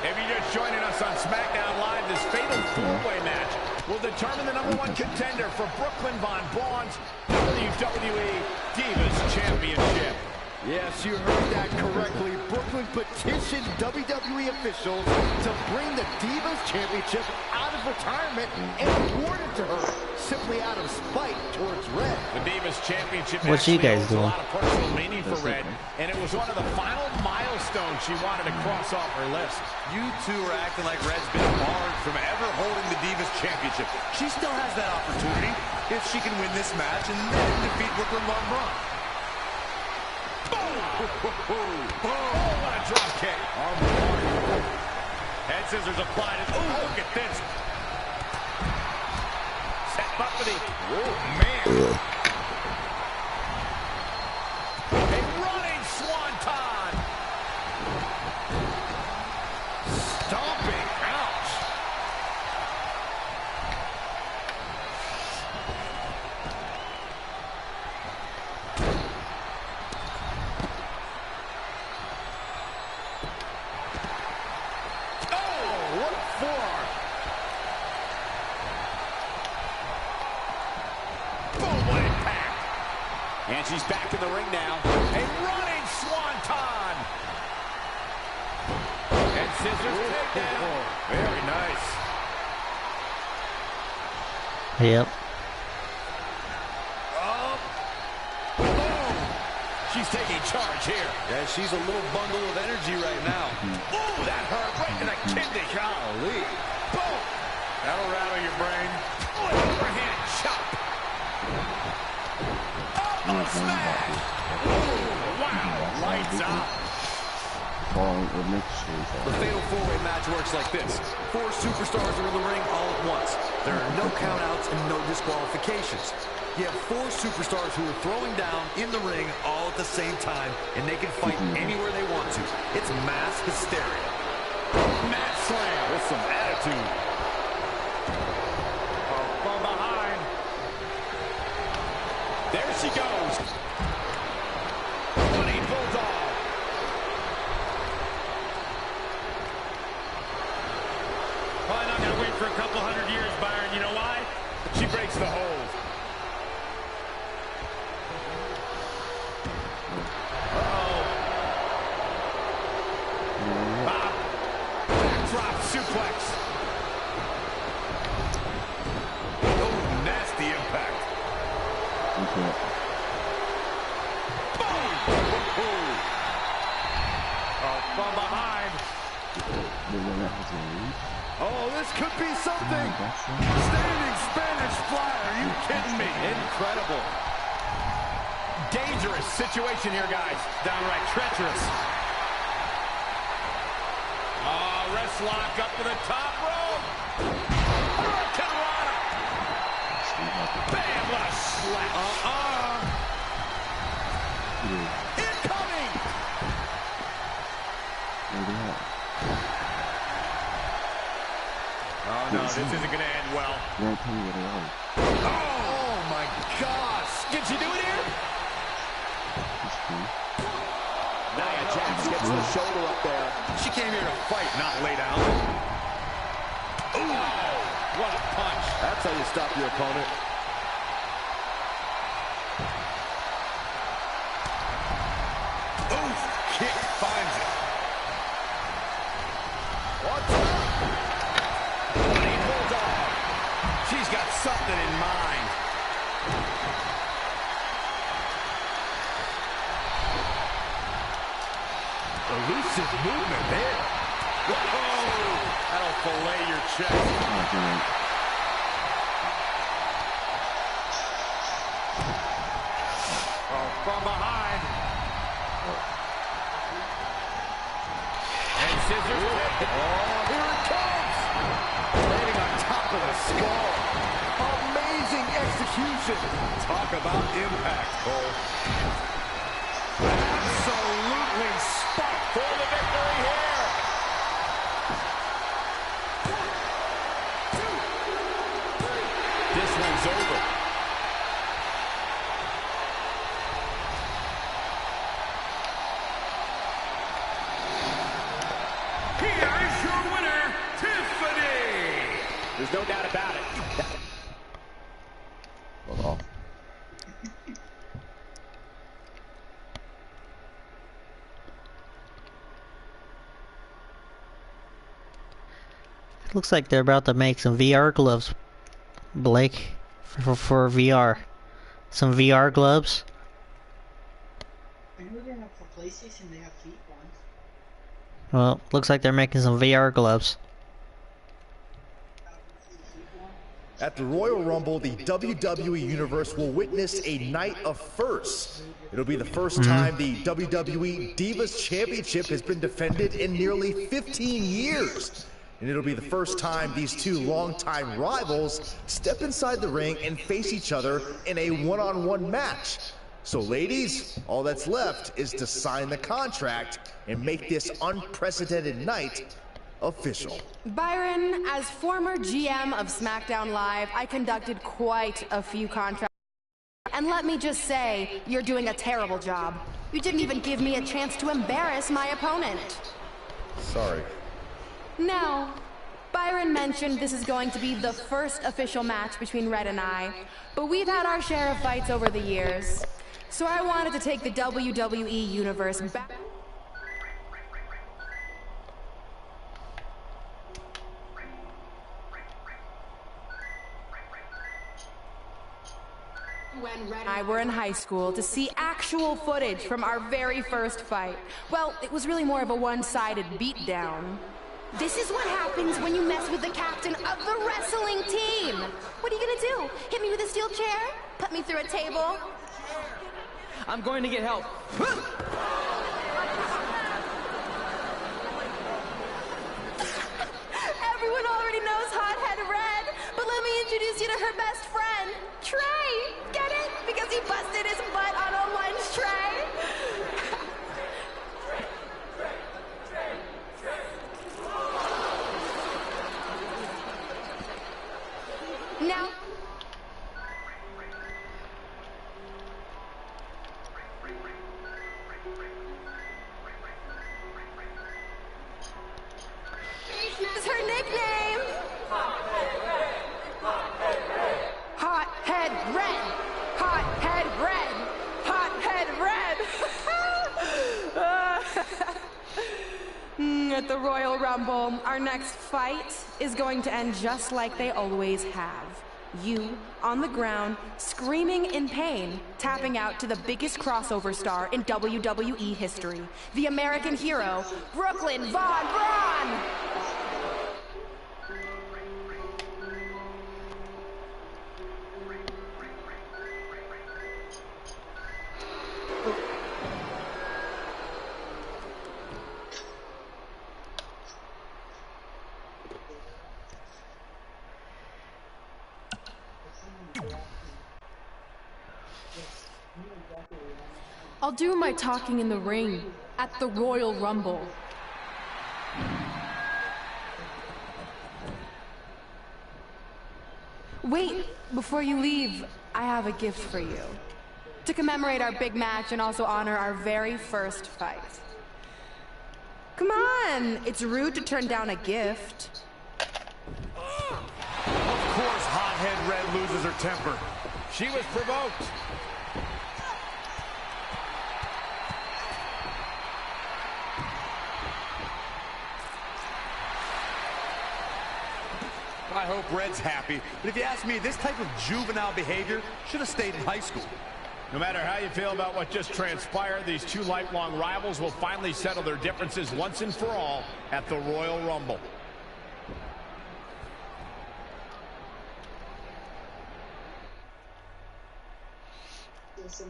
If you're just joining us on SmackDown Live, this fatal four-way match will determine the #1 contender for Brooklyn Von Braun's WWE Divas Championship. Yes, you heard that correctly. Brooklyn petitioned WWE officials to bring the Divas Championship out of retirement and award it to her, simply out of spite towards Red. The Divas Championship What you guys holds doing? a lot of personal meaning for Red, and it was one of the final milestones she wanted to cross off her list. You two are acting like Red's been barred from ever holding the Divas Championship. She still has that opportunity if she can win this match and then defeat Brooklyn Von Braun. Oh, what a drop kick. Head scissors applied. Oh, look at this. Set buffety. Oh, man. A running swanton. Stomping. Ouch. And she's back in the ring now. A running swanton. And scissors takedown. Very nice. Yep. Oh. Boom. She's taking charge here. Yeah, she's a little bundle of energy right now. Ooh, that hurt right in the kidney. Golly. Boom. That'll rattle your brain. Oh, an overhand chop. Oh, smash. Ooh, wow. Lights out. The fatal four-way match works like this. 4 superstars are in the ring all at once. There are no countouts and no disqualifications. You have 4 superstars who are throwing down in the ring all at the same time, and they can fight anywhere they want to. It's mass hysteria. Mat slam with some attitude. From behind. There she goes. Running bulldog. Probably not going to wait for a couple hundred years, Byron. You know why? She breaks the hold. Uh-oh. Backdrop suplex. Oh, nasty impact. From behind. Oh, this could be something. Standing Spanish fly. Are you kidding me? Incredible. Dangerous situation here, guys. Downright treacherous. Oh, wrist lock up to the top rope. Hurricanrana. Bam, what a slap. Incoming. Oh, no, this isn't going to end well. Oh, my gosh. Did she do it here? Nia Jax gets the shoulder up there. She came here to fight, not lay down. Ooh, what a punch. That's how you stop your opponent. Ooh, kick finds it. What's up? Running bulldog. She's got something in mind. Elusive movement there. Whoa! That'll fillet your chest. Oh, from behind. And scissors. Oh, here it comes. Landing on top of the skull. Amazing execution. Talk about impact, Cole. Absolutely spot for the victory here. This one's over. Here is your winner, Tiffany. There's no doubt about it. Looks like they're about to make some VR gloves, Blake, for VR. Some VR gloves. I know they have for PlayStation, they have feet ones. Well, looks like they're making some VR gloves. At the Royal Rumble, the WWE Universe will witness a night of firsts. It'll be the first time the WWE Divas Championship has been defended in nearly 15 years. And it'll be the first time these two longtime rivals step inside the ring and face each other in a one-on-one match. So ladies, all that's left is to sign the contract and make this unprecedented night official. Byron, as former GM of SmackDown Live, I conducted quite a few contracts. And let me just say, you're doing a terrible job. You didn't even give me a chance to embarrass my opponent. Sorry. Now, Byron mentioned this is going to be the first official match between Red and I, but we've had our share of fights over the years. So I wanted to take the WWE Universe back. When Red and I were in high school to see actual footage from our very first fight. Well, it was really more of a one-sided beatdown. This is what happens when you mess with the captain of the wrestling team. What are you gonna do? Hit me with a steel chair? Put me through a table? I'm going to get help. Everyone already knows Hothead Red, but let me introduce you to her best friend, Trey. Get it? Because he busted his butt on a lunch tray. Now, is her nickname. Hothead Red. Hothead Red. Hothead Red. At the Royal Rumble, our next fight is going to end just like they always have. You, on the ground, screaming in pain, tapping out to the biggest crossover star in WWE history, the American hero, Brooklyn Von Braun! I'll do my talking in the ring at the Royal Rumble. Wait, before you leave, I have a gift for you. To commemorate our big match and also honor our very first fight. Come on, it's rude to turn down a gift. Of course, Hothead Red loses her temper. She was provoked. I hope Red's happy, but if you ask me, this type of juvenile behavior should have stayed in high school. No matter how you feel about what just transpired, these two lifelong rivals will finally settle their differences once and for all at the Royal Rumble. Some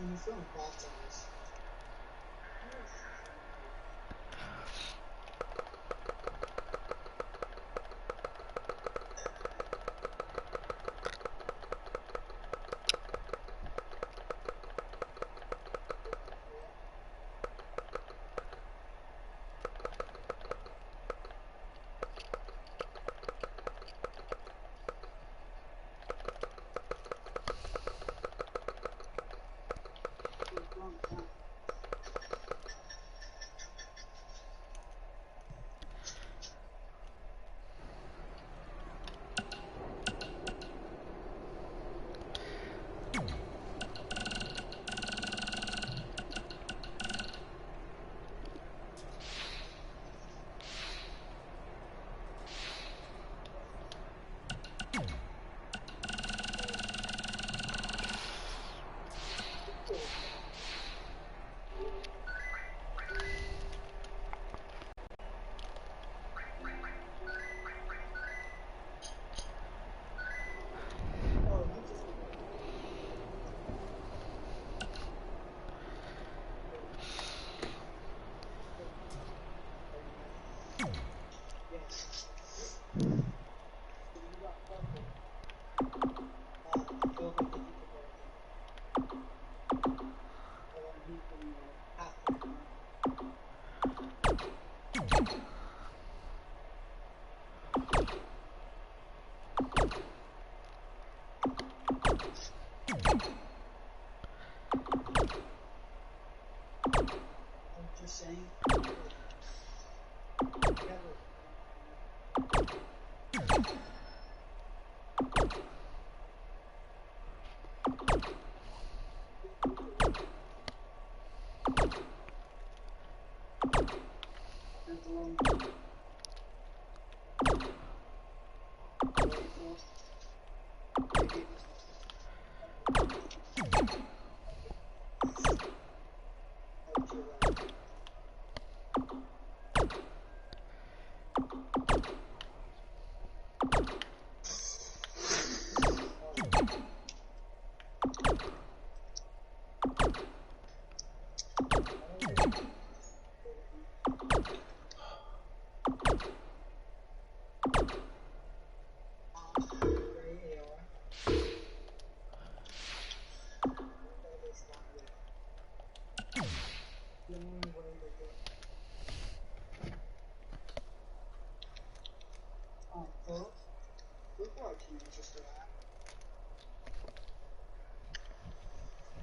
teenagers still at?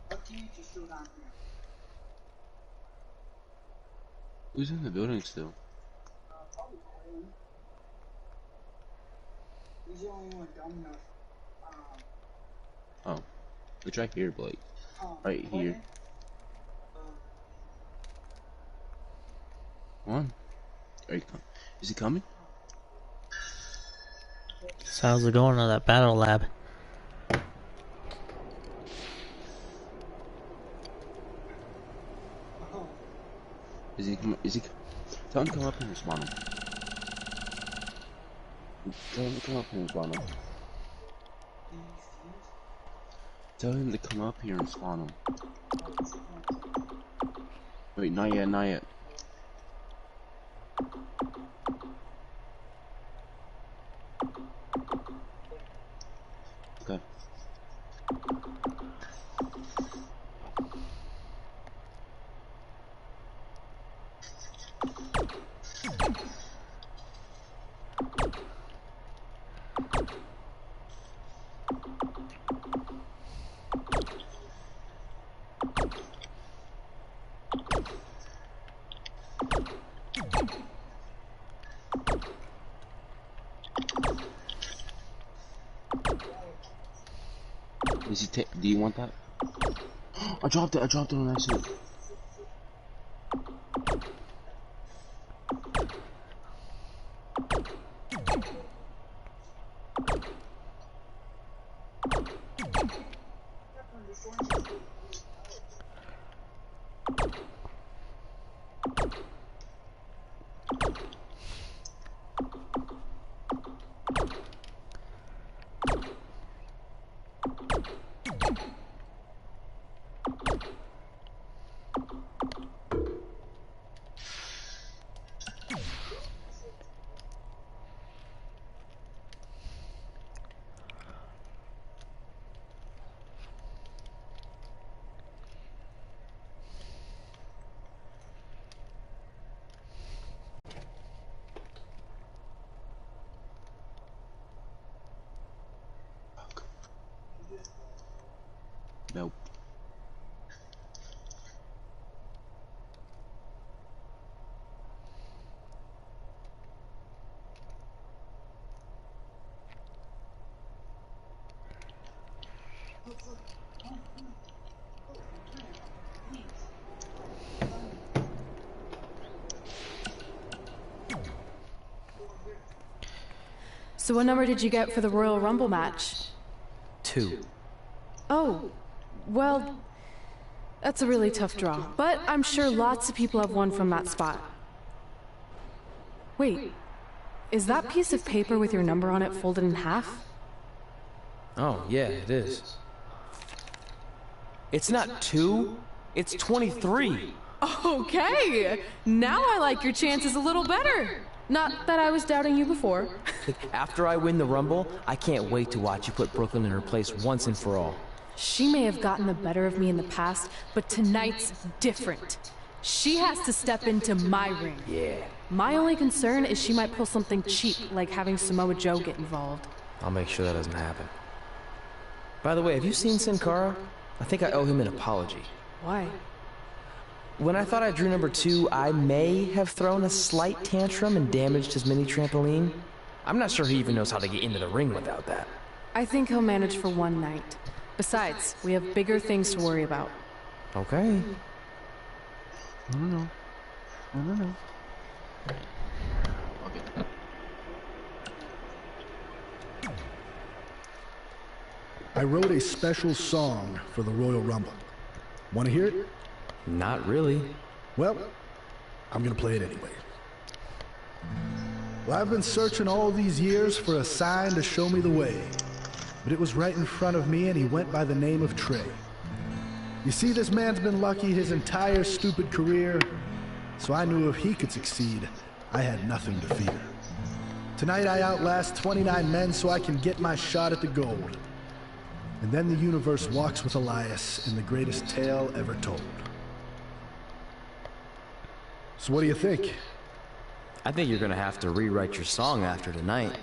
What teenagers still down here? Who's in the building still? Probably Quinn. He's the only one dumb enough. Oh, it's right here, Blake. Right here. Come on. Is he coming? So how's it going on that battle lab? Is he? Tell him to come up here and spawn him. Tell him to come up here and spawn him. Tell him to come up here and spawn him. Wait, not yet, not yet. Okay. Do you want that? I dropped it on accident. Nope. So what number did you get for the Royal Rumble match? 2. Oh, well, that's a really tough draw. But I'm sure lots of people have won from that spot. Wait, is that piece of paper with your number on it folded in half? Oh, yeah, it is. It's not 2, it's 23. Okay, now I like your chances a little better. Not that I was doubting you before. After I win the Rumble, I can't wait to watch you put Brooklyn in her place once and for all. She may have gotten the better of me in the past, but tonight's different. She has to step into my ring. Yeah. My only concern is she might pull something cheap, like having Samoa Joe get involved. I'll make sure that doesn't happen. By the way, have you seen Sin Cara? I think I owe him an apology. Why? When I thought I drew number 2, I may have thrown a slight tantrum and damaged his mini trampoline. I'm not sure he even knows how to get into the ring without that. I think he'll manage for one night. Besides, we have bigger things to worry about. Okay. I don't know. I wrote a special song for the Royal Rumble. Want to hear it? Not really. Well, I'm gonna play it anyway. Well, I've been searching all these years for a sign to show me the way. But it was right in front of me, and he went by the name of Trey. You see, this man's been lucky his entire stupid career, so I knew if he could succeed, I had nothing to fear. Tonight I outlast 29 men so I can get my shot at the gold. And then the universe walks with Elias in the greatest tale ever told. So what do you think? I think you're gonna have to rewrite your song after tonight.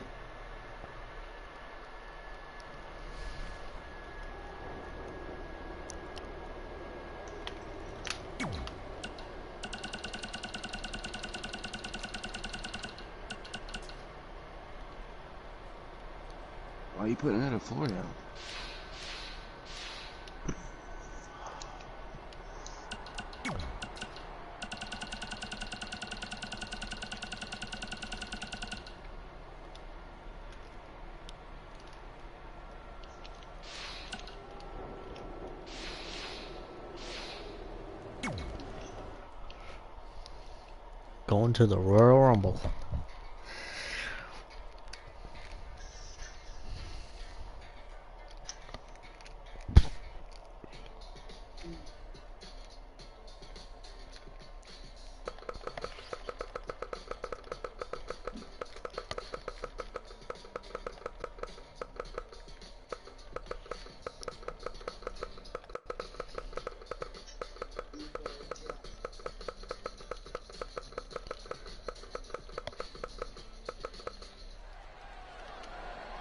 putting that on the floor now? Going to the Royal Rumble.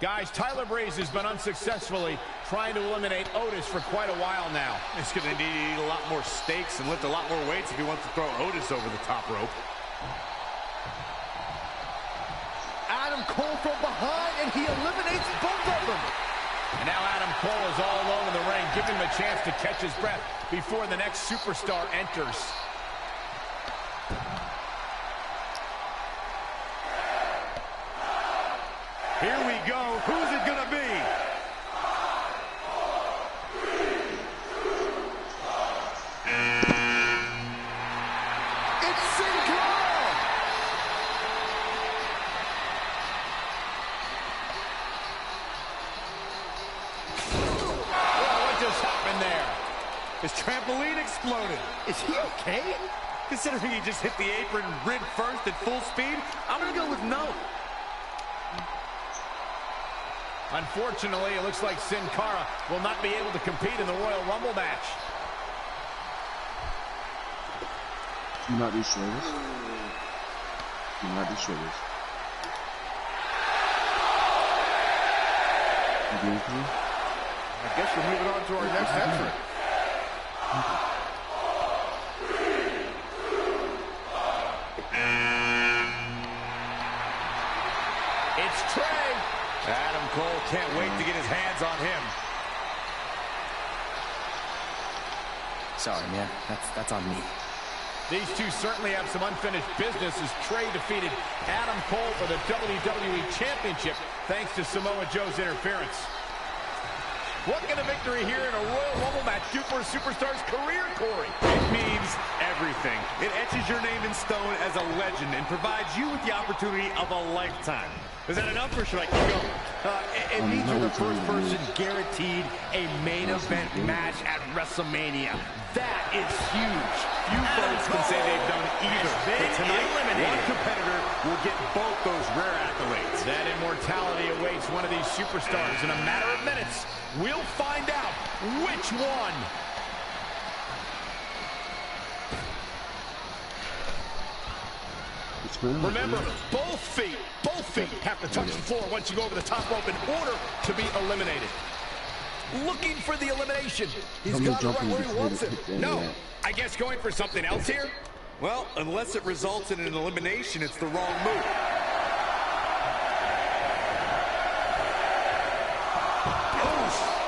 Guys, Tyler Breeze has been unsuccessfully trying to eliminate Otis for quite a while now. He's going to need to eat a lot more steaks and lift a lot more weights if he wants to throw Otis over the top rope. Adam Cole from behind, and he eliminates both of them. And now Adam Cole is all alone in the ring, giving him a chance to catch his breath before the next superstar enters. Here we go. Who's it gonna be? It's Sin Cara! Well, what just happened there? His trampoline exploded. Is he okay? Considering he just hit the apron rib first at full speed, I'm gonna go with no. Unfortunately, it looks like Sin Cara will not be able to compete in the Royal Rumble match. Do not destroy this. Do not destroy this. I guess we're moving on to our next entrant. It's Trey. Adam Cole can't wait to get his hands on him. Sorry, man. That's on me. These two certainly have some unfinished business as Trey defeated Adam Cole for the WWE Championship thanks to Samoa Joe's interference. What can a victory here in a Royal Rumble match do for a superstar's career, Corey? It means everything. It etches your name in stone as a legend and provides you with the opportunity of a lifetime. Is that enough or should I keep going? It means you're the first person guaranteed a main event match at WrestleMania. That is huge. Few folks can say they've done either. But tonight, one competitor will get both those rare accolades. That immortality awaits one of these superstars in a matter of minutes. We'll find out which one. Remember, both feet have to touch the floor once you go over the top rope in order to be eliminated. Looking for the elimination. He's got it right where he wants it. No, I guess going for something else here? Well, unless it results in an elimination, it's the wrong move.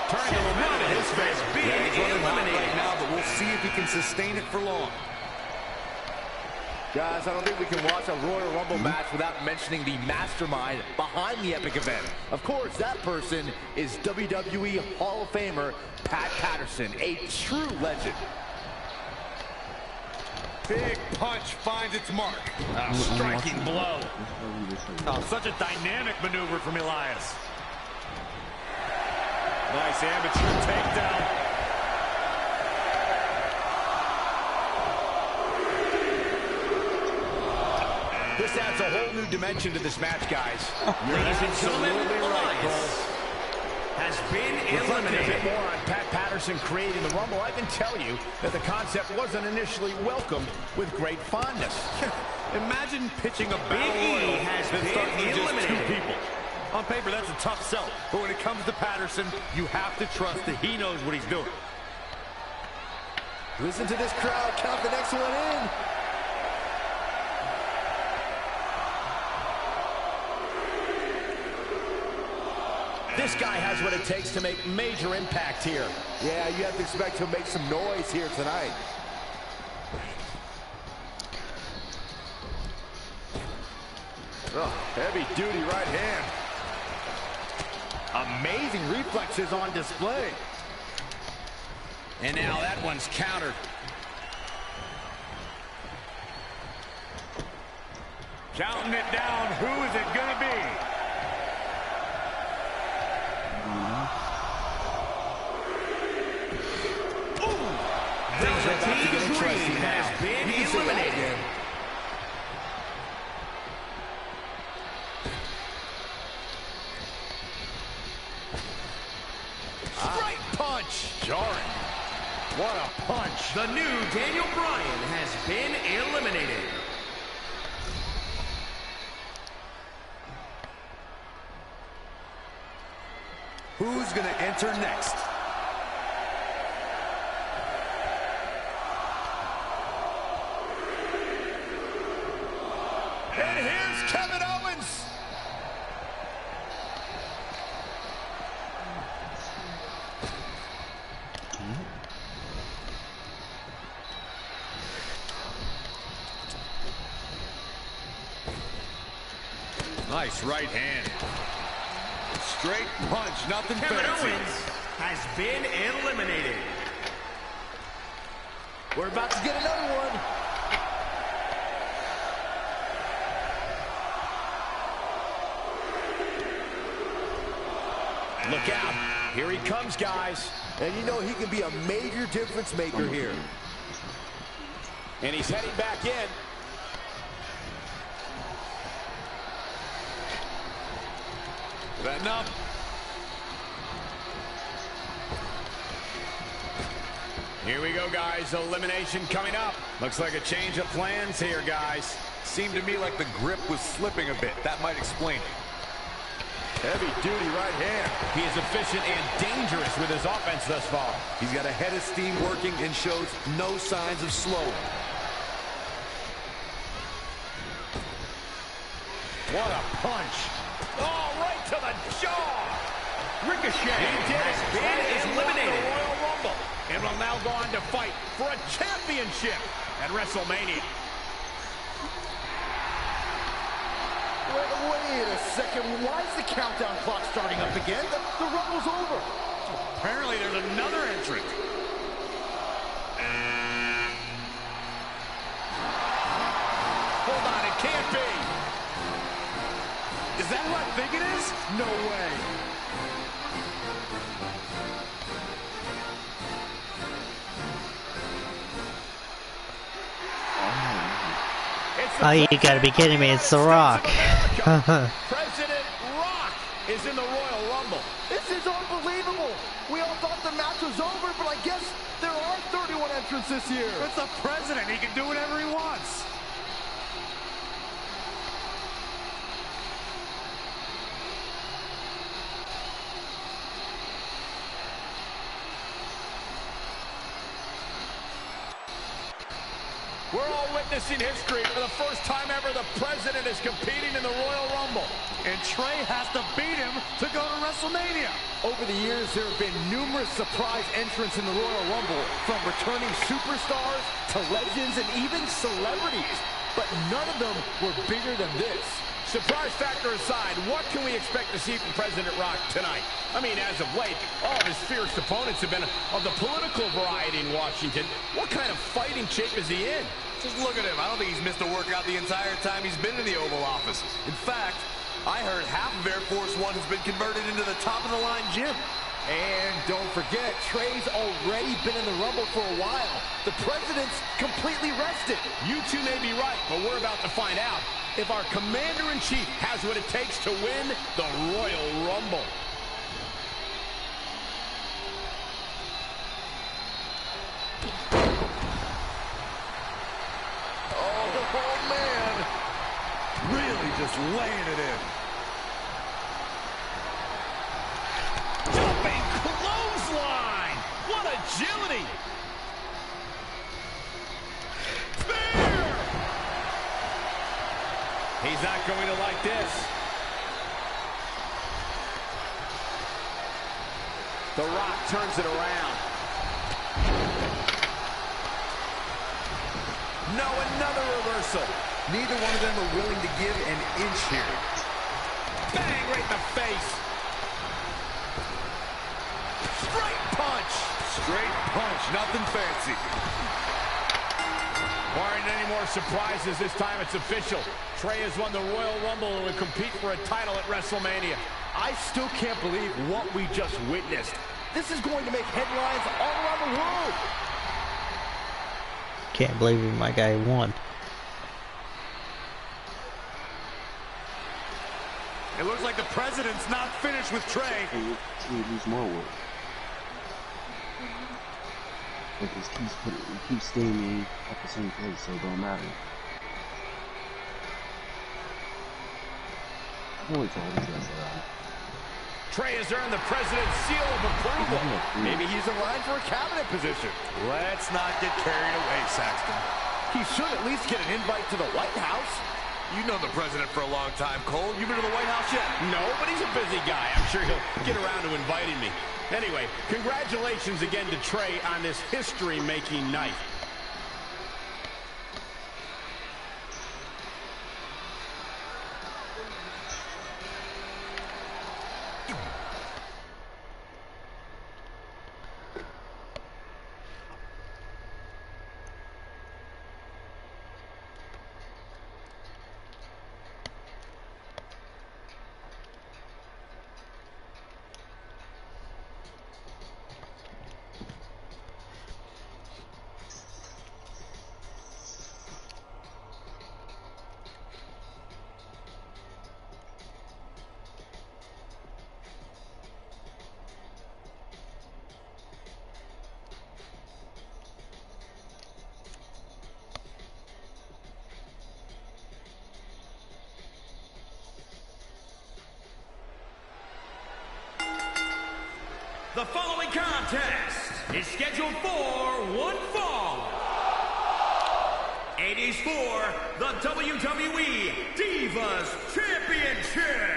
Turning the momentum in his face. He's running hot right now, but we'll see if he can sustain it for long. Guys, I don't think we can watch a Royal Rumble match without mentioning the mastermind behind the epic event. Of course, that person is WWE Hall of Famer Pat Patterson, a true legend. Big punch finds its mark. A striking blow. Oh, such a dynamic maneuver from Elias. Nice amateur takedown. This adds a whole new dimension to this match, guys. Ladies and gentlemen, Elias has been eliminated. A bit more on Pat Patterson creating the Rumble. I can tell you that the concept wasn't initially welcomed with great fondness. Imagine pitching a Big battle E royal has that been starts with just two eliminated. people. On paper, that's a tough sell. But when it comes to Patterson, you have to trust that he knows what he's doing. Listen to this crowd count the next one in. This guy has what it takes to make major impact here. Yeah, you have to expect him to make some noise here tonight. Oh, heavy-duty right hand. Amazing reflexes on display. And now that one's countered. Counting it down. Who is it going to be? Velveteen Dream has been eliminated. Straight punch. Jarring. What a punch. The new Daniel Bryan has been eliminated. Who's going to enter next? And here's Kevin Owens. Nice right hand. Straight punch, nothing Kevin fancy. Owens has been eliminated. We're about to get another one. Look out. Here he comes, guys. And you know he can be a major difference maker here. And he's heading back in. Setting up. Here we go, guys. Elimination coming up. Looks like a change of plans here, guys. Seemed to me like the grip was slipping a bit. That might explain it. Heavy-duty right hand. He is efficient and dangerous with his offense thus far. He's got a head of steam working and shows no signs of slowing. What a punch. Oh, right to the jaw. Ricochet has been eliminated. The Royal Rumble and will now go on to fight for a championship at WrestleMania. Wait a second. Why is the countdown clock starting up again? The Rumble's over. Apparently there's another entrant. Hold on, it can't be. Is that who I think it is? No way. Oh, you gotta be kidding me, it's The Rock. President Rock is in the Royal Rumble. This is unbelievable. We all thought the match was over, but I guess there are 31 entrants this year. It's the president. He can do whatever he wants. We're all witnessing history. For the first time ever, the president is competing in the Royal Rumble. And Trey has to beat him to go to WrestleMania. Over the years, there have been numerous surprise entrants in the Royal Rumble, from returning superstars to legends and even celebrities. But none of them were bigger than this. Surprise factor aside, what can we expect to see from President Rock tonight? I mean, as of late, all of his fierce opponents have been of the political variety in Washington. What kind of fighting shape is he in? Just look at him. I don't think he's missed a workout the entire time he's been in the Oval Office. In fact, I heard half of Air Force One has been converted into the top-of-the-line gym. And don't forget, Trey's already been in the Rumble for a while. The president's completely rested. You two may be right, but we're about to find out if our commander-in-chief has what it takes to win the Royal Rumble. Oh, man. Really just laying it in. Jumping clothesline. What agility. Spear. He's not going to like this. The Rock turns it around. No, another reversal. Neither one of them are willing to give an inch here. Bang, right in the face. Straight punch. Straight punch, nothing fancy. Barring any more surprises, this time it's official. Trey has won the Royal Rumble and will compete for a title at WrestleMania. I still can't believe what we just witnessed. This is going to make headlines all around the world. Can't believe my guy won. It looks like the president's not finished with Trey. He needs more work. Because he keeps staying at the same place, so it don't matter. I can't wait till all these guys are out. Trey has earned the president's seal of approval. Maybe he's in line for a cabinet position. Let's not get carried away, Saxton. He should at least get an invite to the White House. You've known the president for a long time, Cole. You been to the White House yet? No, but he's a busy guy. I'm sure he'll get around to inviting me. Anyway, congratulations again to Trey on this history-making night. The following contest is scheduled for one fall. It is for the WWE Divas Championship.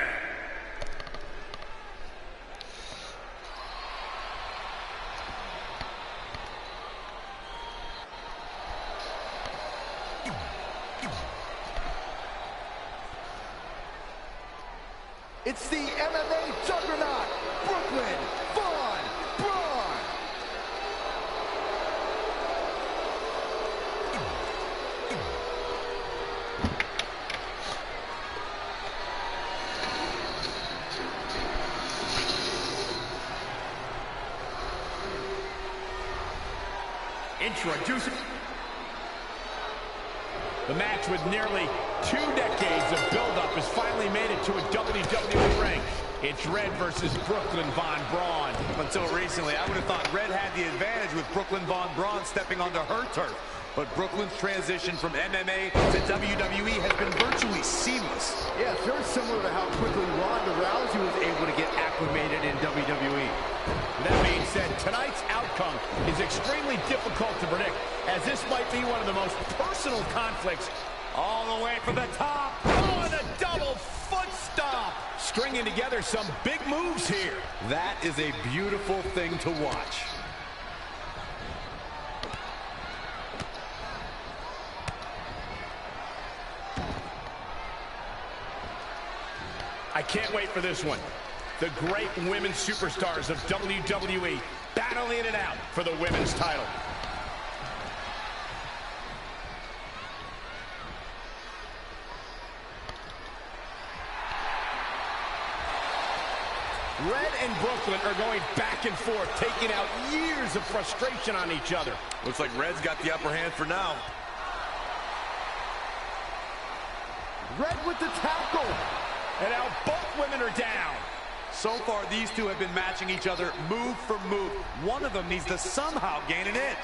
It's the MMA juggernaut, Brooklyn Von Braun. Introducing the match with nearly 2 decades of build-up has finally made it to a WWE ring. It's Red versus Brooklyn Von Braun. Until recently, I would have thought Red had the advantage with Brooklyn Von Braun stepping onto her turf. But Brooklyn's transition from MMA to WWE has been virtually seamless. Yeah, it's very similar to how quickly Ronda Rousey was able to get acclimated in WWE. That being said, tonight's outcome is extremely difficult to predict, as this might be one of the most personal conflicts. All the way for the top. Oh, and a double foot stomp. Stringing together some big moves here. That is a beautiful thing to watch. I can't wait for this one. The great women's superstars of WWE battling it out for the women's title. Red and Brooklyn are going back and forth, taking out years of frustration on each other. Looks like Red's got the upper hand for now. Red with the tackle. And now both women are down. So far, these two have been matching each other move for move. One of them needs to somehow gain an inch.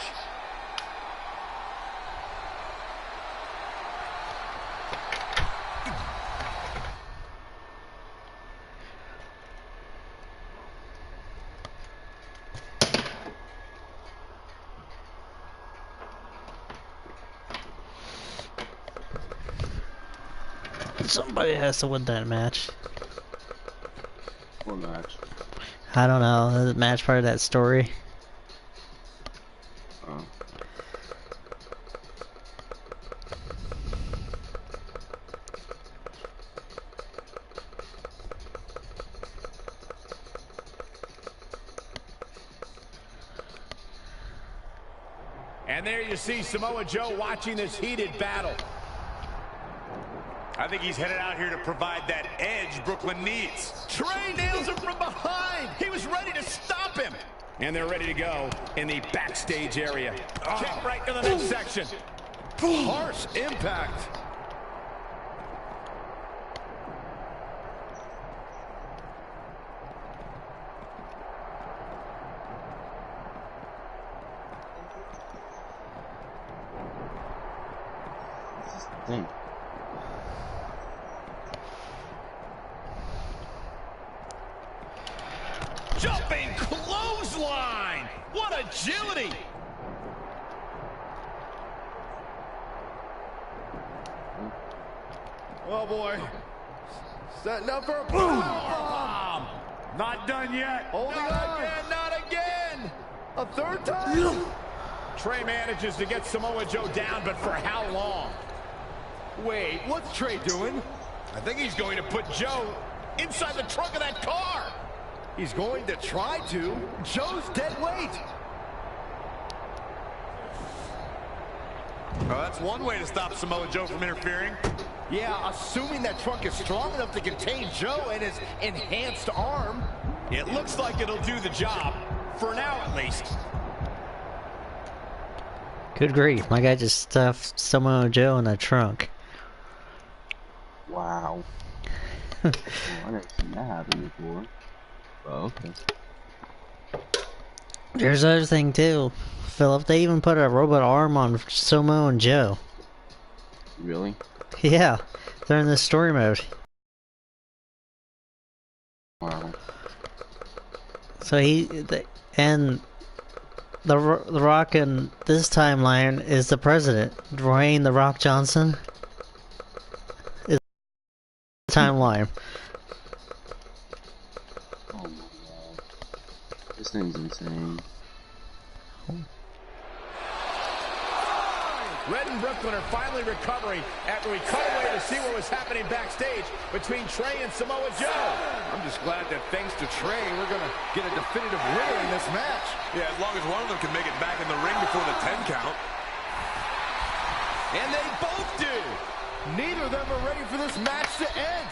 Somebody has to win that match. What match? I don't know. The match part of that story. Oh. And there you see Samoa Joe watching this heated battle. I think he's headed out here to provide that edge Brooklyn needs. Trey nails him from behind. He was ready to stop him. And they're ready to go in the backstage area. Kick right to the next section. Harsh impact. Thing. Jumping clothesline! What agility! Oh boy. Setting up for a bomb. Not done yet. Holding not on. Again, not again. A third time. Trey manages to get Samoa Joe down, but for how long? Wait, what's Trey doing? I think he's going to put Joe inside the trunk of that car. He's going to try to. Joe's dead weight. That's one way to stop Samoa Joe from interfering. Yeah, assuming that trunk is strong enough to contain Joe and his enhanced arm. It looks like it'll do the job, for now at least. Good grief, my guy just stuffed Samoa Joe in a trunk. Wow. I never seen that happen before. Oh, okay. There's another thing too, Philip. They even put a robot arm on Samoa and Joe. Really? Yeah, they're in the story mode. Wow. So the Rock in this timeline is the president, Dwayne "The Rock" Johnson. Is the timeline. Oh my god. This thing's insane. Red and Brooklyn are finally recovering after we cut away to see what was happening backstage between Trey and Samoa Joe. I'm just glad that thanks to Trey, we're going to get a definitive winner in this match. Yeah, as long as one of them can make it back in the ring before the 10 count. And they both do. Neither of them are ready for this match to end.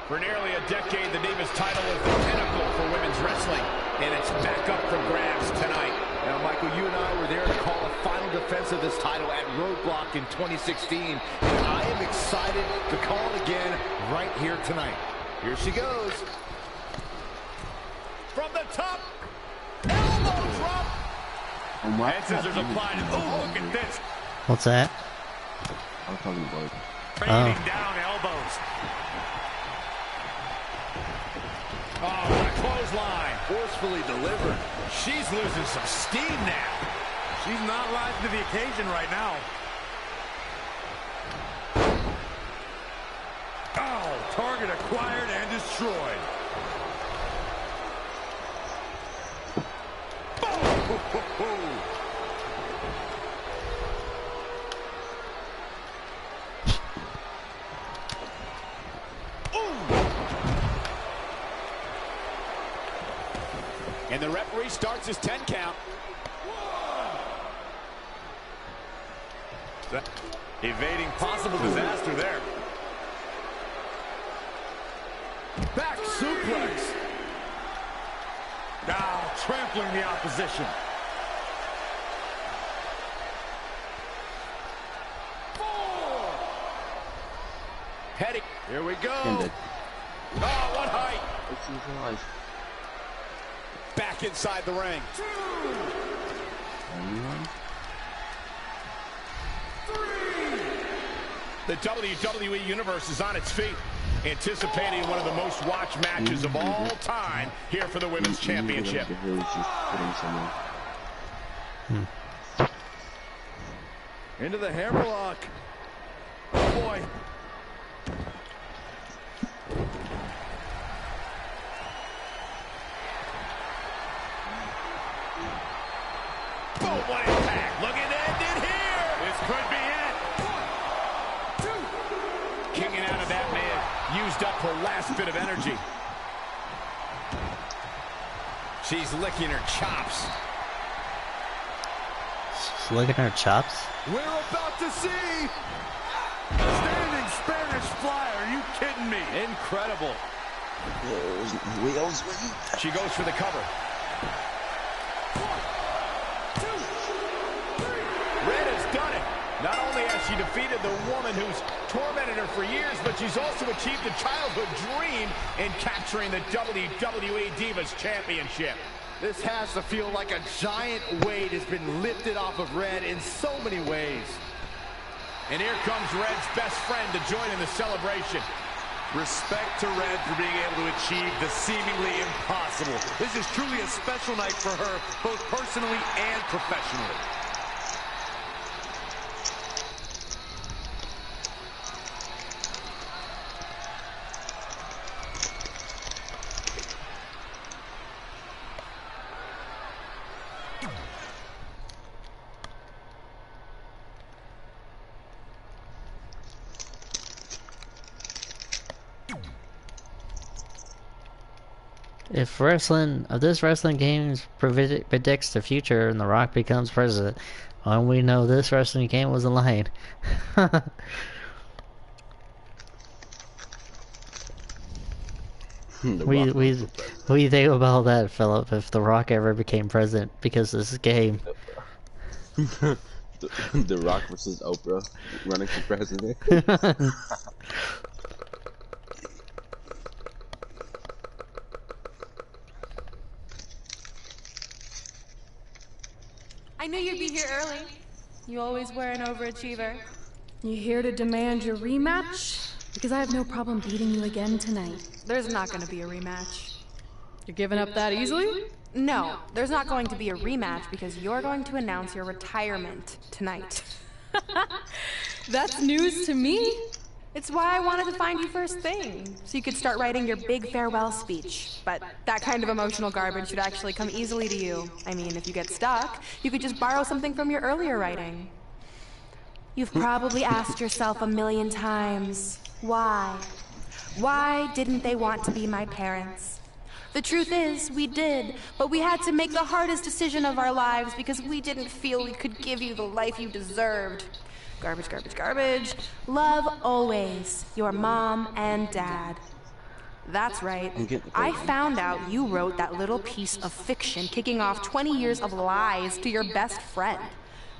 For nearly a decade, the Divas title was the pinnacle for women's wrestling, and it's back up for grabs tonight. Now, Michael, you and I were there to call a final defense of this title at Roadblock in 2016, and I am excited to call it again right here tonight. Here she goes. From the top, elbow drop. Oh my and scissors applied. Oh, look at this. What's that? I'm talking about Raining down elbows. Oh, what a clothesline. Forcefully delivered. She's losing some steam now. She's not rising to the occasion right now. Oh, target acquired and destroyed. Boom! And the referee starts his 10 count. Evading possible disaster there. Back suplex. Now trampling the opposition. Heading. Here we go. Ended. Oh, what height. It's his life. Back inside the ring. Anyone? The WWE Universe is on its feet, anticipating one of the most watched matches of all time here for the Women's Championship. Into the hammerlock. boy. Boom, what impact. Looking to end it here. This could be it. 1, 2, 3. Kicking out of that man. Used up her last bit of energy. She's licking her chops. She's licking her chops? We're about to see a standing Spanish fly. Are you kidding me? Incredible. She goes for the cover. 1, 2, 3. Red has done it. Not only has she defeated the woman who's tormented her for years, but she's also achieved a childhood dream in capturing the WWE Divas Championship. This has to feel like a giant weight has been lifted off of Red in so many ways. And here comes Red's best friend to join in the celebration. Respect to Red for being able to achieve the seemingly impossible. This is truly a special night for her, both personally and professionally. If this wrestling game predicts the future and The Rock becomes president, well, we know this wrestling game was a lie. We think about that, Philip, if The Rock ever became president because of this game. The Rock versus Oprah running for president. I knew you'd be here early. You always were an overachiever. You here to demand your rematch? Because I have no problem beating you again tonight. There's not going to be a rematch. You're giving up that easily? No, there's not going to be a rematch because you're going to announce your retirement tonight. That's news to me. It's why I wanted to find you first thing, so you could start writing your big farewell speech. But that kind of emotional garbage should actually come easily to you. I mean, if you get stuck, you could just borrow something from your earlier writing. You've probably asked yourself a million times, why? Why didn't they want to be my parents? The truth is, we did, but we had to make the hardest decision of our lives because we didn't feel we could give you the life you deserved. Garbage, garbage, garbage. Love always, your mom and dad. That's right. I found out you wrote that little piece of fiction kicking off 20 years of lies to your best friend.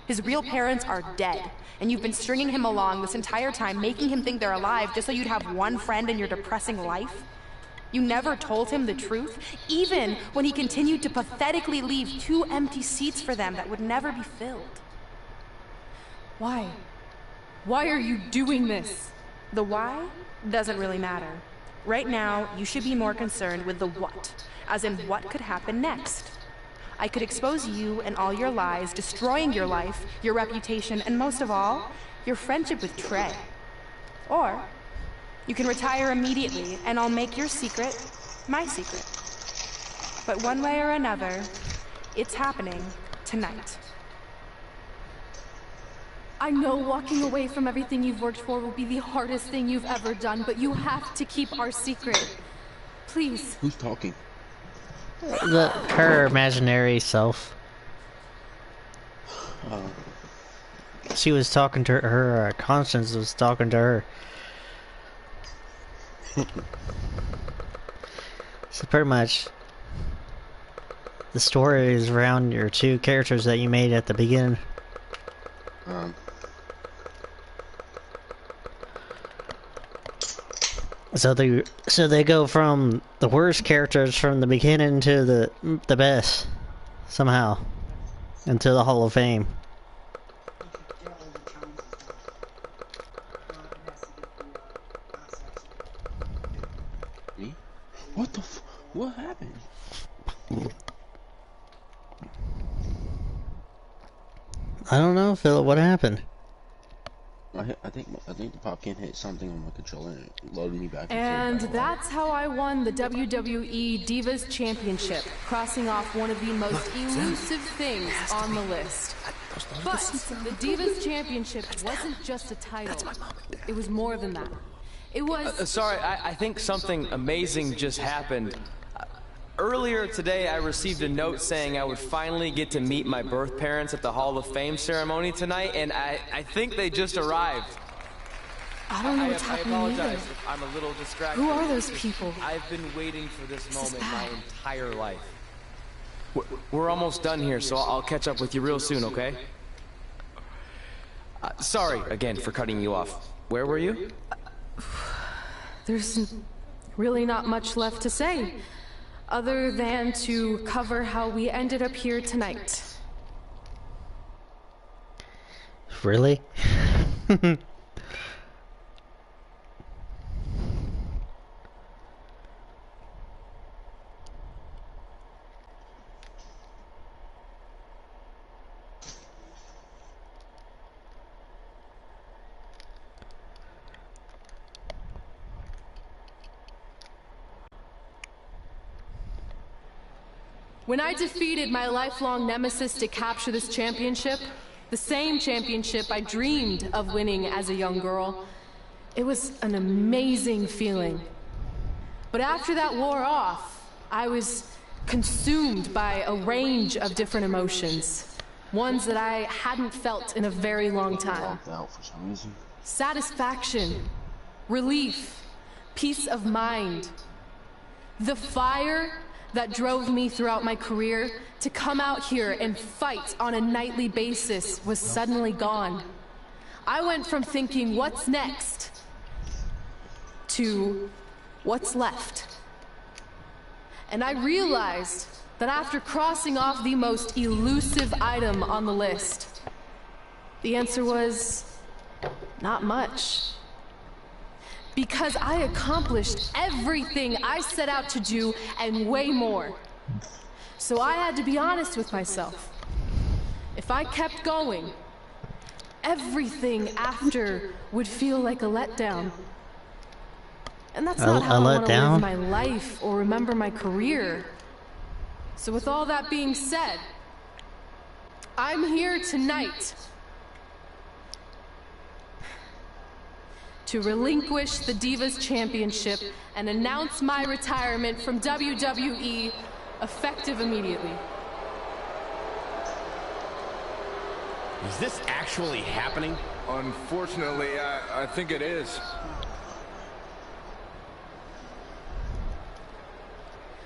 His real parents are dead, and you've been stringing him along this entire time, making him think they're alive just so you'd have one friend in your depressing life. You never told him the truth, even when he continued to pathetically leave 2 empty seats for them that would never be filled. Why? Why are you doing this? The why doesn't really matter. Right now, you should be more concerned with the what, as in what could happen next. I could expose you and all your lies, destroying your life, your reputation, and most of all, your friendship with Trey. Or you can retire immediately, and I'll make your secret my secret. But one way or another, it's happening tonight. I know walking away from everything you've worked for will be the hardest thing you've ever done, but you have to keep our secret. Please. Who's talking? Her imaginary self. She was talking to her conscience was talking to her. So pretty much the story is around your 2 characters that you made at the beginning. So they go from the worst characters from the beginning to the best somehow into the Hall of Fame. What the what happened? I don't know, Philip. What happened? I think the pop can hit something on my controller and it loaded me back. And that's how I won the WWE Divas Championship, crossing off one of the most elusive things on the list. But the Divas Championship wasn't just a title. It was more than that. It was... Sorry, I think something amazing just happened. Earlier today, I received a note saying I would finally get to meet my birth parents at the Hall of Fame ceremony tonight, and I think they just arrived. I don't know what's happening I apologize either. if I'm a little distracted. Who are those people? I've been waiting for this moment my entire life. We're almost done here, so I'll catch up with you real soon, okay? Sorry again for cutting you off. Where were you? There's really not much left to say, other than to cover how we ended up here tonight. Really? When I defeated my lifelong nemesis to capture this championship, the same championship I dreamed of winning as a young girl, it was an amazing feeling. But after that wore off, I was consumed by a range of different emotions, ones that I hadn't felt in a very long time. Satisfaction, relief, peace of mind. The fire that drove me throughout my career to come out here and fight on a nightly basis was suddenly gone. I went from thinking, what's next, to what's left. And I realized that after crossing off the most elusive item on the list, the answer was not much. Because I accomplished everything I set out to do and way more. So I had to be honest with myself. If I kept going, everything after would feel like a letdown. And that's not how I want to live my life or remember my career. So with all that being said, I'm here tonight to relinquish the Divas Championship and announce my retirement from WWE, effective immediately. Is this actually happening? Unfortunately, I think it is.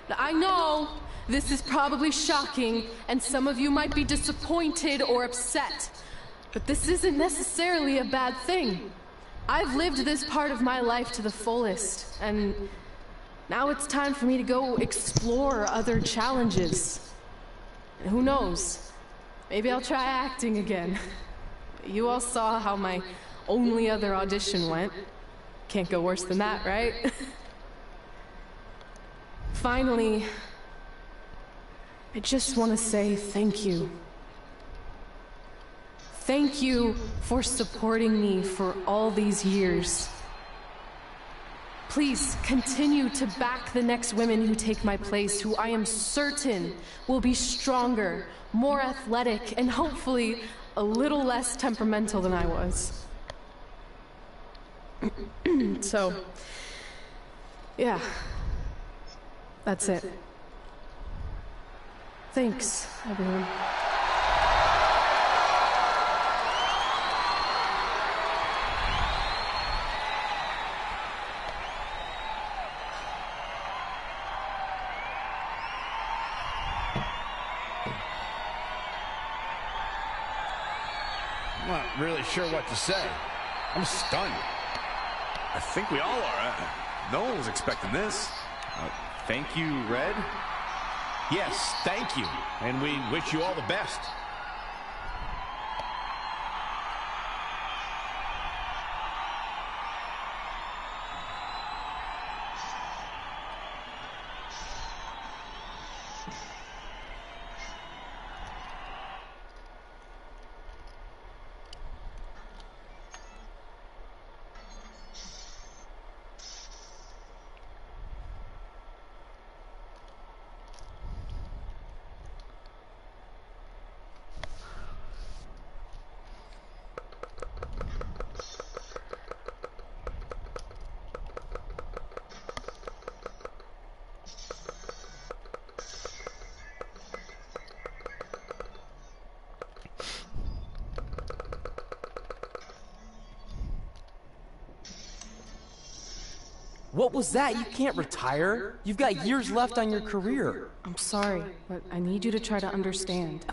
Now, I know this is probably shocking, and some of you might be disappointed or upset, but this isn't necessarily a bad thing. I've lived this part of my life to the fullest, and now it's time for me to go explore other challenges. And who knows, maybe I'll try acting again. You all saw how my only other audition went. Can't go worse than that, right? Finally, I just want to say thank you. Thank you for supporting me for all these years. Please continue to back the next women who take my place, who I am certain will be stronger, more athletic, and hopefully a little less temperamental than I was. So, yeah, that's it. Thanks, everyone. I'm not really sure what to say. I'm stunned. I think we all are. No one was expecting this. Thank you, Red. Yes, thank you. And we wish you all the best. What was that? You can't retire. You've got years left on your career. I'm sorry, but I need you to try to understand.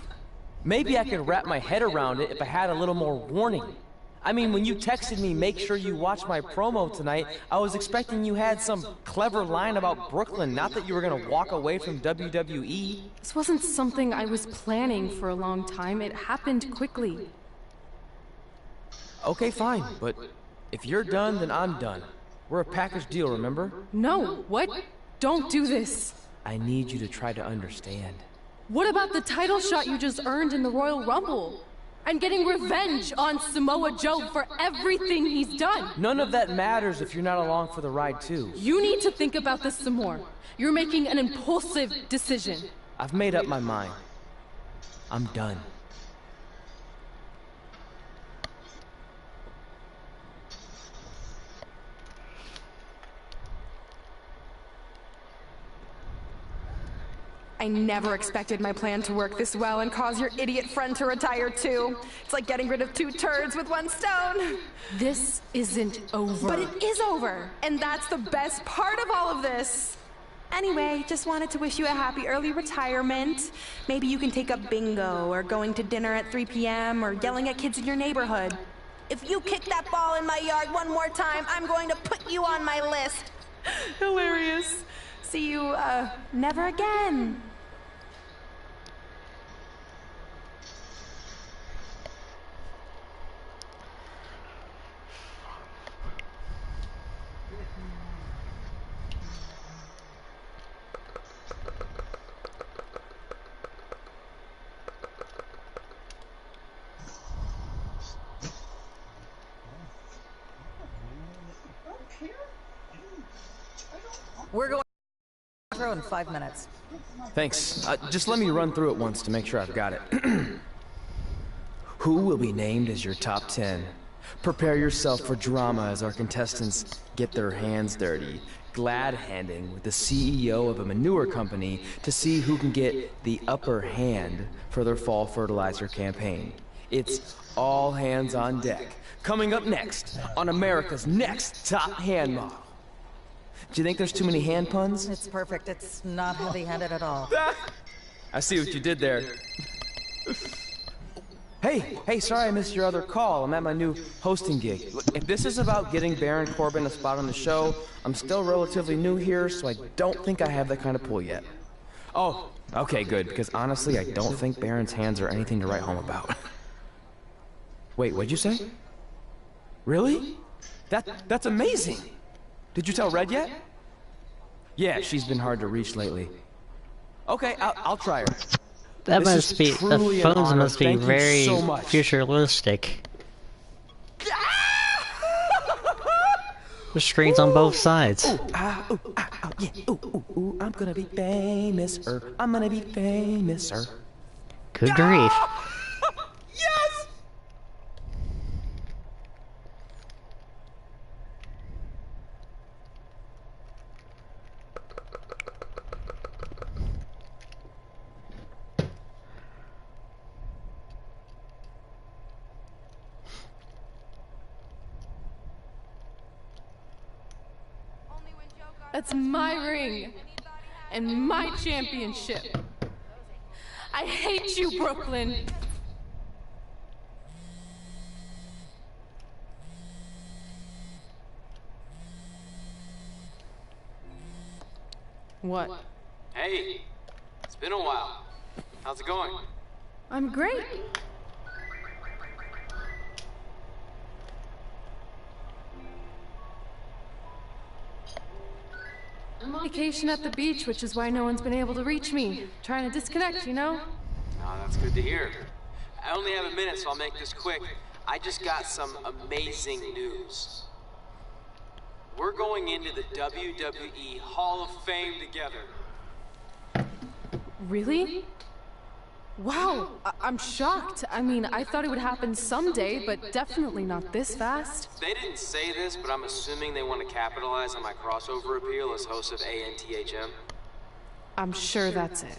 Maybe I could wrap my head around it if I had a little more warning. I mean, when you texted me, make sure you watch my promo tonight, I was expecting you had some clever line about Brooklyn, not that you were gonna walk away from WWE. This wasn't something I was planning for a long time. It happened quickly. Okay, fine, but if you're done, then I'm done. We're a package deal, remember? No, what? Don't do this. I need you to try to understand. What about the title shot you just earned in the Royal Rumble? I'm getting revenge on Samoa Joe for everything he's done. None of that matters if you're not along for the ride, too. You need to think about this some more. You're making an impulsive decision. I've made up my mind. I'm done. I never expected my plan to work this well and cause your idiot friend to retire too. It's like getting rid of 2 turds with 1 stone. This isn't over. But it is over, and that's the best part of all of this. Anyway, just wanted to wish you a happy early retirement. Maybe you can take up bingo, or going to dinner at 3 p.m., or yelling at kids in your neighborhood. If you kick that ball in my yard one more time, I'm going to put you on my list. Hilarious. See you, never again. We're going in 5 minutes. Thanks. Just let me run through it once to make sure I've got it. Who will be named as your top 10? Prepare yourself for drama as our contestants get their hands dirty, glad-handing with the CEO of a manure company to see who can get the upper hand for their fall fertilizer campaign. It's all hands on deck. Coming up next on America's Next Top Hand Model. Do you think there's too many hand puns? It's perfect. It's not heavy-handed at all. I see what you did there. Hey, sorry I missed your other call. I'm at my new hosting gig. Look, if this is about getting Baron Corbin a spot on the show, I'm still relatively new here, so I don't think I have that kind of pull yet. Oh, okay, good, because honestly, I don't think Baron's hands are anything to write home about. Wait, what'd you say? Really? That's amazing! Did you tell Red yet? Yeah, she's been hard to reach lately. Okay, I'll try her. That must be, the phones must be very futuristic. The screens on both sides. Yeah, I'm gonna be famous, I'm gonna be famous, Good grief. Yes! That's my ring and my championship. I hate you, Brooklyn. What? Hey, it's been a while. How's it going? I'm great. I'm on vacation at the beach, which is why no one's been able to reach me. Trying to disconnect, you know? Oh, that's good to hear. I only have a minute, so I'll make this quick. I just got some amazing news. We're going into the WWE Hall of Fame together. Really? Wow, I'm shocked. I mean, I thought it would happen someday, but definitely not this fast. They didn't say this, but I'm assuming they want to capitalize on my crossover appeal as host of ANTHM. I'm sure that's it.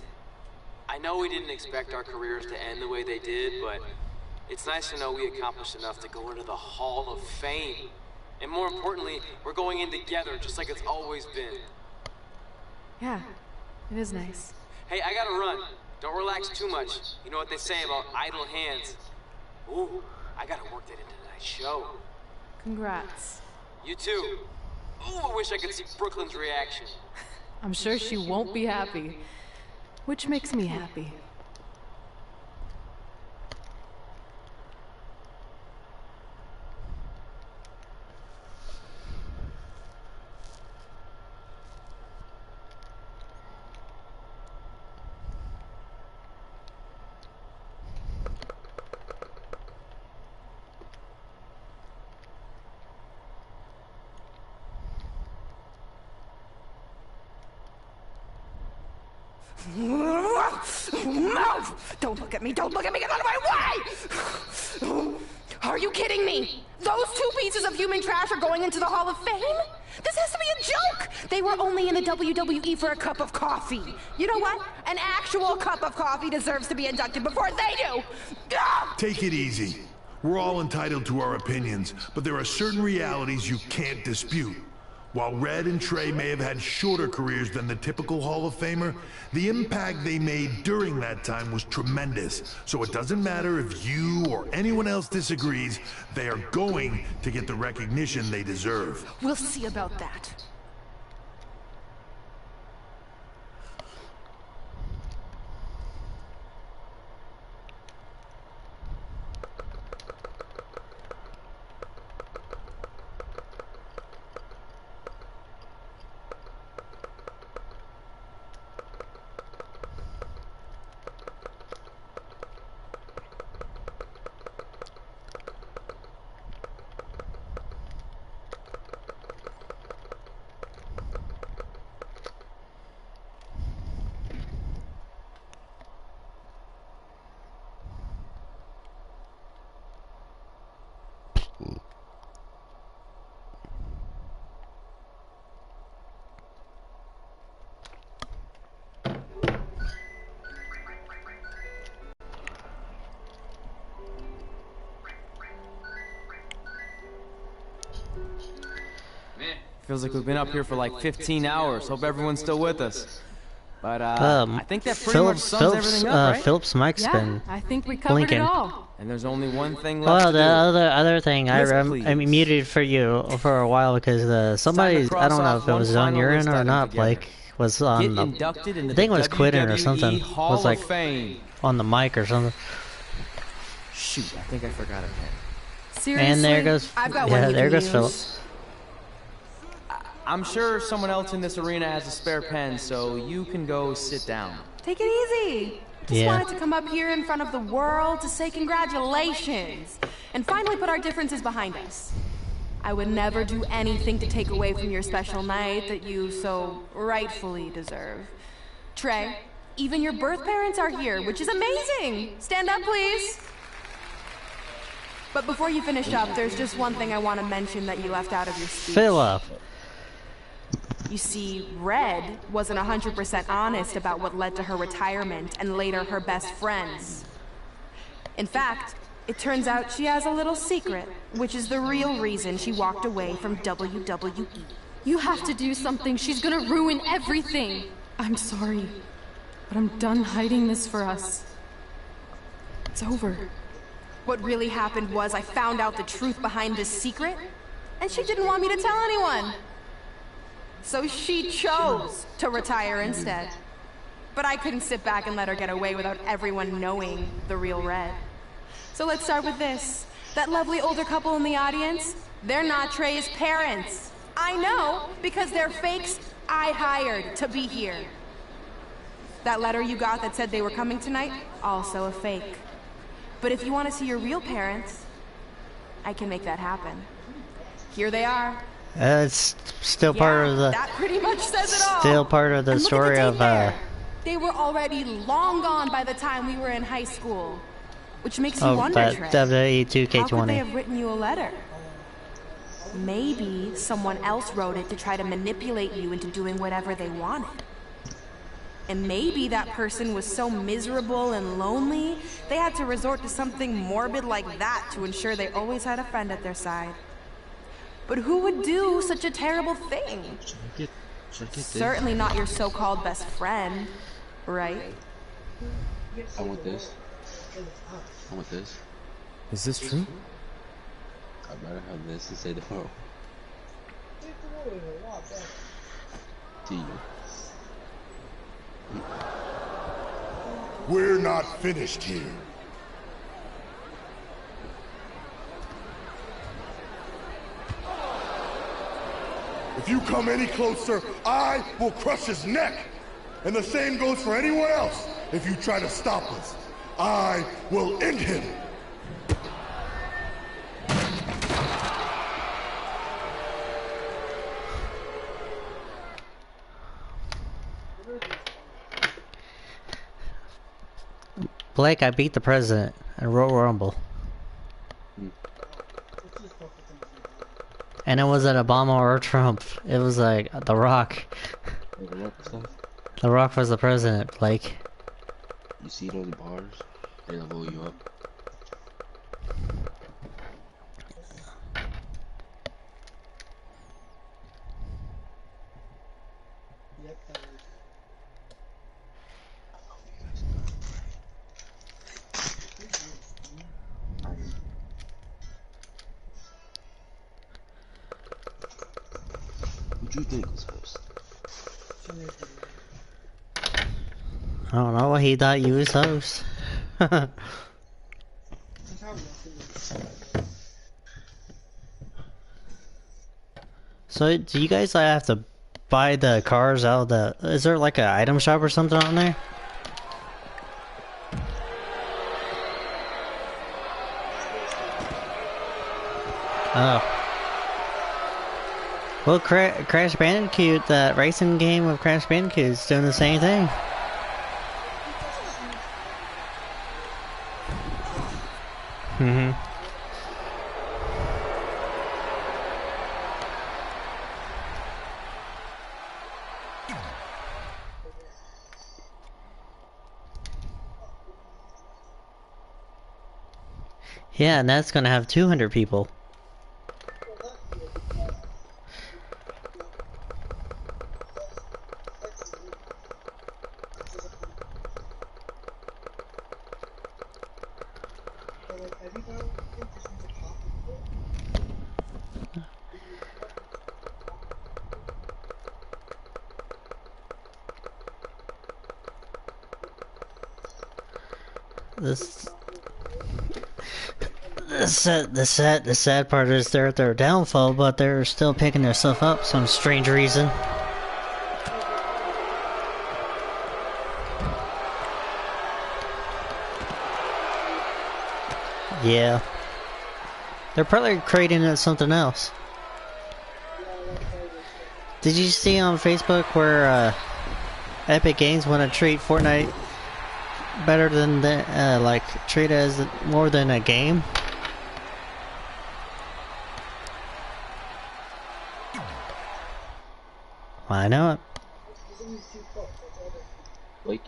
I know we didn't expect our careers to end the way they did, but it's nice to know we accomplished enough to go into the Hall of Fame. And more importantly, we're going in together, just like it's always been. Yeah, it is nice. Hey, I gotta run. Don't relax too much. You know what they say about idle hands. Ooh, I gotta work that into tonight's show. Congrats. You too. Ooh, I wish I could see Brooklyn's reaction. I'm sure she won't be happy. Which makes me happy. Move! Don't look at me! Don't look at me! Get out of my way! Are you kidding me? Those two pieces of human trash are going into the Hall of Fame? This has to be a joke! They were only in the WWE for a cup of coffee. You know what? An actual cup of coffee deserves to be inducted before they do! Take it easy. We're all entitled to our opinions, but there are certain realities you can't dispute. While Red and Trey may have had shorter careers than the typical Hall of Famer, the impact they made during that time was tremendous. So it doesn't matter if you or anyone else disagrees, they are going to get the recognition they deserve. We'll see about that. Feels like we've been up here for like 15 hours. Hope everyone's still with us. But I think that pretty much sums everything up, right? Philip's mic's been I think we covered blinking. it all. And there's only one thing left Well, to the do. other thing, Yes, I muted for you for a while because somebody, I don't know if it was on your end or not, Blake, was on the, I think it was quitting or something, was like on the mic or something. Shoot, I think I forgot a pen. Seriously? And there goes, I've got yeah, one you there can goes Philip. I'm sure someone else in this arena has a spare pen, so you can go sit down. Take it easy. Just wanted to come up here in front of the world to say congratulations and finally put our differences behind us. I would never do anything to take away from your special night that you so rightfully deserve. Trey, even your birth parents are here, which is amazing. Stand up, please. But before you finish up, there's just one thing I want to mention that you left out of your speech. Philip. You see, Red wasn't 100% honest about what led to her retirement and later her best friends. In fact, it turns out she has a little secret, which is the real reason she walked away from WWE. You have to do something. She's gonna ruin everything. I'm sorry, but I'm done hiding this for us. It's over. What really happened was I found out the truth behind this secret, and she didn't want me to tell anyone. So she chose to retire instead. But I couldn't sit back and let her get away without everyone knowing the real Red. So let's start with this. That lovely older couple in the audience, they're not Trey's parents. I know, because they're fakes I hired to be here. That letter you got that said they were coming tonight, also a fake. But if you want to see your real parents, I can make that happen. Here they are. It's still part of the. That pretty much says it all. Still part of the story of. They were already long gone by the time we were in high school, which makes you wonder, Trey. WWE 2K20. How could they have written you a letter? Maybe someone else wrote it to try to manipulate you into doing whatever they wanted. And maybe that person was so miserable and lonely, they had to resort to something morbid like that to ensure they always had a friend at their side. But who would do such a terrible thing? Certainly not your so-called best friend, right? I want this. I want this. Is this true? I'd rather have this and say the phone. To you. We're not finished here. If you come any closer, I will crush his neck. And the same goes for anyone else. If you try to stop us, I will end him. Blake, I beat the president in Royal Rumble. And it wasn't Obama or Trump. It was like The Rock. The Rock was the president, Blake. You see those bars? They level you up. What you think was host? I don't know, he thought you was host. So, do you guys have to buy the cars out of the... Is there like an item shop or something on there? Oh. Well, Crash Bandicoot, that racing game of Crash Bandicoot, is doing the same thing. Yeah, and that's gonna have 200 people. The sad part is they're at their downfall, but they're still picking their stuff up for some strange reason. Yeah. They're probably creating something else. Did you see on Facebook where Epic Games want to treat Fortnite better than like treat it as more than a game? I know it. Like.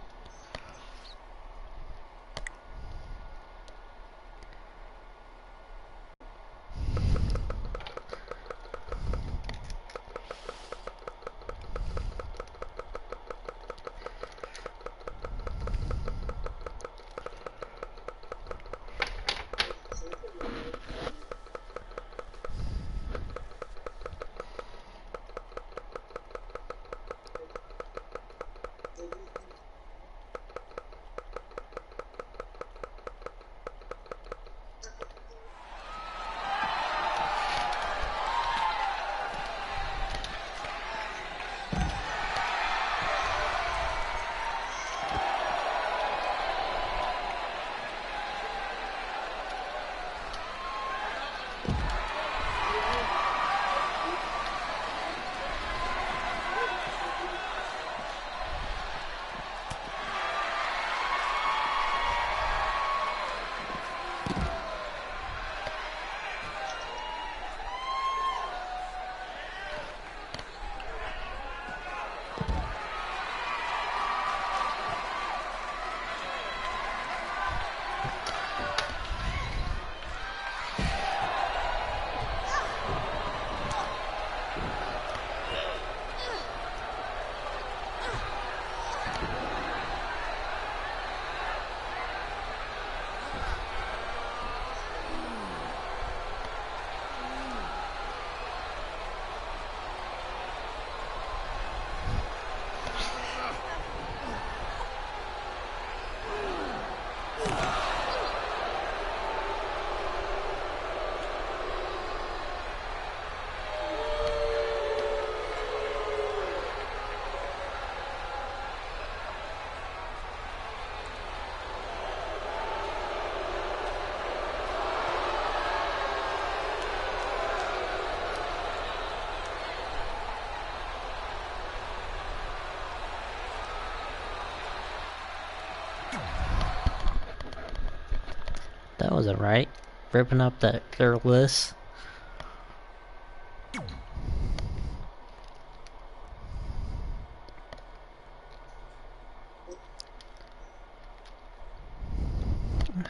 wasn't right. Ripping up their list.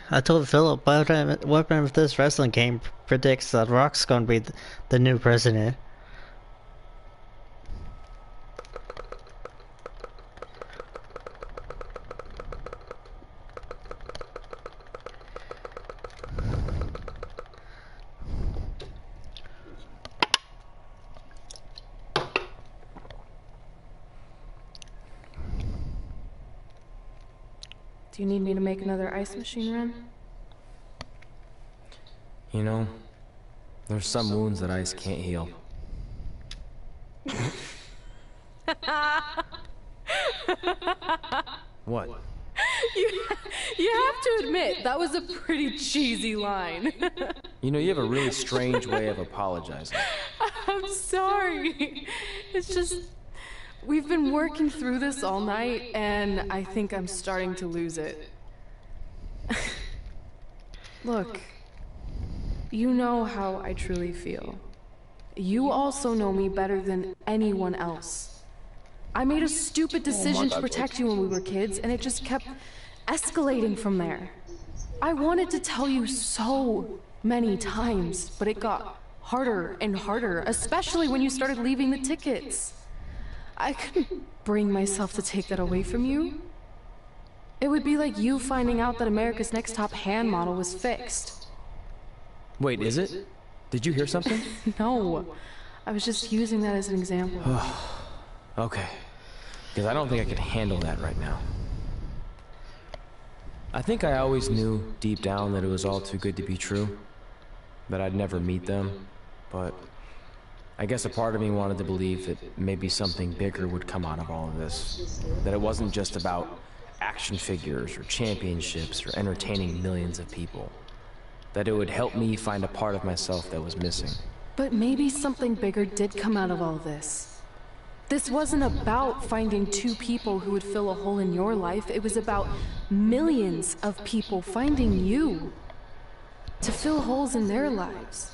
I told Philip, what if this wrestling game predicts that Rock's gonna be the new president? Do you need me to make another ice machine run? You know, there's some wounds that ice can't heal. What? You have to admit, that was a pretty cheesy line. You know, you have a really strange way of apologizing. I'm sorry. It's just, we've been working through this all night, and I think I'm starting to lose it. Look, you know how I truly feel. You also know me better than anyone else. I made a stupid decision to protect you when we were kids, and it just kept escalating from there. I wanted to tell you so many times, but it got harder and harder, especially when you started leaving the tickets. I couldn't bring myself to take that away from you. It would be like you finding out that America's Next Top Hand model was fixed. Wait, is it? Did you hear something? No, I was just using that as an example. Okay, because I don't think I could handle that right now. I think I always knew deep down that it was all too good to be true, that I'd never meet them, but I guess a part of me wanted to believe that maybe something bigger would come out of all of this, that it wasn't just about action figures or championships or entertaining millions of people, that it would help me find a part of myself that was missing. But maybe something bigger did come out of all this. This wasn't about finding two people who would fill a hole in your life. It was about millions of people finding you to fill holes in their lives.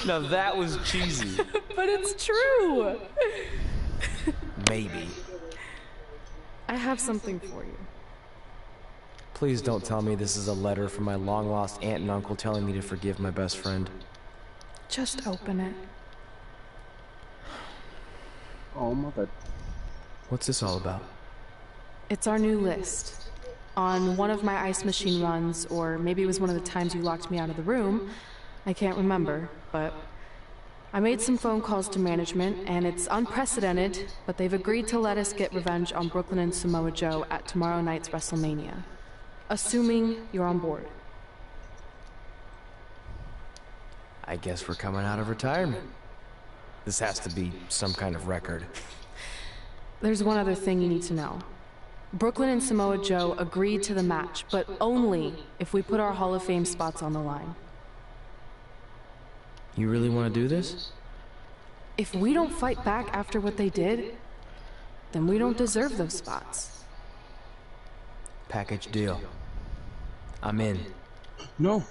Now that was cheesy. But it's true. Maybe. I have something for you. Please don't tell me this is a letter from my long-lost aunt and uncle telling me to forgive my best friend. Just open it. Oh my god. What's this all about? It's our new list. On one of my ice machine runs, or maybe it was one of the times you locked me out of the room, I can't remember, but I made some phone calls to management, and it's unprecedented, but they've agreed to let us get revenge on Brooklyn and Samoa Joe at tomorrow night's WrestleMania. Assuming you're on board. I guess we're coming out of retirement. This has to be some kind of record. There's one other thing you need to know. Brooklyn and Samoa Joe agreed to the match, but only if we put our Hall of Fame spots on the line. You really want to do this? If we don't fight back after what they did, then we don't deserve those spots. Package deal. I'm in. No.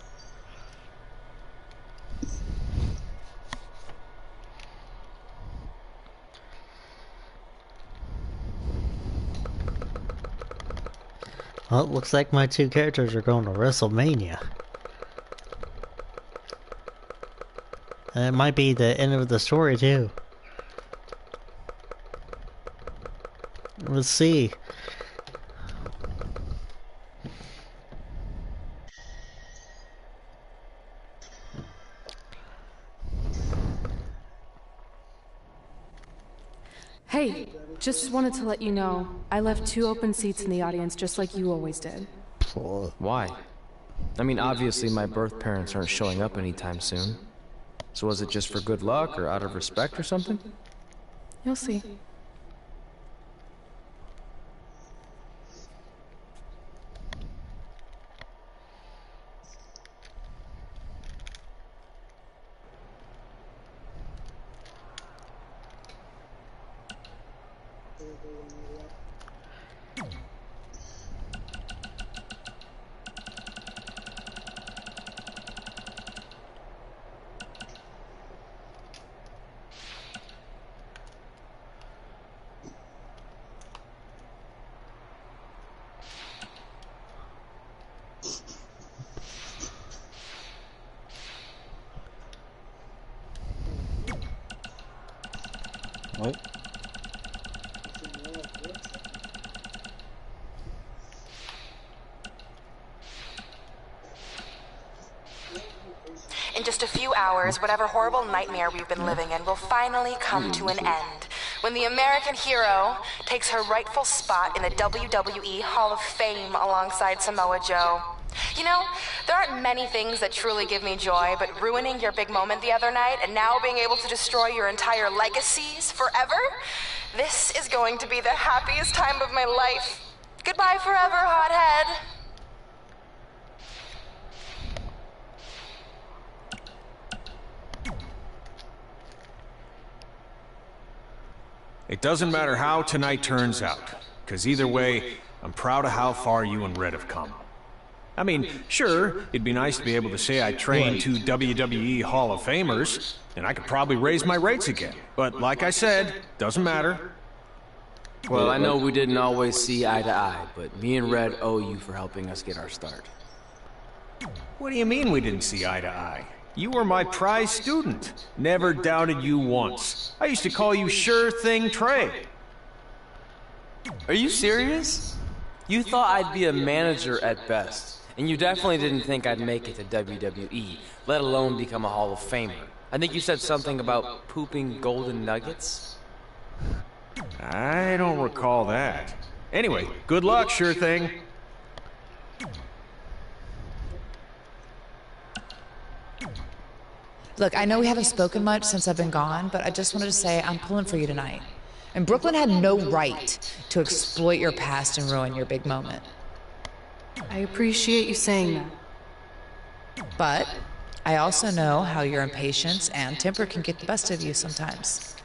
Well, it looks like my two characters are going to WrestleMania. And it might be the end of the story, too. Let's see. Hey, just wanted to let you know, I left 2 open seats in the audience just like you always did. Why? I mean, obviously my birth parents aren't showing up anytime soon. So was it just for good luck or out of respect or something? You'll see. What? In just a few hours, whatever horrible nightmare we've been living in will finally come to an end. When the American hero takes her rightful spot in the WWE Hall of Fame alongside Samoa Joe. You know, there aren't many things that truly give me joy, but ruining your big moment the other night and now being able to destroy your entire legacies forever? This is going to be the happiest time of my life. Goodbye forever, hothead. It doesn't matter how tonight turns out, because either way, I'm proud of how far you and Red have come. I mean, sure, it'd be nice to be able to say I trained 2 WWE Hall of Famers, and I could probably raise my rates again. But like I said, doesn't matter. Well, I know we didn't always see eye to eye, but me and Red owe you for helping us get our start. What do you mean we didn't see eye to eye? You were my prize student. Never doubted you once. I used to call you Sure Thing Trey. Are you serious? You thought I'd be a manager at best, and you definitely didn't think I'd make it to WWE, let alone become a Hall of Famer. I think you said something about pooping golden nuggets? I don't recall that. Anyway, good luck, Sure Thing. Look, I know we haven't spoken much since I've been gone, but I just wanted to say I'm pulling for you tonight. And Brooklyn had no right to exploit your past and ruin your big moment. I appreciate you saying that. But I also know how your impatience and temper can get the best of you sometimes.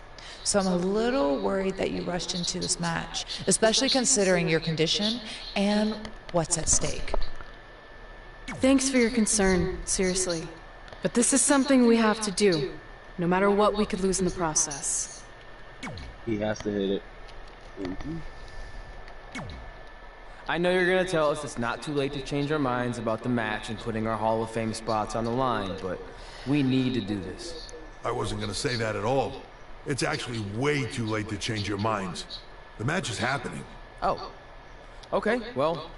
So I'm a little worried that you rushed into this match, especially considering your condition and what's at stake. Thanks for your concern, seriously. But this is something we have to do, no matter what we could lose in the process. He has to hit it. I know you're gonna tell us it's not too late to change our minds about the match and putting our Hall of Fame spots on the line, but we need to do this. I wasn't gonna say that at all. It's actually way too late to change your minds. The match is happening. Oh. Okay, well,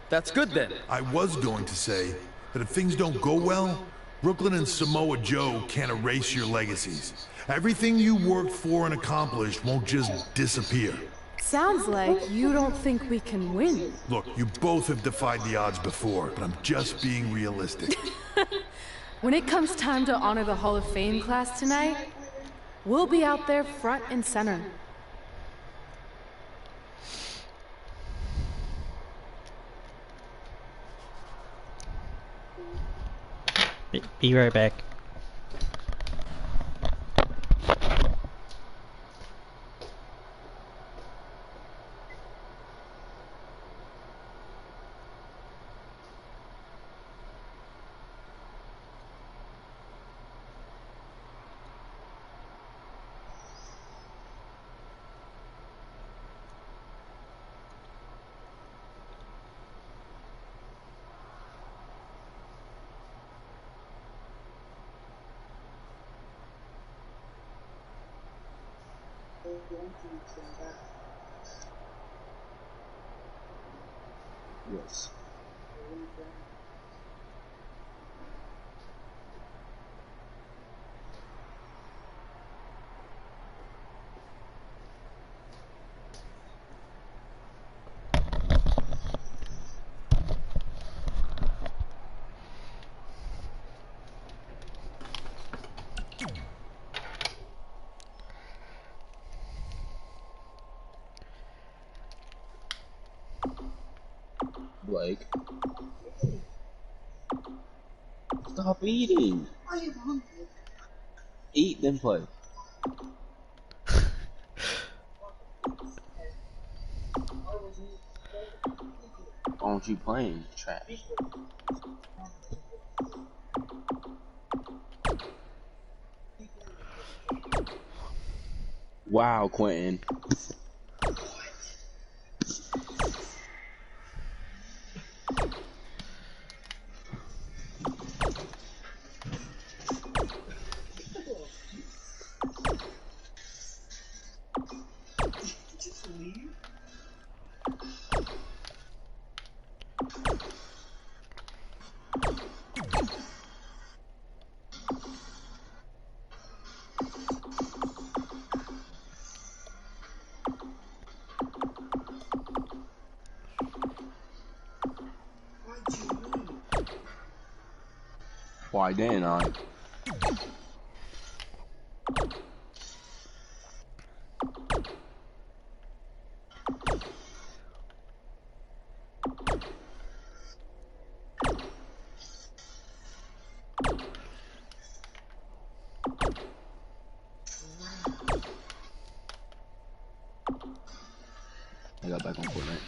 that's good then. I was going to say that if things don't go well, Brooklyn and Samoa Joe can't erase your legacies. Everything you worked for and accomplished won't just disappear. Sounds like you don't think we can win. Look, you both have defied the odds before, but I'm just being realistic. When it comes time to honor the Hall of Fame class tonight, we'll be out there front and center. Be right back. Yes. Blake. Stop eating. I am hungry. Eat, then play. Why aren't you playing? Trash. Wow, Quentin. Why didn't I? I got back on Fortnite.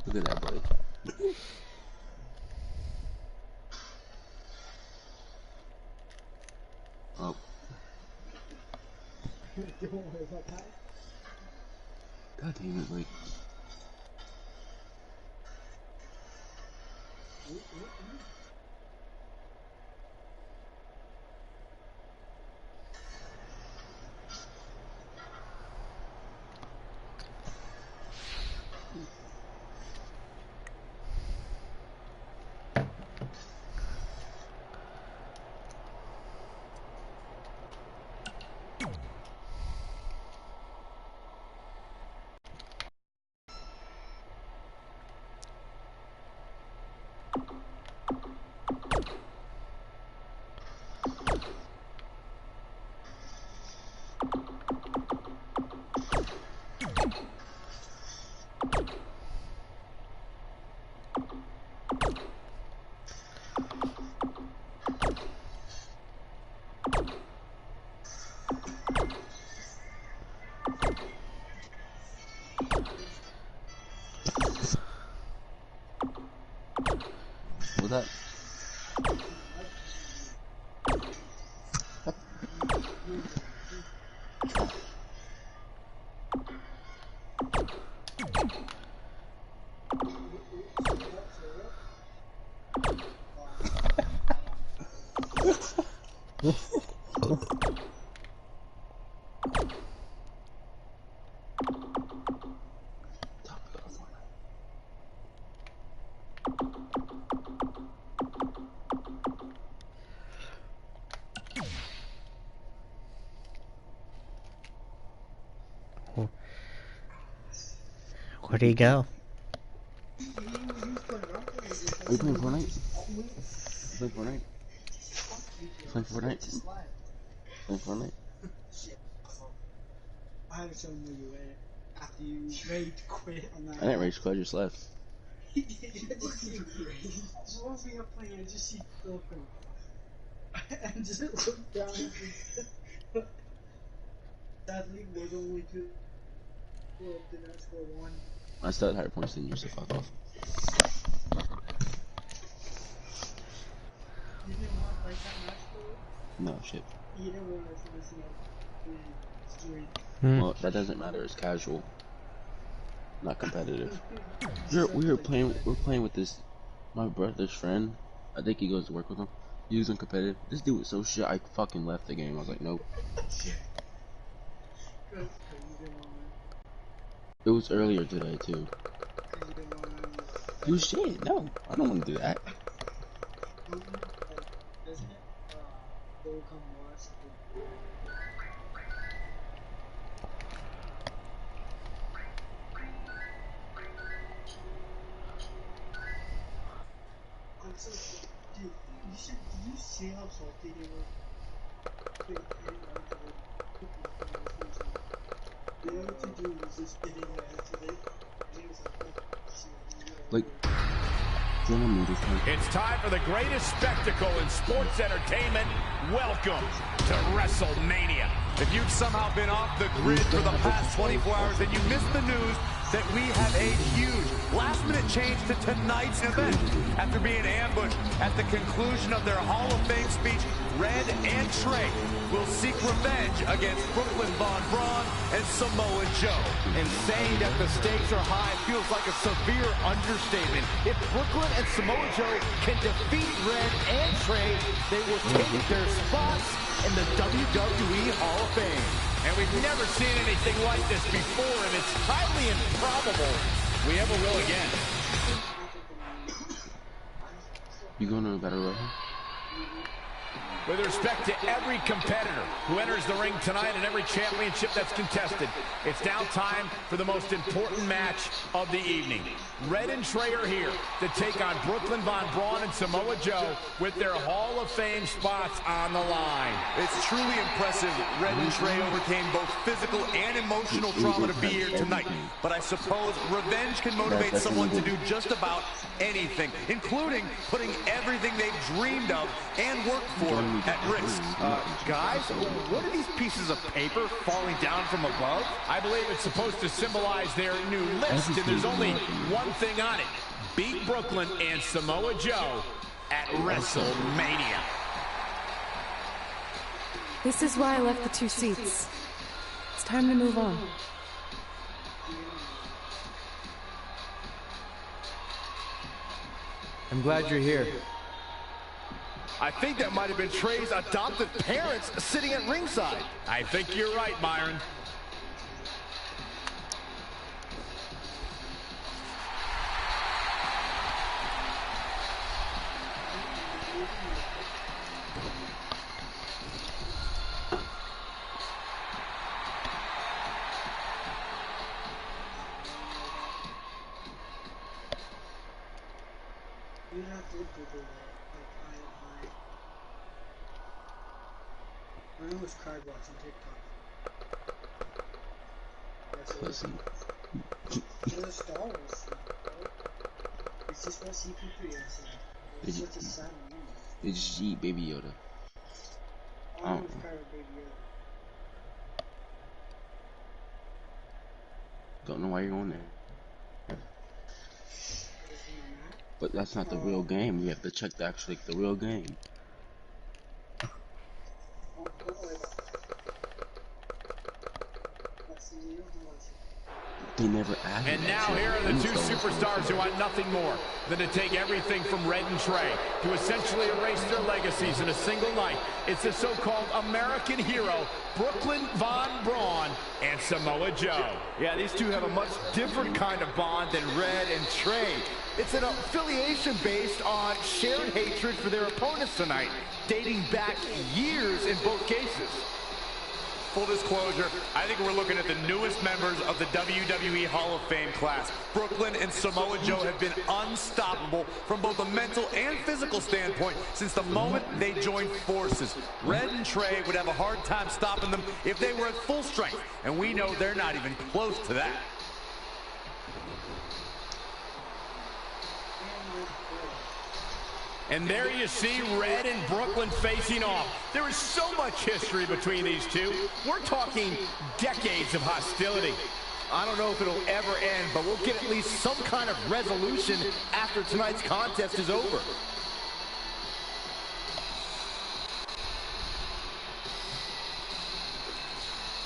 Look at that, buddy. Oh. Don't worry about that. God damn it, like. What's that? Where'd he go? Are you playing Fortnite? Playing Fortnite? Playing Fortnite? Playing Fortnite? I haven't shown where you went after you rage quit on that. I didn't rage quit, I just left. I just want to be up playing, I just see Philip go. And just look down and sadly, we're the only two who did not score one. I still had higher points than you, so fuck off. You didn't want like that match, Philip? No, shit. You didn't want us messing up the streak. Well, that doesn't matter, it's casual. Not competitive. We're playing with this, my brother's friend. I think he goes to work with him. He was uncompetitive. This dude was so shit, I fucking left the game. I was like, nope. It was earlier today, too. He was shit. No, I don't want to do that. Doesn't it, they will come watch dude, did you see how salty they were? They hit onto the other two dudes was just getting into it, and he was like, It's time for the greatest spectacle in sports entertainment. Welcome to WrestleMania. If you've somehow been off the grid for the past 24 hours, then you missed the news that we have a huge last-minute change to tonight's event. After being ambushed at the conclusion of their Hall of Fame speech, Red and Trey will seek revenge against Brooklyn Von Braun and Samoa Joe. And saying that the stakes are high feels like a severe understatement. If Brooklyn and Samoa Joe can defeat Red and Trey, they will take their spots in the WWE Hall of Fame. And we've never seen anything like this before, and it's highly improbable we ever will again. You gonna better way? With respect to every competitor who enters the ring tonight and every championship that's contested, it's now time for the most important match of the evening. Red and Trey are here to take on Brooklyn Von Braun and Samoa Joe with their Hall of Fame spots on the line. It's truly impressive Red and Trey overcame both physical and emotional trauma to be here tonight. But I suppose revenge can motivate someone to do just about anything, including putting everything they've dreamed of and worked for at risk. Guys, what are these pieces of paper falling down from above? I believe it's supposed to symbolize their new list, and there's only one thing on it. Beat Brooklyn and Samoa Joe at WrestleMania. This is why I left the 2 seats. It's time to move on. I'm glad you're here. I think that might have been Trey's adopted parents sitting at ringside. I think you're right, Myron. You have to Google it. I almost cried watching TikTok. Pussy. It's a Star Wars thing, right? It's just what CP3 is like. It's such a sad moment. They just eat Baby Yoda. I almost cried with Baby Yoda. Don't know why you're on there. But that's not the real game. We have to check the real game. They never added. And now here are the 2 superstars who want nothing more than to take everything from Red and Trey to essentially erase their legacies in a single night. It's the so-called American hero, Brooklyn Von Braun and Samoa Joe. Yeah, these two have a much different kind of bond than Red and Trey. It's an affiliation based on shared hatred for their opponents tonight, dating back years in both cases. Full disclosure, I think we're looking at the newest members of the WWE Hall of Fame class. Brooklyn and Samoa Joe have been unstoppable from both a mental and physical standpoint since the moment they joined forces. Red and Trey would have a hard time stopping them if they were at full strength, and we know they're not even close to that. And there you see Red and Brooklyn facing off. There is so much history between these two. We're talking decades of hostility. I don't know if it'll ever end, but we'll get at least some kind of resolution after tonight's contest is over.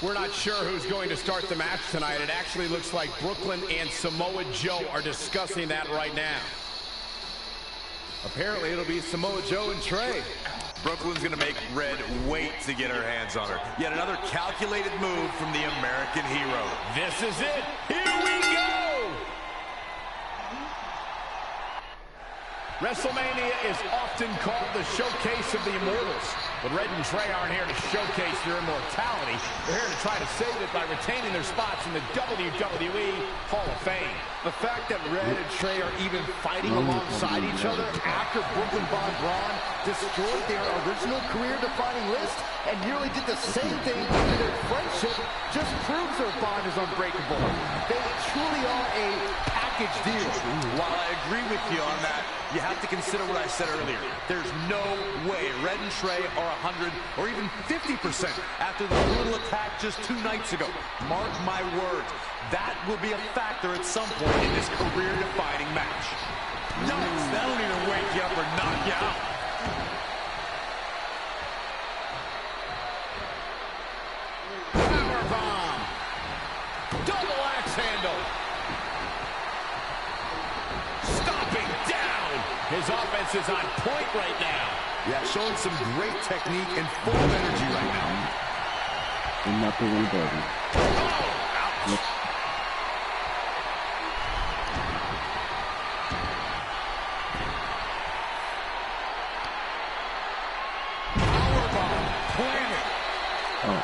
We're not sure who's going to start the match tonight. It actually looks like Brooklyn and Samoa Joe are discussing that right now. Apparently, it'll be Samoa Joe and Trey. Brooklyn's gonna make Red wait to get her hands on her. Yet another calculated move from the American hero. This is it. Here we go. WrestleMania is often called the showcase of the immortals. But Red and Trey aren't here to showcase their immortality. They're here to try to save it by retaining their spots in the WWE Hall of Fame. The fact that Red and Trey are even fighting alongside each other after Brooklyn Von Braun destroyed their original career-defining list and nearly did the same thing to their friendship just proves their bond is unbreakable. They truly are a package deal. While I agree with you on that, you have to consider what I said earlier. There's no way Red and Trey are 100 or even 50% after the brutal attack just 2 nights ago. Mark my words, that will be a factor at some point in this career-defining match. Nuts! That'll either wake you up or knock you out. Powerbomb! Double axe handle! Stomping down! His offense is on point right now. Yeah, showing some great technique and full of energy right now. And not the one button. Oh, ouch. planted. Oh.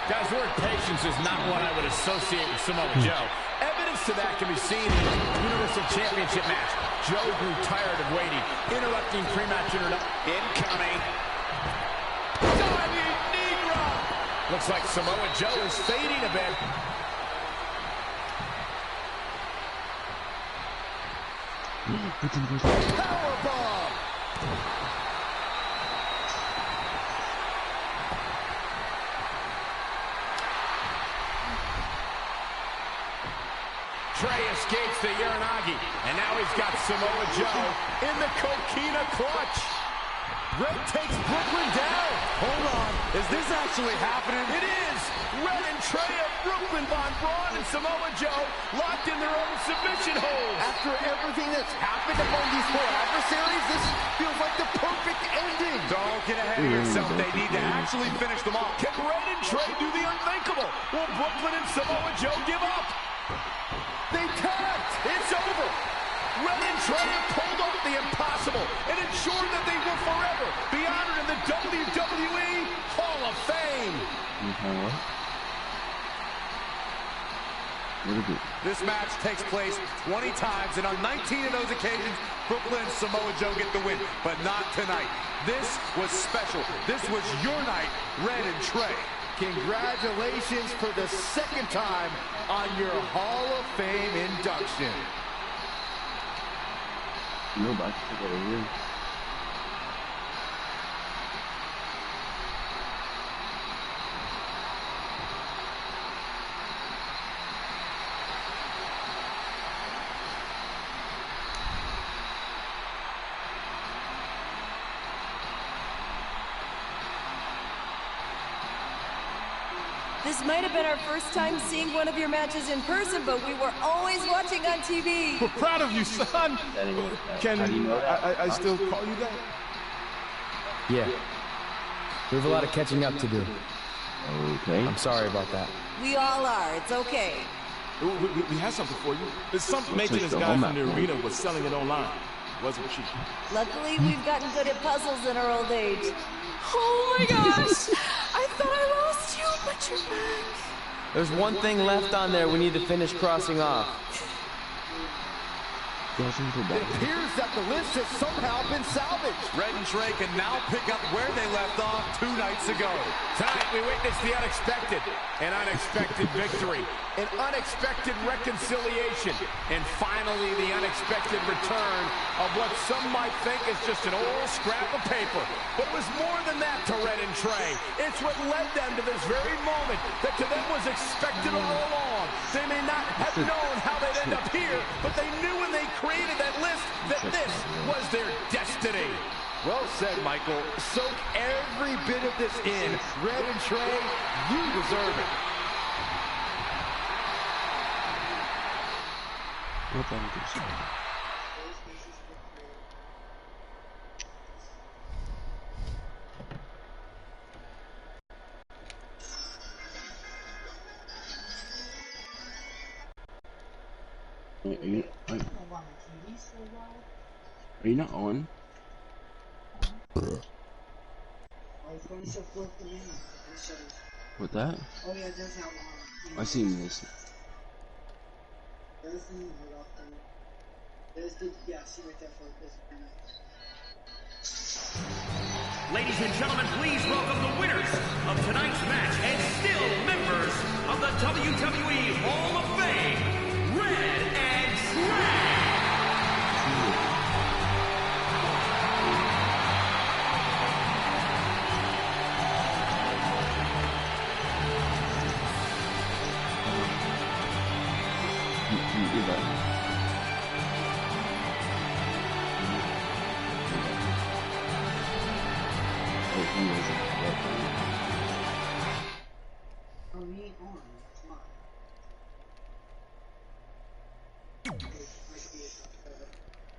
Guys, the word patience is not what I would associate with Samoa Joe. Evidence to that can be seen in his Universal Championship match. Joe grew tired of waiting, interrupting pre-match introduction. Incoming. Diving knee drop. Looks like Samoa Joe is fading a bit. Powerbomb. Trey escapes the Uranagi, and now he's got Samoa Joe in the Coquina clutch. Red takes Brooklyn down. Hold on. Is this actually happening? It is. Red and Trey of Brooklyn, Von Braun, and Samoa Joe locked in their own submission holds. After everything that's happened among these four adversaries, this feels like the perfect ending. Don't get ahead of yourself. They need to actually finish them off. Can Red and Trey do the unthinkable? Will Brooklyn and Samoa Joe give up? They tagged. It's over. Red and Trey have pulled off the impossible and ensured that they will forever be honored in the WWE Hall of Fame. This match takes place 20 times, and on 19 of those occasions, Brooklyn and Samoa Joe get the win, but not tonight. This was special. This was your night, Red and Trey. Congratulations for the second time on your Hall of Fame induction. Nobody took it over. This might have been our first time seeing one of your matches in person, but we were always watching on TV. We're proud of you, son. Can I still call you that? Yeah. We have a lot of catching up to do. Okay. I'm sorry about that. We all are. It's okay. We have something for you. There's some maintenance guy from the arena was selling it online. Wasn't cheap. Luckily, we've gotten good at puzzles in our old age. Oh my gosh! I thought I lost you, but you're back. There's one thing left on there we need to finish crossing off. It appears that the list has somehow been salvaged. Red and Trey can now pick up where they left off 2 nights ago. Tonight, we witnessed the unexpected, an unexpected victory, an unexpected reconciliation, and finally the unexpected return of what some might think is just an old scrap of paper. But it was more than that to Red and Trey. It's what led them to this very moment that to them was expected all along. They may not have known how they'd end up here, but they knew when they created that list that this was their destiny. Well said, Michael. Soak every bit of this in. Red and Trey, you deserve it. Are you not on? What that? Oh yeah, that's how long. I seen this. There's the right off there. There's the, yeah, see right there for this. Ladies and gentlemen, please welcome the winners of tonight's match and still members of the WWE Hall of Fame, Red and Trey.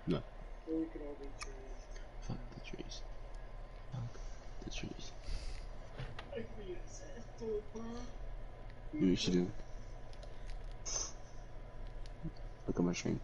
No. Fuck the trees. Fuck the trees. You should do. Look at my screen.